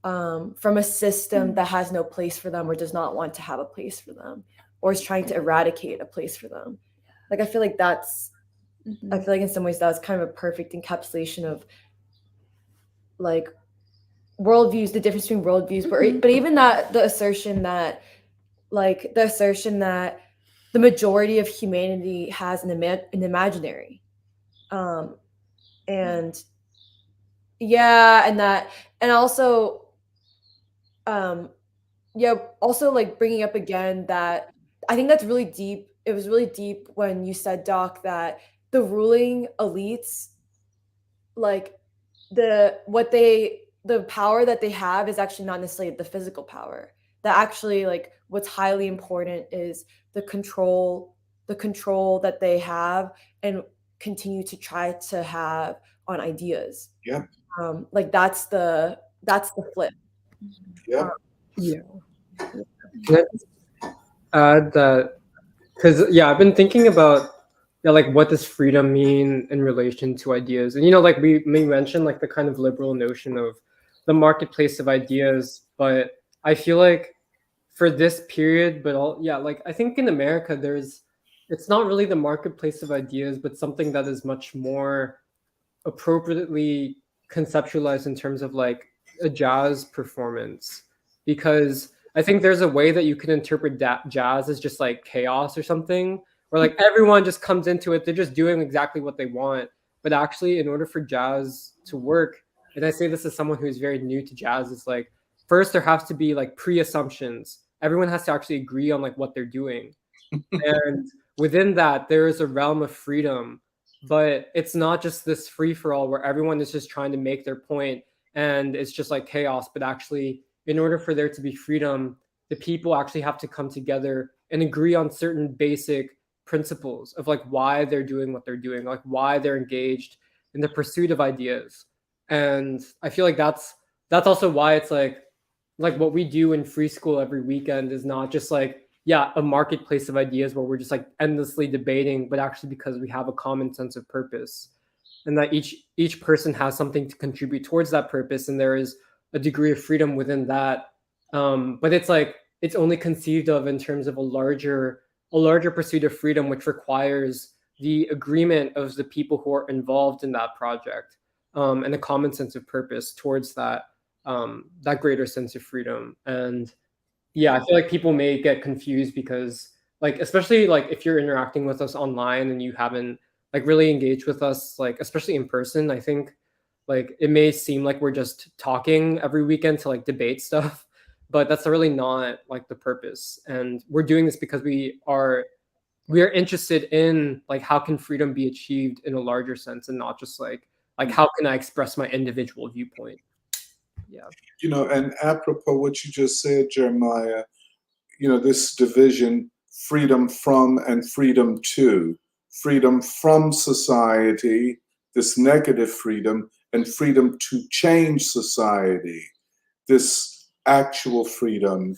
from a system that has no place for them or does not want to have a place for them or is trying to eradicate a place for them. Like, I feel like I feel like in some ways that was kind of a perfect encapsulation of like worldviews, the difference between worldviews, but even that the assertion that the majority of humanity has an imaginary, and also also like bringing up again that I think that's really deep. It was really deep when you said, Doc, that the ruling elites, like the power that they have is actually not necessarily the physical power. That actually, like, what's highly important is the control that they have and continue to try to have on ideas. Yeah. Like that's the flip. Yeah. Can I add that? Because I've been thinking about like what does freedom mean in relation to ideas, and like we mentioned like the kind of liberal notion of the marketplace of ideas, but I feel like for this period, but like I think in America it's not really the marketplace of ideas, but something that is much more appropriately conceptualized in terms of like a jazz performance, because I think there's a way that you can interpret jazz as just like chaos or something, where like everyone just comes into it, they're just doing exactly what they want. But actually, in order for jazz to work, and I say this as someone who's very new to jazz, it's like first there has to be like pre-assumptions. Everyone has to actually agree on like what they're doing. And within that, there is a realm of freedom, but it's not just this free-for-all where everyone is just trying to make their point and it's just like chaos. But actually, in order for there to be freedom, the people actually have to come together and agree on certain basic principles of like why they're doing what they're doing, like why they're engaged in the pursuit of ideas. And I feel like that's also why it's like what we do in free school every weekend is not just like a marketplace of ideas where we're just like endlessly debating, but actually because we have a common sense of purpose, and that each person has something to contribute towards that purpose, and there is a degree of freedom within that. But it's like it's only conceived of in terms of a larger pursuit of freedom, which requires the agreement of the people who are involved in that project, and a common sense of purpose towards that greater sense of freedom. And I feel like people may get confused because like, especially like if you're interacting with us online and you haven't like really engaged with us, like especially in person, I think like it may seem like we're just talking every weekend to like debate stuff, but that's really not like the purpose. And we're doing this because we are interested in like how can freedom be achieved in a larger sense, and not just like how can I express my individual viewpoint. And apropos what you just said, Jeremiah, this division, freedom from and freedom to, freedom from society, this negative freedom, and freedom to change society, this actual freedom.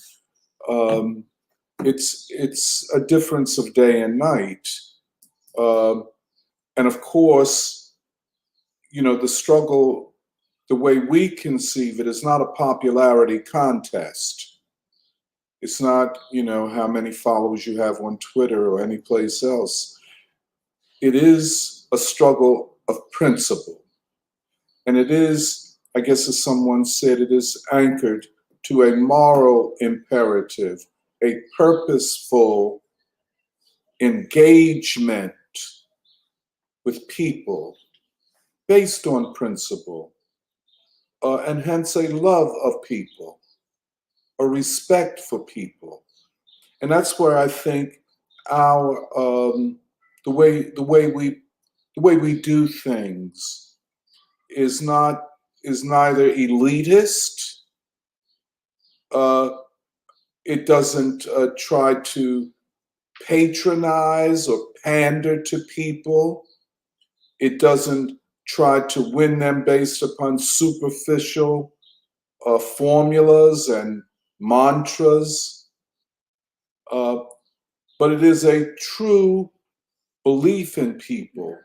It's a difference of day and night. And of course, the struggle, the way we conceive it, is not a popularity contest. It's not, how many followers you have on Twitter or any place else. It is a struggle of principle. And it is, I guess as someone said, it is anchored to a moral imperative, a purposeful engagement with people based on principle, and hence a love of people, a respect for people. And that's where I think our the way we do things is neither elitist. It doesn't try to patronize or pander to people. It doesn't try to win them based upon superficial formulas and mantras. But it is a true belief in people.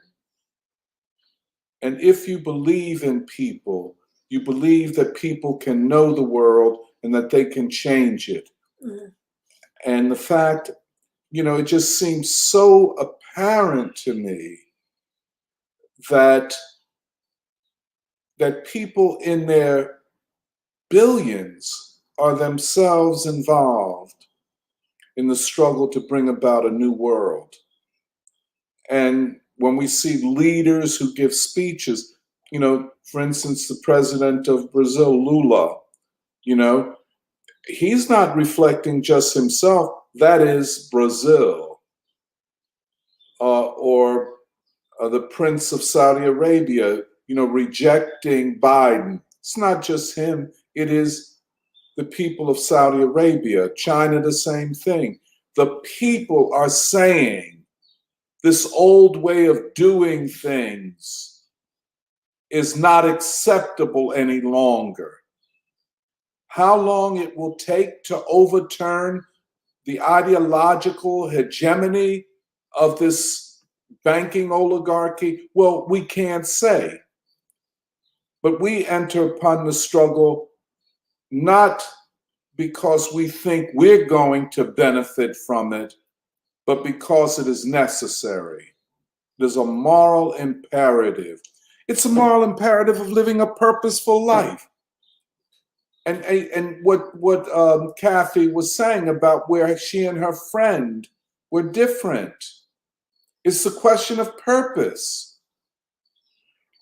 And if you believe in people, you believe that people can know the world and that they can change it. Mm-hmm. And the fact, it just seems so apparent to me that people in their billions are themselves involved in the struggle to bring about a new world. And when we see leaders who give speeches, for instance, the president of Brazil, Lula, he's not reflecting just himself. That is Brazil. Or the Prince of Saudi Arabia, rejecting Biden. It's not just him. It is the people of Saudi Arabia. China, the same thing. The people are saying, this old way of doing things is not acceptable any longer. How long it will take to overturn the ideological hegemony of this banking oligarchy? Well, we can't say. But we enter upon the struggle not because we think we're going to benefit from it, but because it is necessary. There's a moral imperative. It's a moral imperative of living a purposeful life. And what Kathy was saying about where she and her friend were different, it's the question of purpose.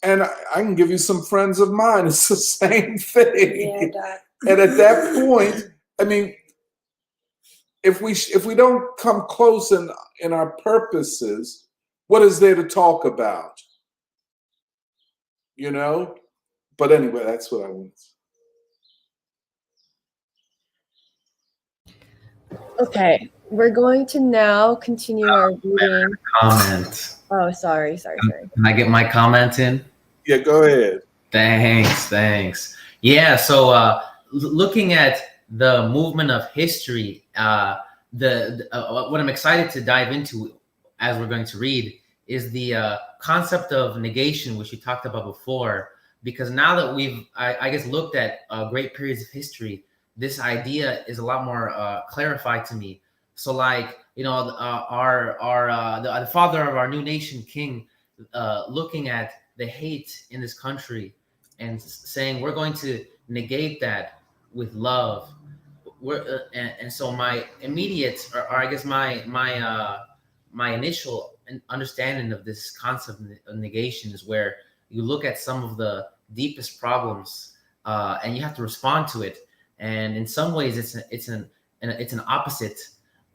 And I can give you some friends of mine. It's the same thing. Yeah, and at that point, if we don't come close in our purposes, what is there to talk about? But anyway, that's what I want to say. Okay, we're going to now continue our reading. Comment. Oh, sorry. Can I get my comment in? Yeah, go ahead. Thanks. Yeah, so looking at the movement of history, what I'm excited to dive into as we're going to read is the concept of negation, which we talked about before, because now that we've, I guess, looked at great periods of history, this idea is a lot more clarified to me. So like, the father of our new nation, King, looking at the hate in this country and saying, we're going to negate that with love. And so my immediate, or I guess my initial understanding of this concept of negation is where you look at some of the deepest problems and you have to respond to it. And in some ways, it's an opposite,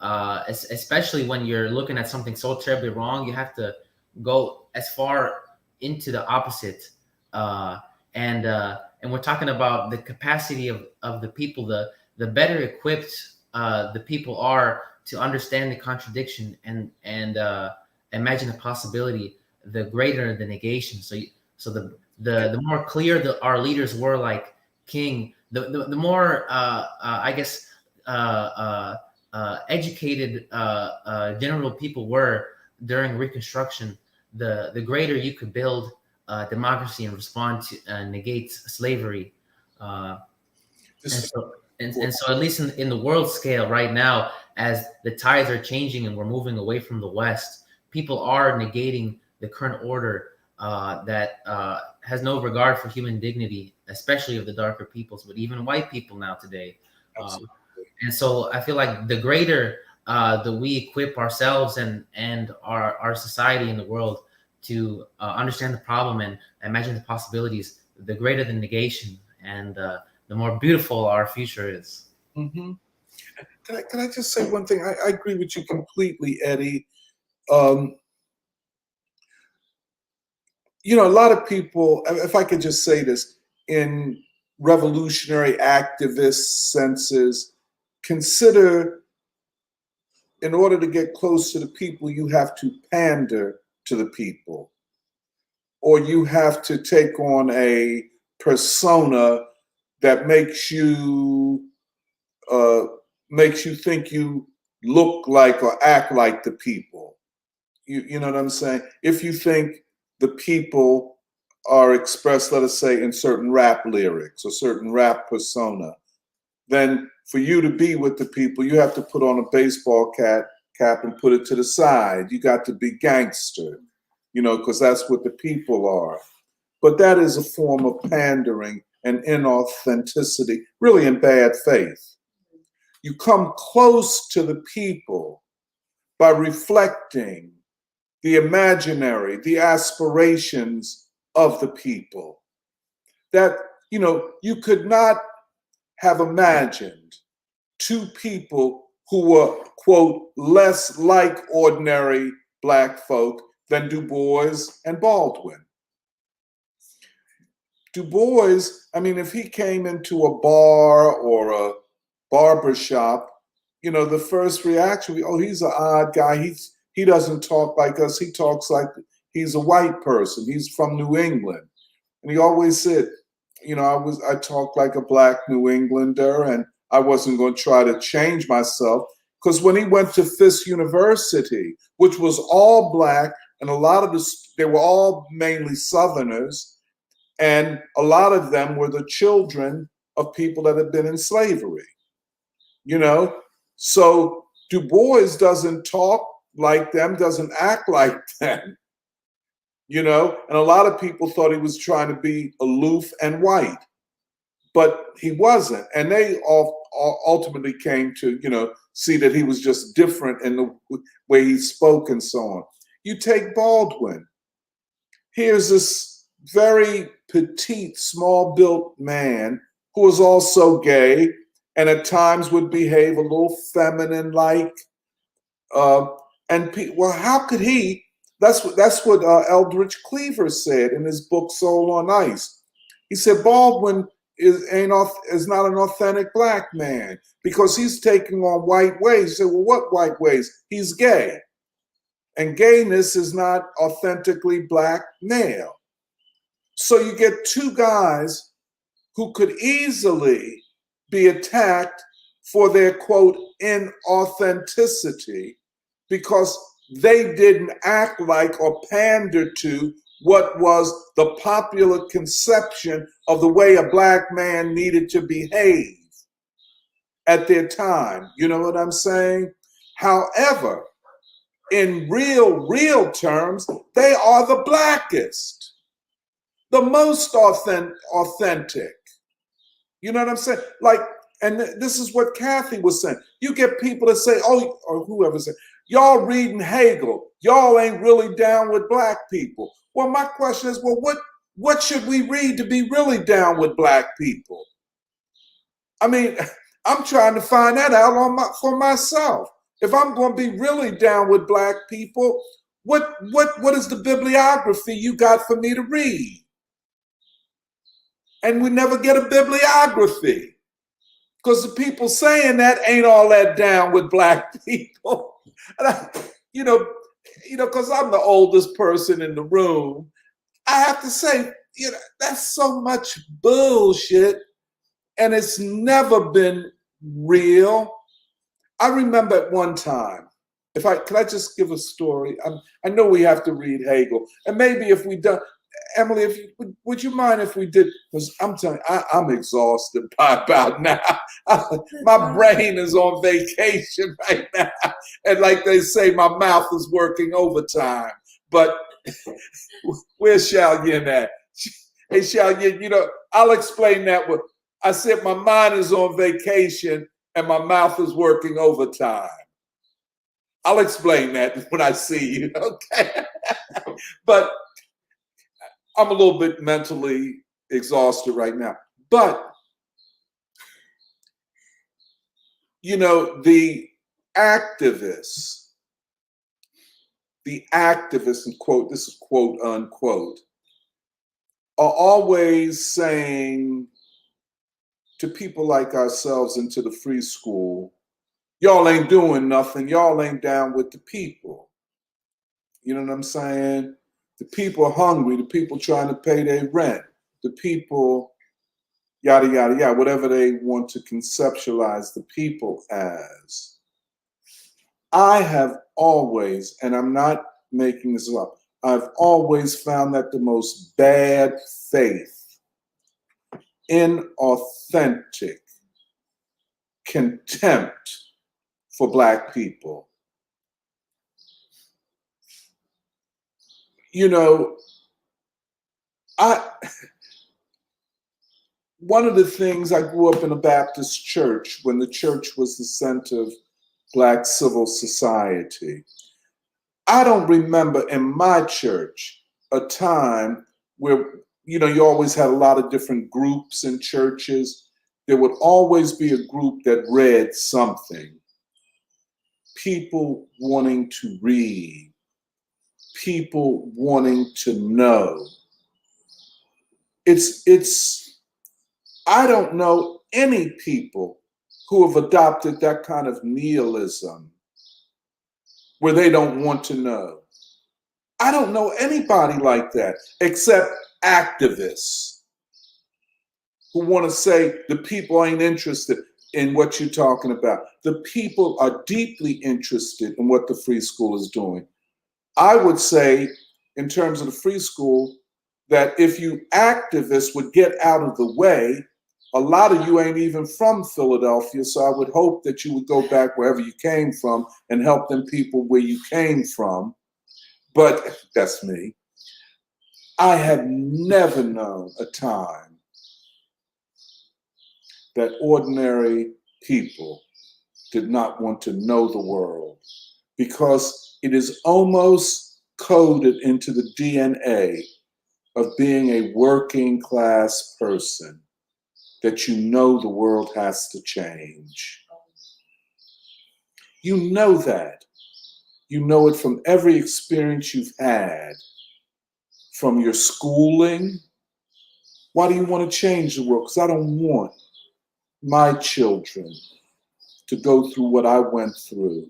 especially when you're looking at something so terribly wrong. You have to go as far into the opposite, and we're talking about the capacity of the people. The better equipped the people are to understand the contradiction and imagine a possibility, the greater the negation. So the more clear our leaders were, like King, the more I guess educated general people were during Reconstruction, the greater you could build democracy and respond to negate slavery. And so at least in the world scale right now, as the tides are changing and we're moving away from the West, people are negating the current order that has no regard for human dignity, especially of the darker peoples, but even white people now today. And so I feel like the greater that we equip ourselves and our society in the world to understand the problem and imagine the possibilities, the greater the negation and the more beautiful our future is. Mm-hmm. Can I just say one thing? I agree with you completely, Eddie. You know, a lot of people, if I could just say this, in revolutionary activist senses, consider in order to get close to the people, you have to pander to the people, or you have to take on a persona that makes you think you look like or act like the people. You know what I'm saying? If you think the people are expressed, let us say, in certain rap lyrics or certain rap persona, then for you to be with the people, you have to put on a baseball cap and put it to the side. You got to be gangster, you know, because that's what the people are. But that is a form of pandering and inauthenticity, really in bad faith. You come close to the people by reflecting the imaginary, the aspirations of the people. That, you know, you could not have imagined two people who were, quote, less like ordinary Black folk than Du Bois and Baldwin. Du Bois, I mean, if he came into a bar or a barber shop, you know, the first reaction would be, oh, he's an odd guy. He doesn't talk like us. He talks like he's a white person. He's from New England. And he always said, you know, I talk like a Black New Englander, and I wasn't going to try to change myself. Because when he went to Fisk University, which was all Black, and a lot of they were all mainly Southerners, and a lot of them were the children of people that had been in slavery, you know? So Du Bois doesn't talk like them, doesn't act like them, you know? And a lot of people thought he was trying to be aloof and white, but he wasn't. And they all ultimately came to, you know, see that he was just different in the way he spoke and so on. You take Baldwin. Here's this very petite, small-built man who was also gay and at times would behave a little feminine-like. Well, how could he? That's what Eldridge Cleaver said in his book Soul on Ice. He said Baldwin is not an authentic Black man because he's taking on white ways. He said, well, what white ways? He's gay. And gayness is not authentically Black male. So you get two guys who could easily be attacked for their, quote, inauthenticity because they didn't act like or pander to what was the popular conception of the way a Black man needed to behave at their time. You know what I'm saying? However, in real terms, they are the Blackest, the most authentic. You know what I'm saying? Like, and this is what Kathy was saying. You get people that say, oh, or whoever said, y'all reading Hegel. Y'all ain't really down with Black people. Well, my question is, well, what should we read to be really down with Black people? I mean, I'm trying to find that out for myself. If I'm going to be really down with Black people, what is the bibliography you got for me to read? And we never get a bibliography because the people saying that ain't all that down with Black people. And you know, because I'm the oldest person in the room, I have to say, you know, that's so much bullshit, and it's never been real. I remember at one time, can I just give a story? I know we have to read Hegel, and maybe if we don't, Emily, would you mind if we did? Because I'm telling you, I'm exhausted by about now. My brain is on vacation right now, and like they say, my mouth is working overtime. But Where's Xiaoyan at? Hey, Xiaoyan, I'll explain that. I said my mind is on vacation and my mouth is working overtime. I'll explain that when I see you, okay? But I'm a little bit mentally exhausted right now. But, the activists, and quote, this is quote unquote, are always saying to people like ourselves and to the free school, y'all ain't doing nothing. Y'all ain't down with the people. You know what I'm saying? The people are hungry. The people trying to pay their rent. The people, yada, yada, yada, whatever they want to conceptualize the people as. I have always, and I'm not making this up, I've always found that the most bad faith, inauthentic contempt for Black people. One of the things, I grew up in a Baptist church when the church was the center of Black civil society. I don't remember in my church a time where, you always had a lot of different groups in churches. There would always be a group that read something. People wanting to read. People wanting to know. I don't know any people who have adopted that kind of nihilism where they don't want to know. I don't know anybody like that except activists who want to say the people ain't interested in what you're talking about. The people are deeply interested in what the free school is doing. I would say, in terms of the free school, that if you activists would get out of the way, a lot of you ain't even from Philadelphia, so I would hope that you would go back wherever you came from and help them people where you came from. But that's me. I have never known a time that ordinary people did not want to know the world, because it is almost coded into the DNA of being a working class person that you know the world has to change. You know that. You know it from every experience you've had, from your schooling. Why do you want to change the world? Because I don't want my children to go through what I went through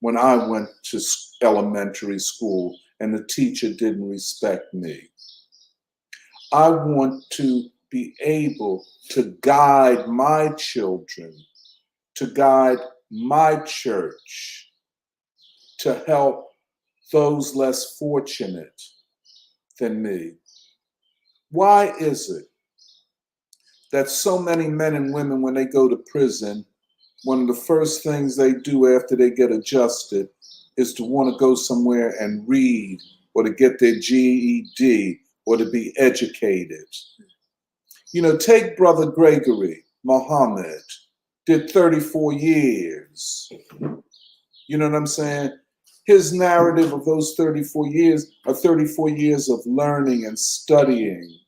when I went to elementary school and the teacher didn't respect me. I want to be able to guide my children, to guide my church, to help those less fortunate than me. Why is it that so many men and women, when they go to prison, one of the first things they do after they get adjusted is to want to go somewhere and read, or to get their GED, or to be educated? Take Brother Gregory Muhammad, did 34 years. You know what I'm saying? His narrative of those 34 years are 34 years of learning and studying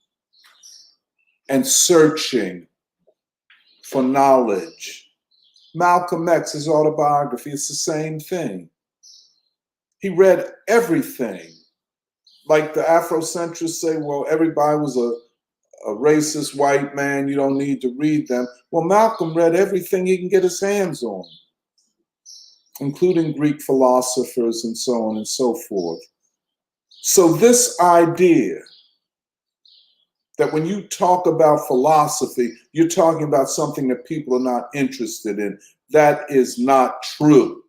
and searching for knowledge. Malcolm X, his autobiography, it's the same thing. He read everything. Like the Afrocentrists say, well, everybody was a racist white man, you don't need to read them. Well, Malcolm read everything he can get his hands on, including Greek philosophers and so on and so forth. So this idea that when you talk about philosophy, you're talking about something that people are not interested in, that is not true.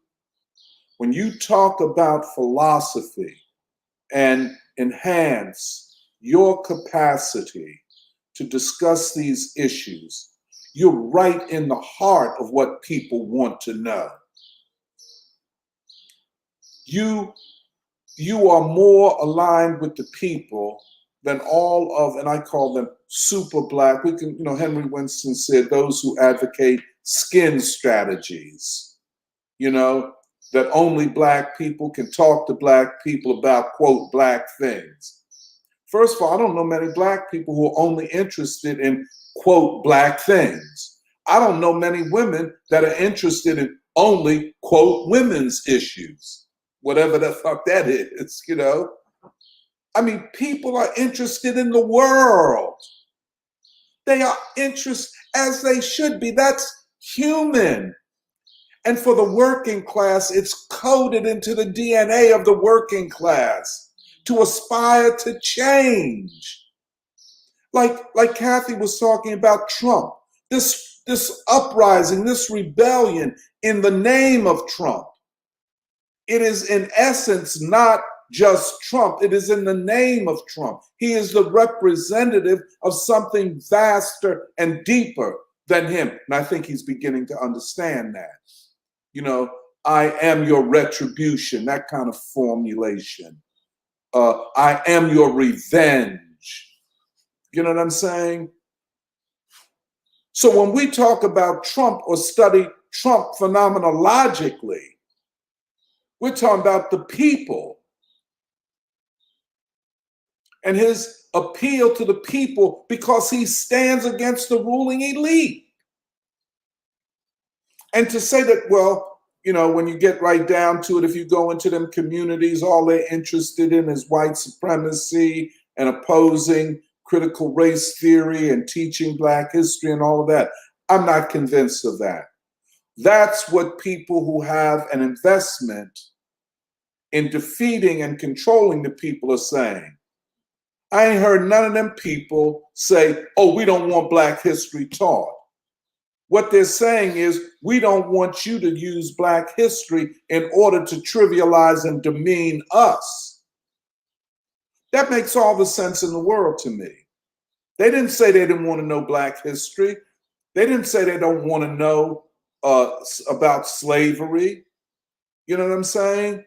When you talk about philosophy and enhance your capacity to discuss these issues, you're right in the heart of what people want to know. You you are more aligned with the people than all of, and I call them super black. We can, Henry Winston said, those who advocate skin strategies, that only black people can talk to black people about, quote, black things. First of all, I don't know many black people who are only interested in, quote, black things. I don't know many women that are interested in only, quote, women's issues, whatever the fuck that is, I mean, people are interested in the world. They are interested, as they should be. That's human. And for the working class, it's coded into the DNA of the working class to aspire to change. Like Kathy was talking about Trump, this uprising, this rebellion in the name of Trump. It is in essence not just Trump. It is in the name of Trump. He is the representative of something vaster and deeper than him. And I think he's beginning to understand that. I am your retribution, that kind of formulation. I am your revenge. You know what I'm saying? So when we talk about Trump or study Trump phenomenologically, we're talking about the people and his appeal to the people because he stands against the ruling elite. And to say that, well, when you get right down to it, if you go into them communities, all they're interested in is white supremacy and opposing critical race theory and teaching black history and all of that. I'm not convinced of that. That's what people who have an investment in defeating and controlling the people are saying. I ain't heard none of them people say, oh, we don't want black history taught. What they're saying is, we don't want you to use black history in order to trivialize and demean us. That makes all the sense in the world to me. They didn't say they didn't want to know black history. They didn't say they don't want to know about slavery. You know what I'm saying?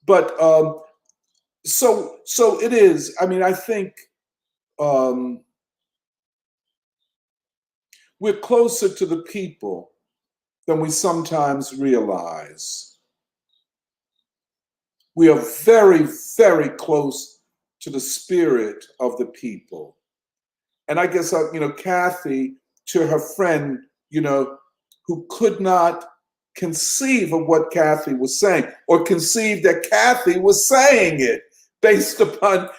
But so it is. I mean, I think we're closer to the people than we sometimes realize. We are very, very close to the spirit of the people. And I guess, Kathy, to her friend, who could not conceive of what Kathy was saying or conceive that Kathy was saying it based upon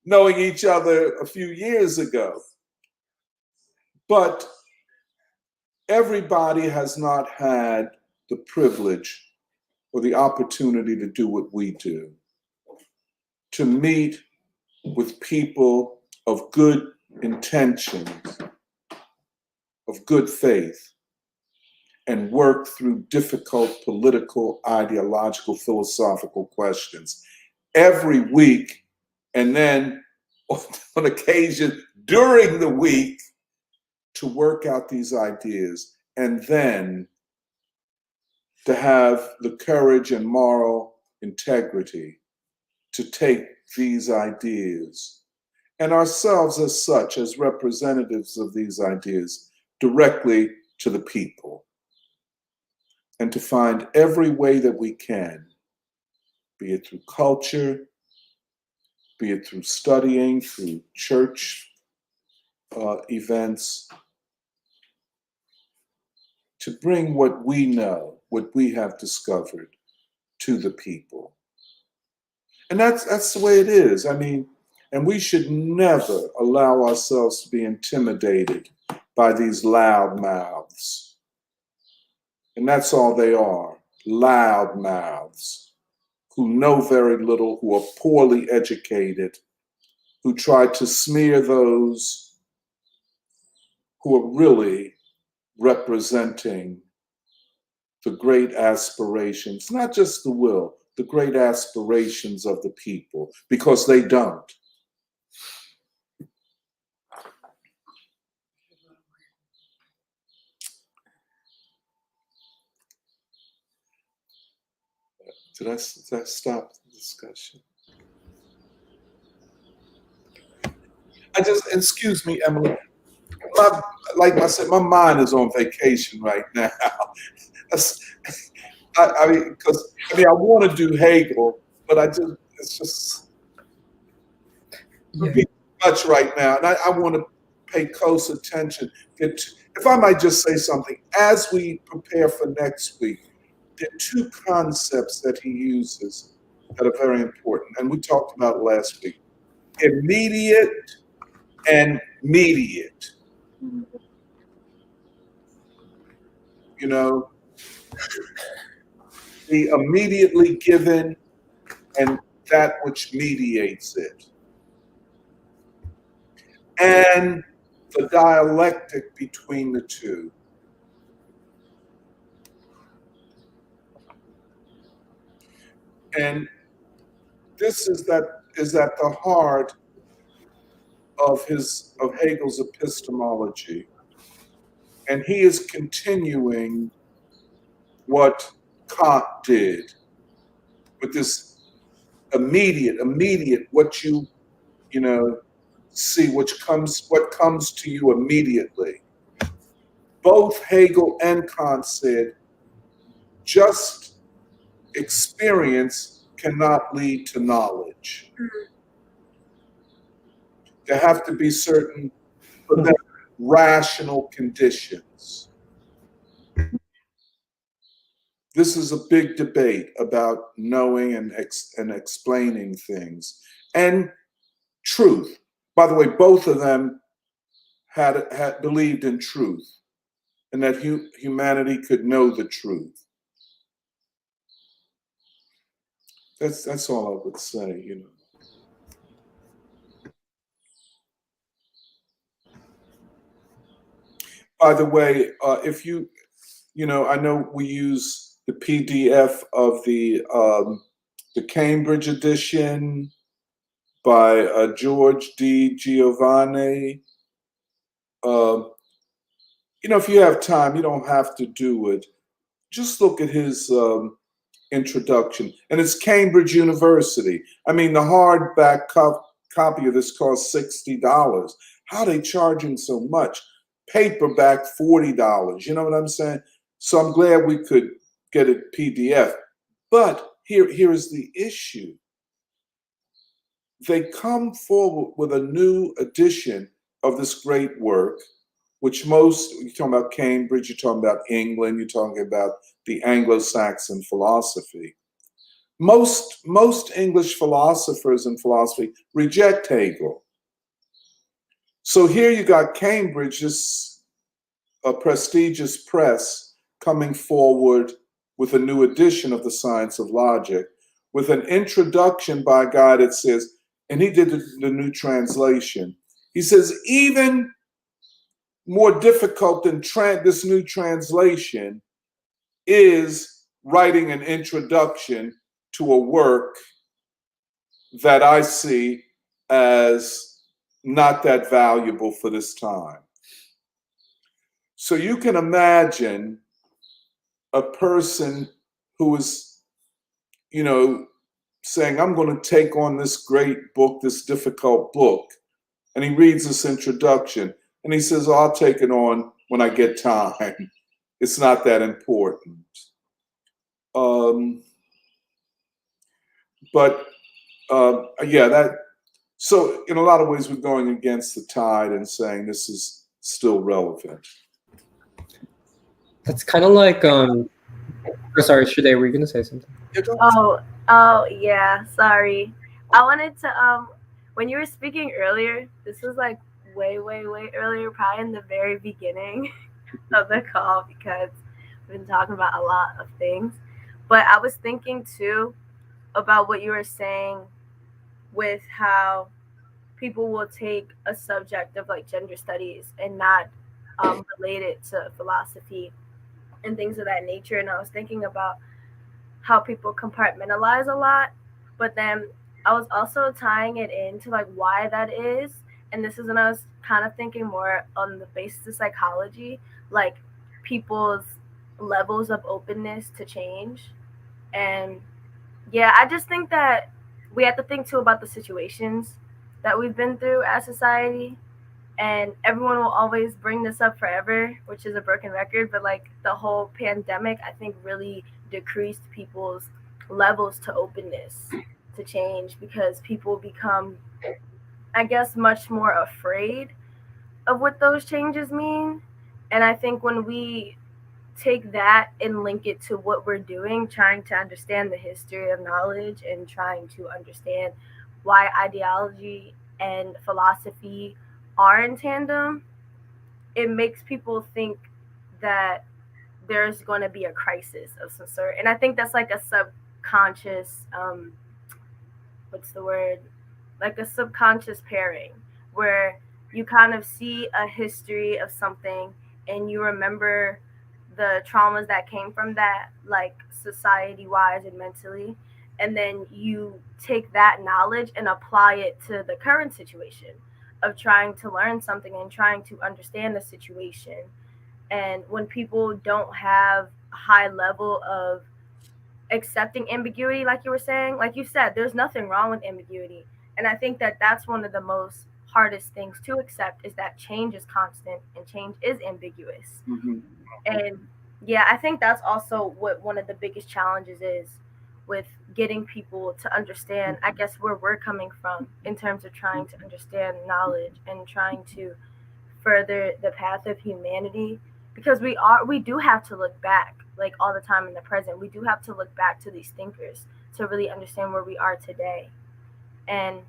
knowing each other a few years ago. But everybody has not had the privilege or the opportunity to do what we do, to meet with people of good intentions, of good faith, and work through difficult political, ideological, philosophical questions every week, and then on occasion during the week to work out these ideas, and then to have the courage and moral integrity to take these ideas and ourselves as such, as representatives of these ideas, directly to the people, and to find every way that we can, be it through culture, be it through studying, through church events, to bring what we know, what we have discovered to the people. And that's the way it is. I mean, and we should never allow ourselves to be intimidated by these loud mouths. And that's all they are, loud mouths, who know very little, who are poorly educated, who try to smear those who are really representing the great aspirations, not just the will, the great aspirations of the people, because they don't. Did I stop the discussion? Excuse me, Emily. Like I said, my mind is on vacation right now. I mean, I want to do Hegel, but it's just too much right now, and I want to pay close attention. If I might just say something, as we prepare for next week, there are two concepts that he uses that are very important, and we talked about it last week: immediate and mediate. You know, the immediately given and that which mediates it. And the dialectic between the two. And this is at the heart of Hegel's epistemology. And he is continuing what Kant did with this immediate, what you see, what comes to you immediately. Both Hegel and Kant said, just experience cannot lead to knowledge. There have to be certain rational conditions. This is a big debate about knowing and explaining things. And truth. By the way, both of them had believed in truth and that humanity could know the truth. That's all I would say, By the way, if I know we use the PDF of the Cambridge edition by George D. Giovanni. If you have time, you don't have to do it. Just look at his introduction. And it's Cambridge University. I mean, the hardback copy of this costs $60. How are they charging so much? Paperback, $40. You know what I'm saying? So I'm glad we could get a PDF. But here is the issue. They come forward with a new edition of this great work, which you're talking about Cambridge, you're talking about England, you're talking about the Anglo-Saxon philosophy. Most English philosophers in philosophy reject Hegel. So here you got Cambridge, this prestigious press, coming forward with a new edition of the Science of Logic, with an introduction by a guy that says, and he did the new translation. He says, even more difficult than this new translation is writing an introduction to a work that I see as not that valuable for this time. So you can imagine a person who is, saying, I'm going to take on this great book, this difficult book. And he reads this introduction and he says, I'll take it on when I get time. It's not that important. So in a lot of ways, we're going against the tide and saying this is still relevant. That's kind of like, sorry, Shade, were you going to say something? Oh, yeah, sorry. I wanted to, when you were speaking earlier, this was like way earlier, probably in the very beginning of the call, because we've been talking about a lot of things. But I was thinking too about what you were saying with how people will take a subject of like gender studies and not relate it to philosophy and things of that nature. And I was thinking about how people compartmentalize a lot, but then I was also tying it into like why that is. And this is when I was kind of thinking more on the basis of psychology, like people's levels of openness to change. And Yeah, I just think that we have to think too about the situations that we've been through as society. And everyone will always bring this up forever, which is a broken record. But like the whole pandemic, I think really decreased people's levels to openness to change because people become, I guess, much more afraid of what those changes mean. And I think when we take that and link it to what we're doing, trying to understand the history of knowledge and trying to understand why ideology and philosophy are in tandem, it makes people think that there's going to be a crisis of some sort. And I think that's like a subconscious, what's the word? Like a subconscious pairing where you kind of see a history of something and you remember the traumas that came from that, like society wise and mentally. And then you take that knowledge and apply it to the current situation of trying to learn something and trying to understand the situation. And when people don't have a high level of accepting ambiguity, like you were saying, like you said, there's nothing wrong with ambiguity. And I think that that's one of the most hardest things to accept is that change is constant and change is ambiguous. Mm-hmm. And yeah, I think that's also what one of the biggest challenges is with getting people to understand, I guess, where we're coming from in terms of trying to understand knowledge and trying to further the path of humanity, because we do have to look back like all the time in the present. We do have to look back to these thinkers to really understand where we are today. And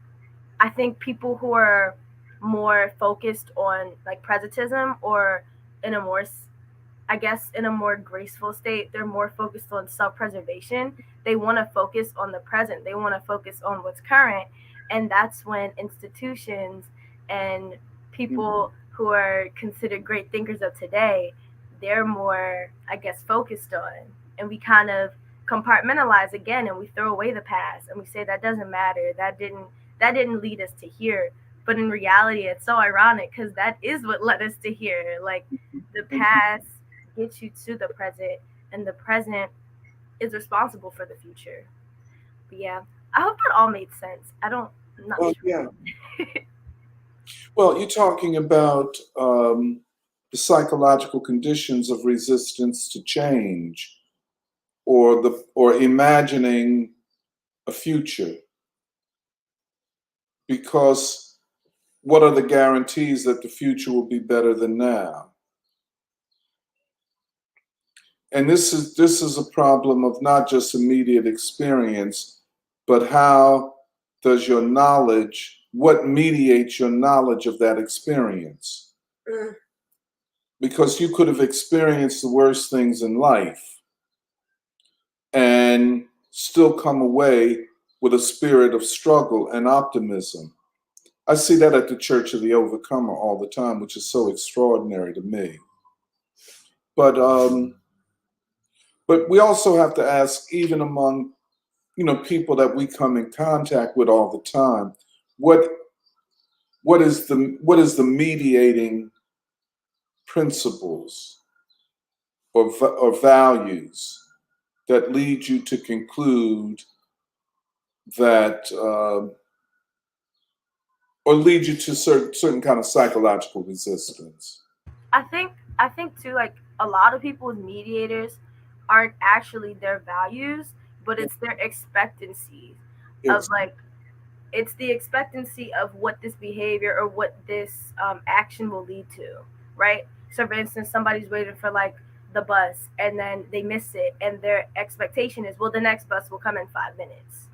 I think people who are more focused on like presentism or in a more, I guess, in a more graceful state, they're more focused on self-preservation. They want to focus on the present. They want to focus on what's current. And that's when institutions and people who are considered great thinkers of today, they're more, I guess, focused on. And we kind of compartmentalize again and we throw away the past and we say that doesn't matter. That didn't lead us to here. But in reality, it's so ironic because that is what led us to here. Like the past gets you to the present, and the present is responsible for the future. But yeah, I hope that all made sense. I'm not Well, sure. yeah. Well, you're talking about the psychological conditions of resistance to change, or imagining a future, because what are the guarantees that the future will be better than now? And this is a problem of not just immediate experience, but how does your knowledge, what mediates your knowledge of that experience? Because you could have experienced the worst things in life and still come away with a spirit of struggle and optimism. I see that at the Church of the Overcomer all the time, which is so extraordinary to me. But we also have to ask, even among people that we come in contact with all the time, what is the mediating principles or values that lead you to conclude that, or lead you to certain kind of psychological resistance? I think too, like a lot of people's mediators aren't actually their values, but it's their expectancy of like it's the expectancy of what this behavior or what this action will lead to, right? So, for instance, somebody's waiting for like the bus and then they miss it, and their expectation is, well, the next bus will come in 5 minutes.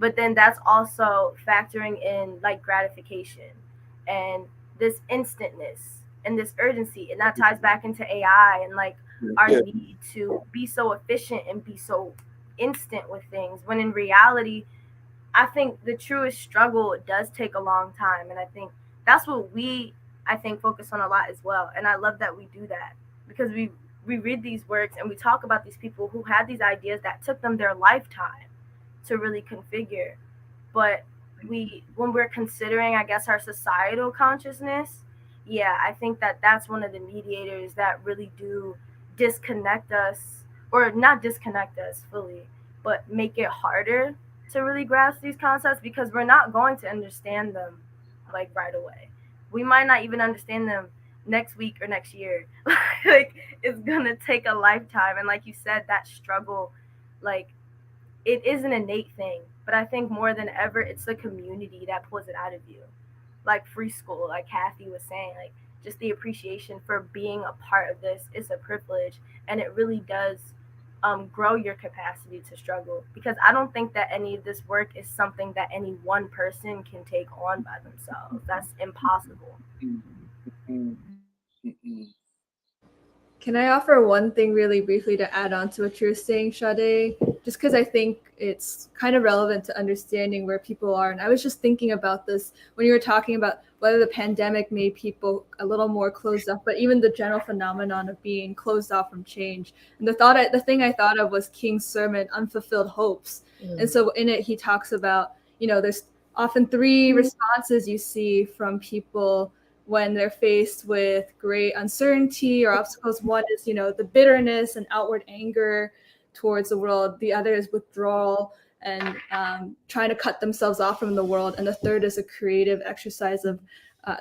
But then that's also factoring in like gratification and this instantness and this urgency, and that ties back into AI and like our need to be so efficient and be so instant with things. When in reality, I think the truest struggle does take a long time, and I think that's what I think focus on a lot as well. And I love that we do that because we read these works and we talk about these people who had these ideas that took them their lifetime to really configure. But when we're considering, I guess, our societal consciousness, yeah, I think that that's one of the mediators that really do disconnect us, or not disconnect us fully, but make it harder to really grasp these concepts because we're not going to understand them like right away. We might not even understand them next week or next year. Like it's gonna take a lifetime. And like you said, that struggle, like it is an innate thing, but I think more than ever it's the community that pulls it out of you. Like free school, like Kathy was saying, like just the appreciation for being a part of this is a privilege, and it really does grow your capacity to struggle, because I don't think that any of this work is something that any one person can take on by themselves. That's impossible. Can I offer one thing really briefly to add on to what you're saying, Sade? Just because I think it's kind of relevant to understanding where people are. And I was just thinking about this when you were talking about whether the pandemic made people a little more closed off, but even the general phenomenon of being closed off from change. And the thing I thought of was King's sermon, Unfulfilled Hopes. And so in it, he talks about, there's often three responses you see from people when they're faced with great uncertainty or obstacles. One is, the bitterness and outward anger towards the world. The other is withdrawal and trying to cut themselves off from the world. And the third is a creative exercise of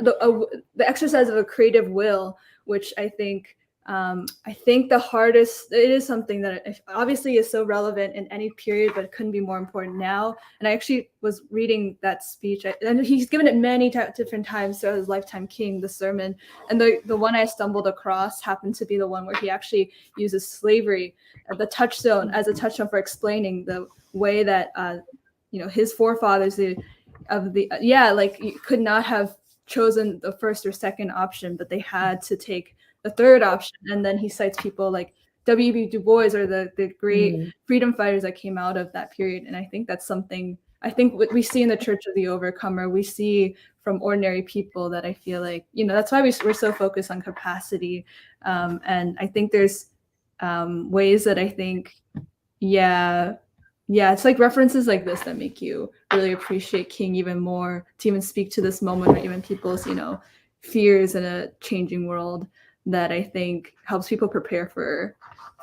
the exercise of a creative will, which I think the hardest, it is something that obviously is so relevant in any period, but it couldn't be more important now. And I actually was reading that speech, and he's given it many different times throughout his lifetime, King, the sermon. And the one I stumbled across happened to be the one where he actually uses slavery, the touchstone, as a touchstone for explaining the way that, his forefathers you could not have chosen the first or second option, but they had to take the third option. And then he cites people like W.B. Du Bois or the great freedom fighters that came out of that period. And I think that's something, what we see in the Church of the Overcomer, we see from ordinary people that I feel like, that's why we're so focused on capacity. And I think there's ways that I think, it's like references like this that make you really appreciate King even more, to even speak to this moment or even people's, fears in a changing world, that I think helps people prepare for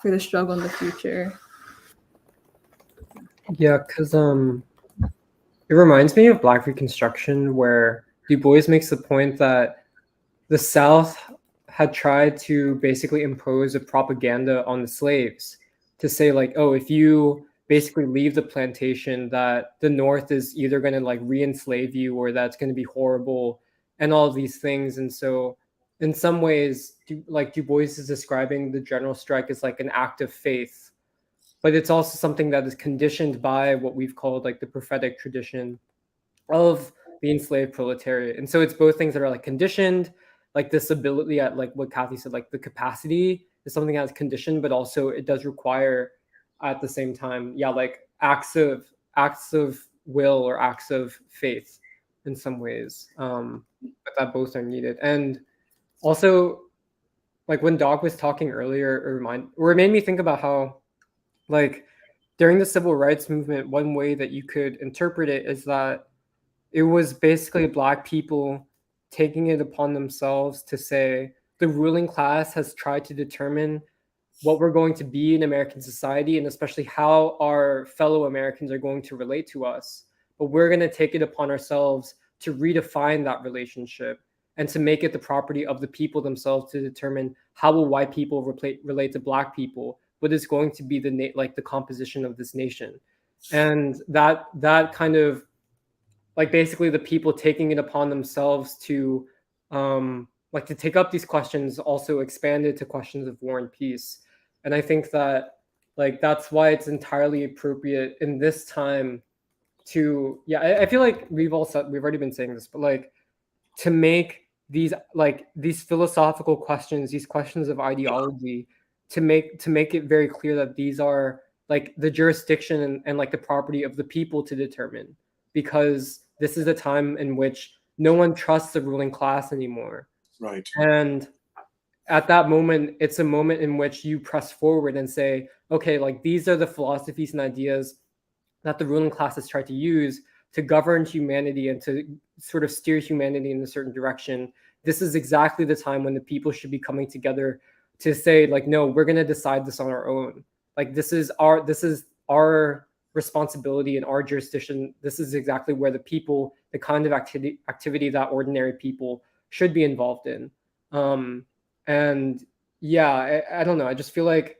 the struggle in the future. Yeah, because it reminds me of Black Reconstruction, where Du Bois makes the point that the South had tried to basically impose a propaganda on the slaves to say, like, oh, if you basically leave the plantation, that the North is either going to like re-enslave you or that's going to be horrible and all of these things. And so in some ways, Du Bois is describing the general strike as like an act of faith, but it's also something that is conditioned by what we've called like the prophetic tradition of the enslaved proletariat. And so it's both things that are like conditioned, like this ability at like what Kathy said, like the capacity is something that's conditioned, but also it does require at the same time, like acts of will or acts of faith in some ways, but that both are needed. And also, like when Doc was talking earlier, it made me think about how, like, during the civil rights movement, one way that you could interpret it is that it was basically Black people taking it upon themselves to say the ruling class has tried to determine what we're going to be in American society, and especially how our fellow Americans are going to relate to us. But we're going to take it upon ourselves to redefine that relationship and to make it the property of the people themselves to determine how will white people relate to Black people, what is going to be the composition of this nation. And that kind of, like, basically the people taking it upon themselves to to take up these questions also expanded to questions of war and peace. And I think that, like, that's why it's entirely appropriate in this time to, I feel like we've already been saying this, but like to make these philosophical questions, these questions of ideology, to make it very clear that these are like the jurisdiction and like the property of the people to determine, because this is a time in which no one trusts the ruling class anymore. Right. And at that moment, it's a moment in which you press forward and say, okay, like these are the philosophies and ideas that the ruling class has tried to use to govern humanity and to sort of steer humanity in a certain direction. This is exactly the time when the people should be coming together to say, like, no, we're going to decide this on our own. Like, this is our responsibility in our jurisdiction, this is exactly where the people, the kind of activity that ordinary people should be involved in. And yeah, I don't know. I just feel like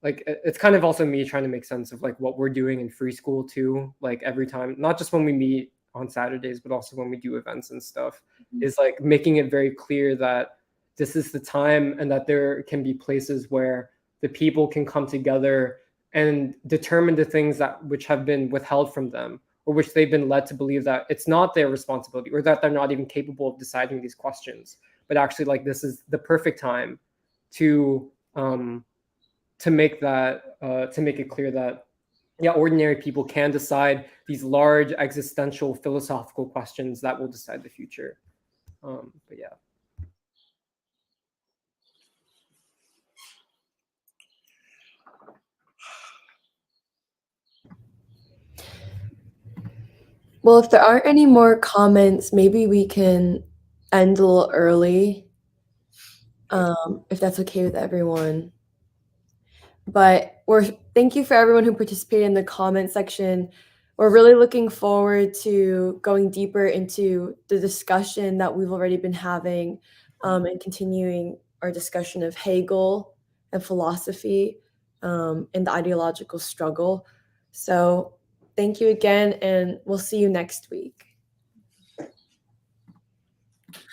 it's kind of also me trying to make sense of like what we're doing in free school too. Like every time, not just when we meet on Saturdays, but also when we do events and stuff, is like making it very clear that this is the time and that there can be places where the people can come together and determine the things that which have been withheld from them, or which they've been led to believe that it's not their responsibility, or that they're not even capable of deciding these questions. But actually, like, this is the perfect time to make that to make it clear that ordinary people can decide these large existential philosophical questions that will decide the future. But yeah. Well, if there aren't any more comments, maybe we can end a little early, if that's okay with everyone. But thank you for everyone who participated in the comment section. We're really looking forward to going deeper into the discussion that we've already been having, and continuing our discussion of Hegel and philosophy, and the ideological struggle. So thank you again, and we'll see you next week.